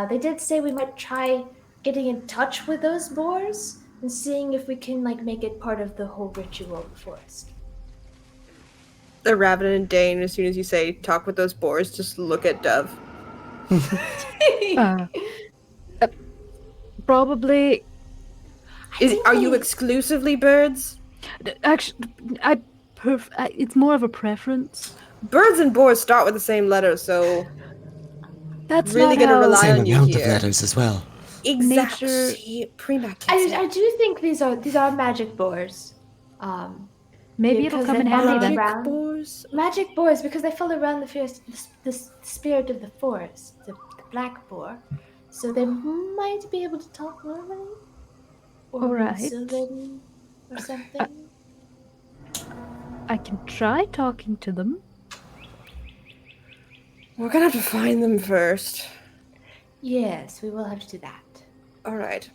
Speaker 2: They did say we might try getting in touch with those boars and seeing if we can like make it part of the whole ritual of the forest.
Speaker 1: The Raven and Dane, as soon as you say talk with those boars, just look at Dove.
Speaker 3: Uh, probably.
Speaker 1: Are you exclusively birds?
Speaker 3: Actually, it's more of a preference.
Speaker 1: Birds and boars start with the same letter, so
Speaker 3: That's
Speaker 1: really
Speaker 3: not
Speaker 1: gonna
Speaker 3: how
Speaker 1: rely
Speaker 5: Same
Speaker 1: on you
Speaker 5: amount
Speaker 1: here.
Speaker 5: of letters as well.
Speaker 1: Exactly.
Speaker 3: nature-
Speaker 1: See, Preamac gets it.
Speaker 2: I do think these are magic boars.
Speaker 3: Maybe it'll
Speaker 2: because
Speaker 3: come in
Speaker 2: they
Speaker 3: handy
Speaker 2: follow
Speaker 3: then.
Speaker 2: around-
Speaker 1: boars.
Speaker 2: Magic boars because they follow around the spirit of the forest, the black boar. So they might be able to talk normally, or
Speaker 3: Alright.
Speaker 2: Sylvan or something.
Speaker 3: I can try talking to them.
Speaker 1: We're gonna have to find them first.
Speaker 2: Yes, we will have to do that.
Speaker 1: All right.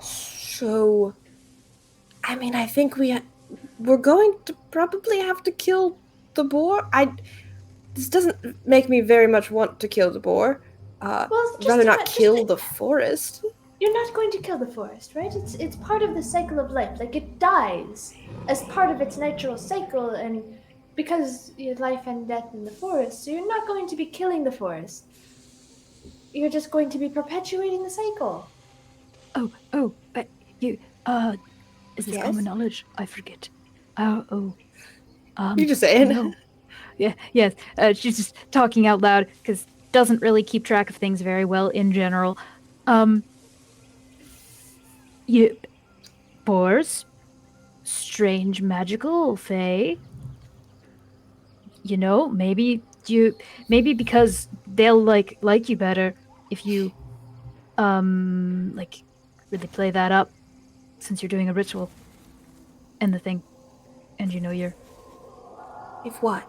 Speaker 1: So, I mean, I think we're going to probably have to kill the boar. This doesn't make me very much want to kill the boar.
Speaker 2: just
Speaker 1: Rather
Speaker 2: do
Speaker 1: not
Speaker 2: it, just
Speaker 1: kill
Speaker 2: do-
Speaker 1: the forest.
Speaker 2: You're not going to kill the forest, right? It's part of the cycle of life. Like it dies as part of its natural cycle, and because you have life and death in the forest, so you're not going to be killing the forest. You're just going to be perpetuating the cycle.
Speaker 3: Is this
Speaker 1: Yes?
Speaker 3: common knowledge? I forget.
Speaker 1: You just saying?
Speaker 3: No. Yeah, yes. She's just talking out loud because doesn't really keep track of things very well in general. You boars, strange magical fae. You know, maybe because they'll like you better if you like really play that up since you're doing a ritual and the thing, and you know you're.
Speaker 1: If what?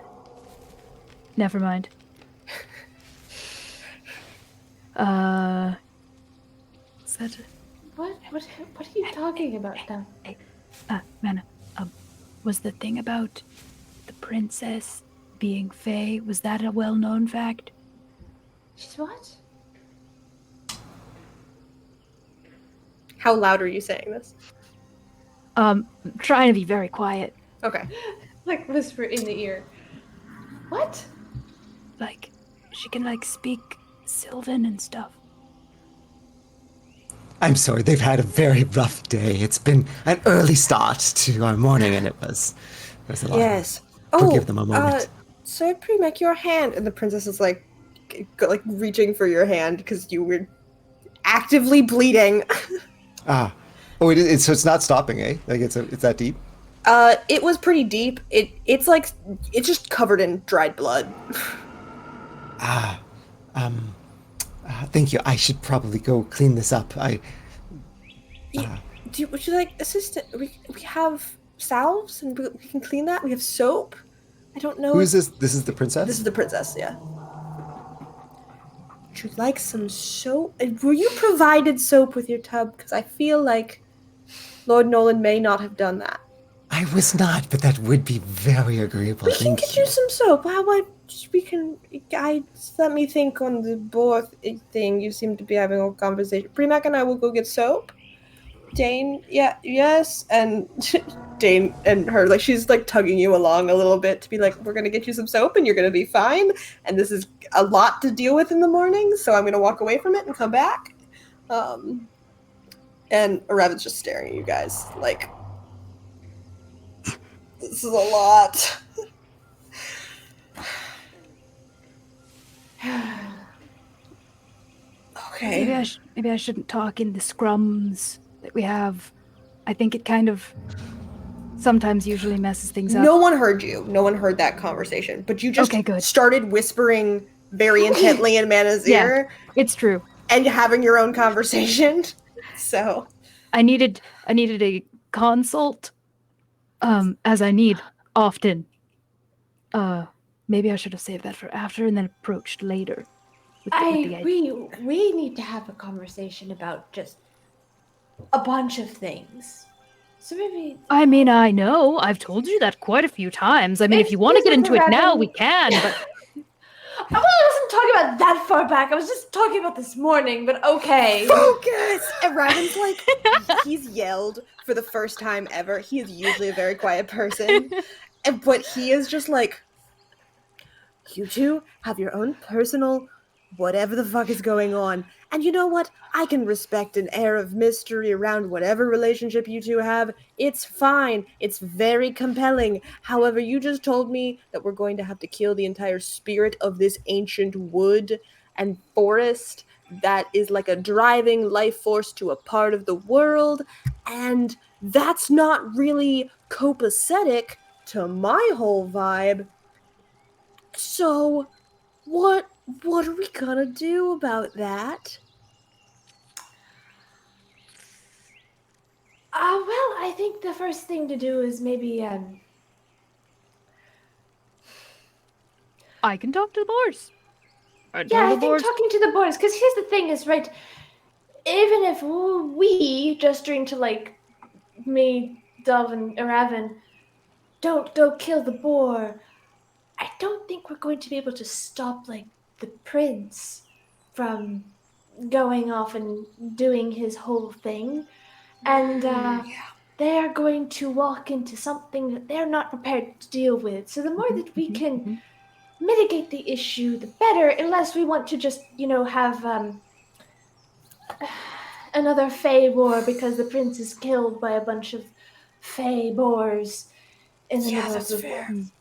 Speaker 3: Never mind. Is that
Speaker 2: What are you talking about now?
Speaker 3: Mana, was the thing about the princess being fae, was that a well-known fact?
Speaker 2: She's what?
Speaker 1: How loud are you saying this?
Speaker 3: Trying to be very quiet.
Speaker 1: Okay.
Speaker 2: Like whisper in the ear. What?
Speaker 3: Like, she can speak Sylvan and stuff.
Speaker 5: I'm sorry, they've had a very rough day. It's been an early start to our morning, and it was a lot.
Speaker 1: Yes.
Speaker 5: Forgive them a moment.
Speaker 1: Sir Preamac, your hand. And the princess is like reaching for your hand because you were actively bleeding.
Speaker 5: Oh, so it's not stopping, eh? Like it's that deep.
Speaker 1: It was pretty deep. It's just covered in dried blood.
Speaker 5: Thank you. I should probably go clean this up.
Speaker 1: Would you like assistant? We have salves and we can clean that. We have soap. I don't know.
Speaker 5: Who is this? This is the princess?
Speaker 1: This is the princess, yeah. Would you like some soap? Were you provided soap with your tub? Because I feel like Lord Nolan may not have done that.
Speaker 5: I was not, but that would be very agreeable.
Speaker 1: We can get you some soap. How about we can? Let me think on the boar thing. You seem to be having a conversation. Preamac and I will go get soap. Dane, yes, and Dane and her, she's tugging you along a little bit to be like, we're gonna get you some soap and you're gonna be fine. And this is a lot to deal with in the morning, so I'm gonna walk away from it and come back. And Aravin's just staring at you guys like, this is a lot. Okay.
Speaker 3: Maybe I shouldn't talk in the scrums that we have. I think it kind of sometimes usually messes things up.
Speaker 1: No one heard you. No one heard that conversation. But you just
Speaker 3: Okay, good.
Speaker 1: started whispering very intently in Mana's
Speaker 3: Yeah.
Speaker 1: ear
Speaker 3: It's true.
Speaker 1: and having your own conversation. So
Speaker 3: I needed a consult, as I need often. Maybe I should have saved that for after and then approached later.
Speaker 2: We need to have a conversation about just a bunch of things. So maybe
Speaker 3: I mean, I know. I've told you that quite a few times. I mean, if you want to get into it now, we can, but
Speaker 2: I wasn't talking about that far back. I was just talking about this morning, but okay.
Speaker 1: focus! And Raven's like, he's yelled for the first time ever. He is usually a very quiet person. But he is just like, you two have your own personal whatever the fuck is going on. And you know what? I can respect an air of mystery around whatever relationship you two have. It's fine. It's very compelling. However, you just told me that we're going to have to kill the entire spirit of this ancient wood and forest that is like a driving life force to a part of the world. And that's not really copacetic to my whole vibe. So, what are we gonna do about that?
Speaker 2: Well, I think the first thing to do is maybe
Speaker 3: I can talk to the boars.
Speaker 2: I think talking to the boys, because here's the thing is, right, even if we, gesturing to, like, me, Dove, and Raven, don't go kill the boar, I don't think we're going to be able to stop, like, the prince from going off and doing his whole thing. And they are going to walk into something that they're not prepared to deal with. So the more that we can mitigate the issue, the better, unless we want to just, have another Fey war because the prince is killed by a bunch of Fey boars in the middle of the woods.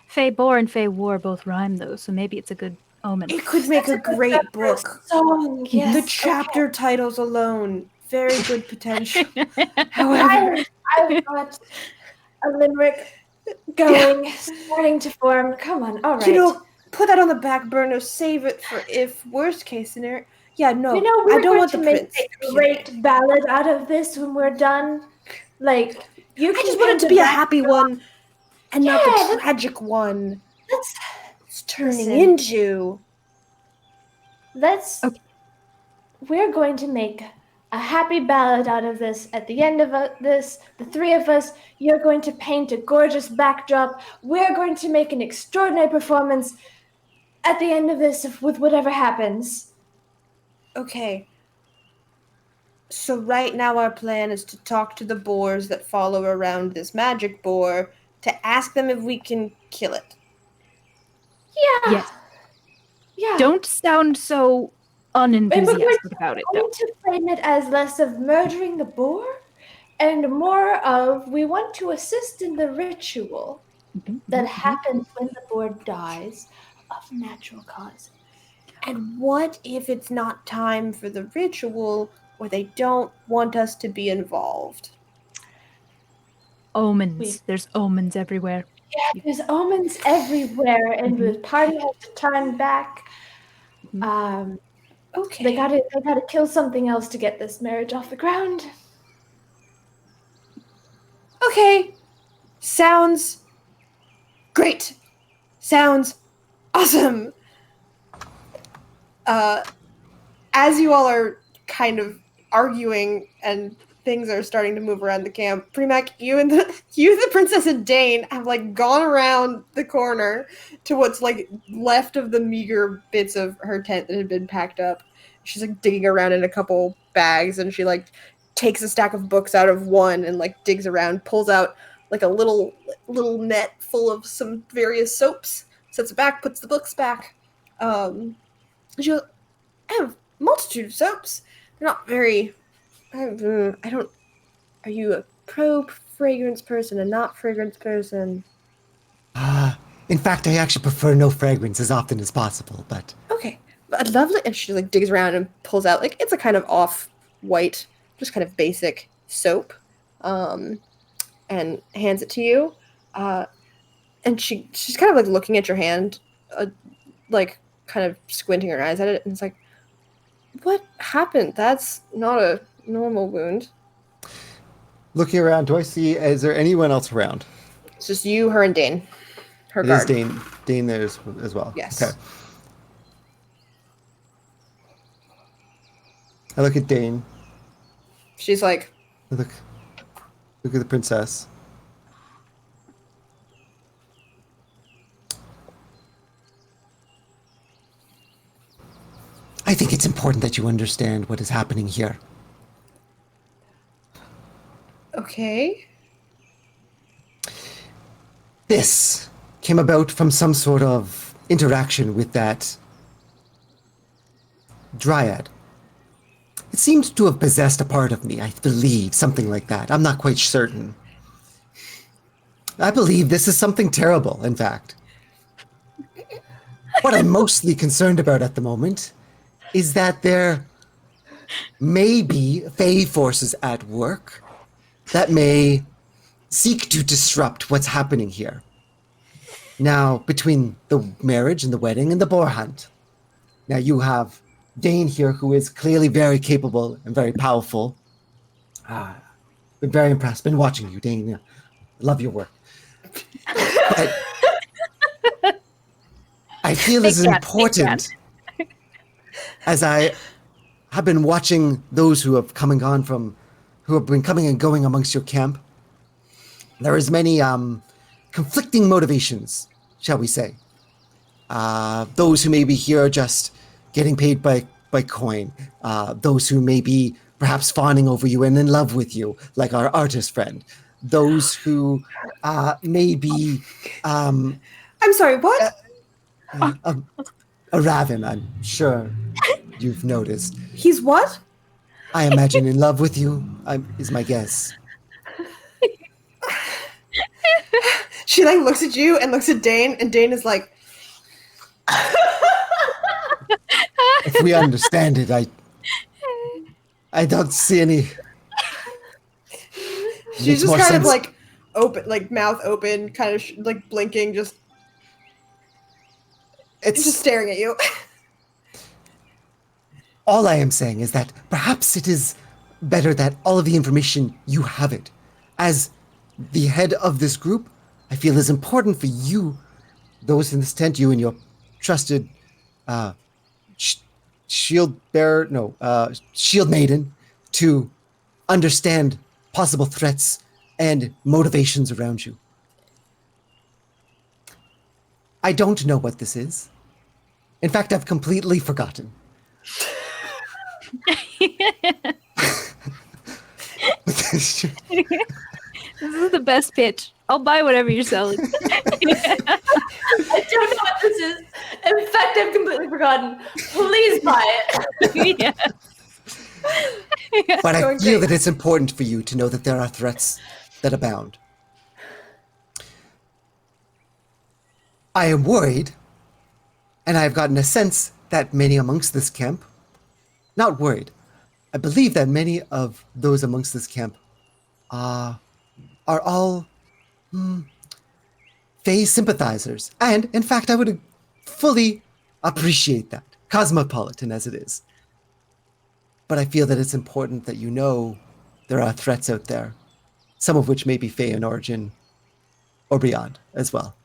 Speaker 3: Fey boar and Fey war both rhyme though, so maybe it's a good omen.
Speaker 1: It could make a great book.
Speaker 2: Song, yes.
Speaker 1: The chapter titles alone, very good potential. However,
Speaker 2: I've got a limerick going, starting to form. Come on, all right.
Speaker 1: Put that on the back burner. Save it for if worst case scenario. Yeah, no,
Speaker 2: we're
Speaker 1: I don't want the
Speaker 2: going to
Speaker 1: prince.
Speaker 2: make a great ballad out of this when we're done. Like,
Speaker 1: I just want it to be a happy one, and not the tragic one. It's turning into.
Speaker 2: We're going to make a happy ballad out of this. At the end of this, the three of us, you're going to paint a gorgeous backdrop. We're going to make an extraordinary performance at the end of this with whatever happens.
Speaker 1: Okay. So right now our plan is to talk to the boars that follow around this magic boar to ask them if we can kill it.
Speaker 2: Yeah.
Speaker 3: Yes.
Speaker 2: Yeah.
Speaker 3: Don't sound so unenthusiastic about it,
Speaker 2: though.
Speaker 3: though.
Speaker 2: I want to frame it as less of murdering the boar and more of we want to assist in the ritual that happens when the boar dies of natural causes.
Speaker 1: And what if it's not time for the ritual or they don't want us to be involved?
Speaker 3: Omens. There's omens everywhere.
Speaker 2: Yeah, there's omens everywhere, and the party has to turn back.
Speaker 1: Okay.
Speaker 2: They gotta kill something else to get this marriage off the ground.
Speaker 1: Okay. Sounds great. Sounds awesome. As you all are kind of arguing and things are starting to move around the camp, Preamac, you and the Princess and Dane have like gone around the corner to what's like left of the meager bits of her tent that had been packed up. She's like digging around in a couple bags, and she like takes a stack of books out of one and like digs around, pulls out like a little net full of some various soaps, sets it back, puts the books back. She'll have a multitude of soaps. They're not very. I don't. Are you a pro-fragrance person, a not fragrance person?
Speaker 5: In fact, I actually prefer no fragrance as often as possible, but.
Speaker 1: Okay. lovely, and she like digs around and pulls out like it's a kind of off white, just kind of basic soap, and hands it to you. And she's kind of like looking at your hand, like kind of squinting her eyes at it, and it's like, what happened? That's not a normal wound.
Speaker 4: Looking around, do I see? Is there anyone else around?
Speaker 1: It's just you, her, and Dane. Her
Speaker 4: It
Speaker 1: guard.
Speaker 4: is Dane. Dane there as well.
Speaker 1: Yes.
Speaker 4: Okay. I look at Dane.
Speaker 1: She's like,
Speaker 4: I look at the princess.
Speaker 5: I think it's important that you understand what is happening here.
Speaker 1: okay.
Speaker 5: This came about from some sort of interaction with that dryad. It seemed to have possessed a part of me, I believe, something like that. I'm not quite certain. I believe this is something terrible, in fact. What I'm mostly concerned about at the moment is that there may be Fey forces at work that may seek to disrupt what's happening here. Now, between the marriage and the wedding and the boar hunt, now you have Dane here, who is clearly very capable and very powerful. Been very impressed. Been watching you, Dane. Love your work. But I feel this is important as I have been watching those who have come and gone who have been coming and going amongst your camp. There is many conflicting motivations, shall we say. Those who may be here just getting paid by coin. Those who may be perhaps fawning over you and in love with you, like our artist friend. Those who may be
Speaker 1: I'm sorry, what?
Speaker 5: a raven, I'm sure you've noticed.
Speaker 1: He's what?
Speaker 5: I imagine in love with you, is my guess.
Speaker 1: She like looks at you and looks at Dane, and Dane is like,
Speaker 5: If we understand it, I don't see any.
Speaker 1: she's
Speaker 5: Makes
Speaker 1: just
Speaker 5: more
Speaker 1: kind of
Speaker 5: sense.
Speaker 1: like open, like mouth open, kind of like blinking, just
Speaker 5: It's
Speaker 1: staring at you.
Speaker 5: all I am saying is that perhaps it is better that all of the information you have it. As the head of this group, I feel is important for you, those in this tent, you and your trusted shield bearer, shield maiden, to understand possible threats and motivations around you. I don't know what this is. In fact, I've completely forgotten.
Speaker 3: This is the best pitch. I'll buy whatever you're selling.
Speaker 2: I don't know what this is. In fact, I've completely forgotten. Please buy it.
Speaker 3: Yeah.
Speaker 5: But I
Speaker 1: Going
Speaker 5: feel
Speaker 1: great.
Speaker 5: that it's important for you to know that there are threats that abound. I am worried, and I have gotten a sense that many amongst this camp, not worried, I believe that many of those amongst this camp are all Fae sympathizers. And, in fact, I would fully appreciate that, cosmopolitan as it is. But I feel that it's important that you know there are threats out there, some of which may be Fae in origin or beyond as well.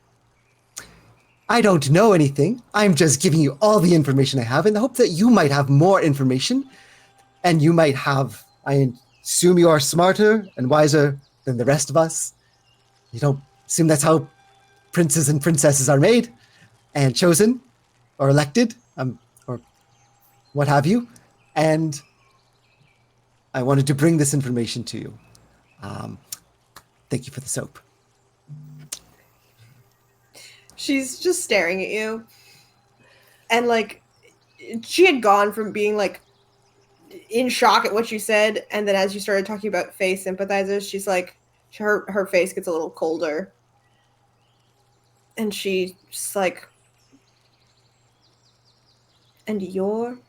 Speaker 5: I don't know anything. I'm just giving you all the information I have in the hope that you might have more information, and you might have, I assume you are smarter and wiser than the rest of us. You don't assume that's how princes and princesses are made and chosen or elected, or what have you. And I wanted to bring this information to you. Thank you for the soap.
Speaker 1: She's just staring at you. And like she had gone from being like in shock at what you said, and then as you started talking about Fae sympathizers, she's like her face gets a little colder. And she's like, And your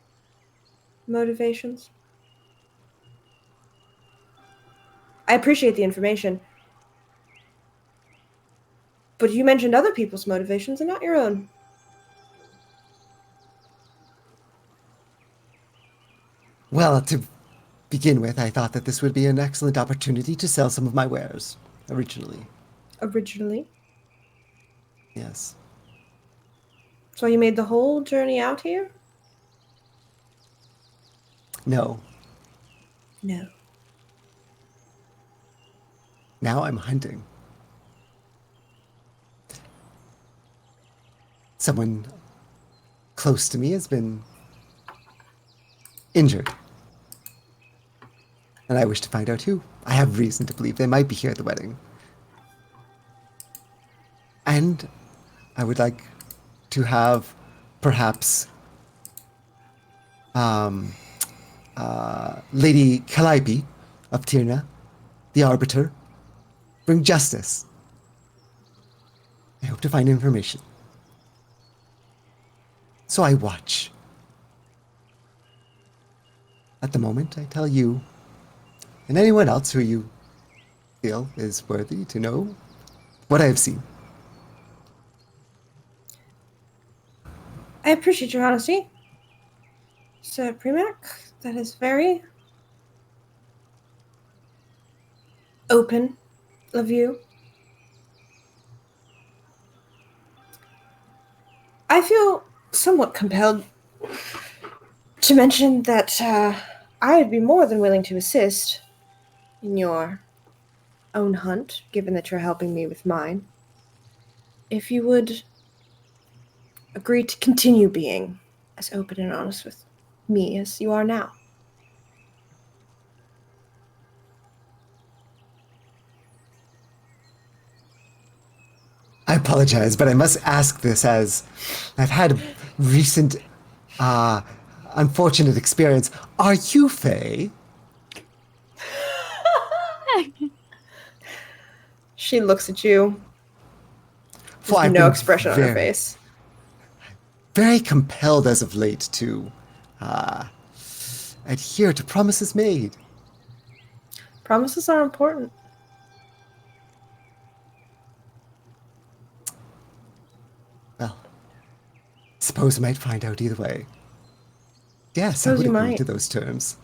Speaker 1: motivations? I appreciate the information. But you mentioned other people's motivations and not your own.
Speaker 5: Well, to begin with, I thought that this would be an excellent opportunity to sell some of my wares, originally.
Speaker 1: Originally.
Speaker 5: Yes.
Speaker 1: So you made the whole journey out here?
Speaker 5: No.
Speaker 1: No.
Speaker 5: Now I'm hunting. Someone close to me has been injured. And I wish to find out who. I have reason to believe they might be here at the wedding. And I would like to have perhaps Lady Calliope of Tyrna, the Arbiter, bring justice. I hope to find information. So I watch. At the moment, I tell you, and anyone else who you feel is worthy to know what I have seen.
Speaker 1: I appreciate your honesty, Sir Preamac. That is very open of you. I feel somewhat compelled to mention that I'd be more than willing to assist in your own hunt, given that you're helping me with mine. If you would agree to continue being as open and honest with me as you are now.
Speaker 5: I apologize, but I must ask this as I've had a recent unfortunate experience. Are you Faye?
Speaker 1: She looks at you.
Speaker 5: For I've
Speaker 1: No
Speaker 5: been
Speaker 1: expression on her face.
Speaker 5: very compelled as of late to adhere to promises made.
Speaker 1: Promises are important.
Speaker 5: Well, suppose I might find out either way. Yes,
Speaker 1: Suppose
Speaker 5: I would
Speaker 1: you
Speaker 5: agree
Speaker 1: might.
Speaker 5: to those terms.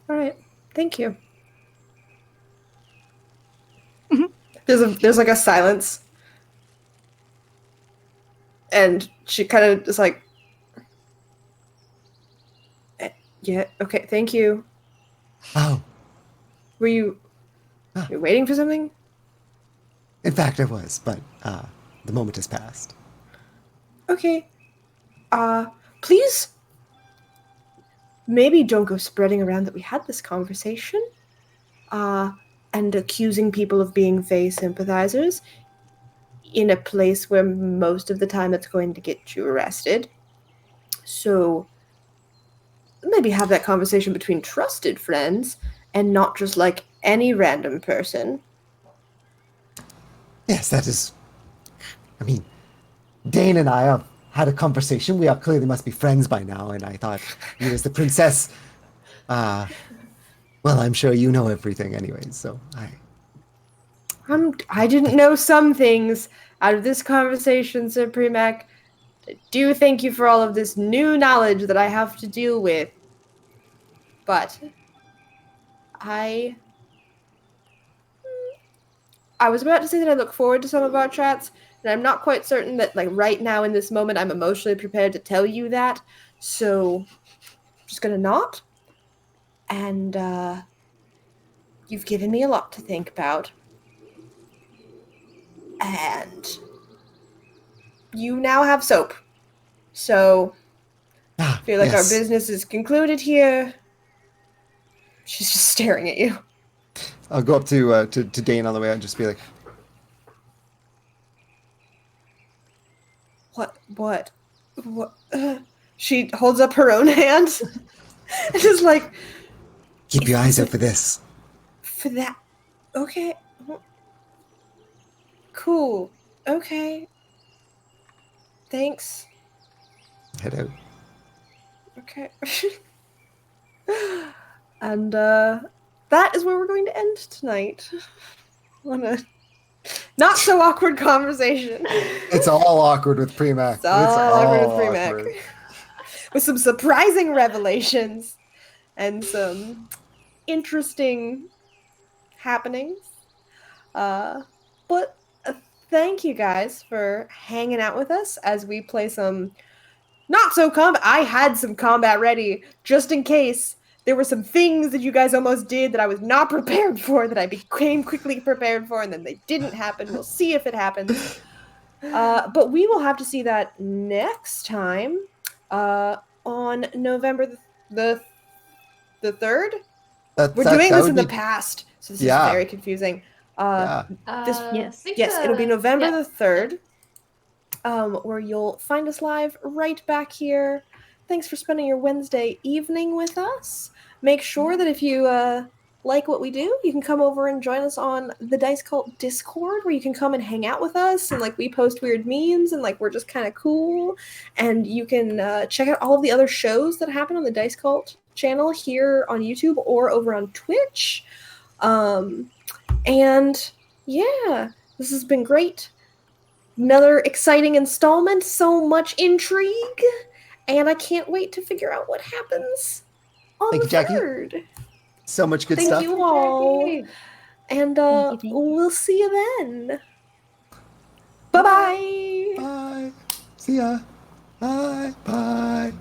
Speaker 1: All right. Thank you. There's like a silence. And she kind of is like, yeah, okay, thank you.
Speaker 5: Oh,
Speaker 1: Were you waiting for something?
Speaker 5: in fact, I was, but the moment has passed.
Speaker 1: Okay. Please maybe don't go spreading around that we had this conversation. And accusing people of being Fae sympathizers in a place where most of the time it's going to get you arrested. So maybe have that conversation between trusted friends and not just like any random person.
Speaker 5: Yes, that is. I mean, Dane and I have had a conversation. We are clearly must be friends by now, and I thought you as the princess. Well, I'm sure you know everything, anyways. So
Speaker 1: I didn't know some things out of this conversation, Sir Preamac. I do thank you for all of this new knowledge that I have to deal with. But I was about to say that I look forward to some of our chats, and I'm not quite certain that like right now in this moment I'm emotionally prepared to tell you that. So I'm just gonna not. And you've given me a lot to think about. And you now have soap. So I feel like our
Speaker 5: yes.
Speaker 1: business is concluded here. She's just staring at you.
Speaker 4: I'll go up to Dane on the way out and just be like,
Speaker 1: What? She holds up her own hand. And just like,
Speaker 5: Keep your eyes out for this.
Speaker 1: for that. Okay. Cool. Okay. Thanks.
Speaker 5: head out.
Speaker 1: Okay. And that is where we're going to end tonight. On a not so awkward conversation.
Speaker 5: It's all awkward with Preamac.
Speaker 1: It's all awkward with
Speaker 5: all
Speaker 1: Preamac.
Speaker 5: awkward.
Speaker 1: With some surprising revelations and some interesting happenings. But thank you guys for hanging out with us as we play some not so combat. I had some combat ready just in case there were some things that you guys almost did that I was not prepared for that I became quickly prepared for and then they didn't happen. We'll see if it happens. But we will have to see that next time on November the 3rd. We're doing this in the past, so this is very confusing.
Speaker 3: Yes.
Speaker 1: It'll be November
Speaker 2: yeah.
Speaker 1: the 3rd, where you'll find us live right back here. Thanks for spending your Wednesday evening with us. Make sure that if you like what we do, you can come over and join us on the Dice Cult Discord, where you can come and hang out with us, and like we post weird memes, and like we're just kind of cool. And you can check out all of the other shows that happen on the Dice Cult channel here on YouTube or over on Twitch. And yeah, this has been great. Another exciting installment, so much intrigue, and I can't wait to figure out what happens on
Speaker 4: Thank
Speaker 1: the
Speaker 4: you, Jackie.
Speaker 1: 3rd.
Speaker 4: So much good
Speaker 1: Thank
Speaker 4: stuff.
Speaker 1: you all. And
Speaker 3: Thank you.
Speaker 1: we'll see you then. Bye-bye.
Speaker 5: Bye. See ya. Bye. Bye.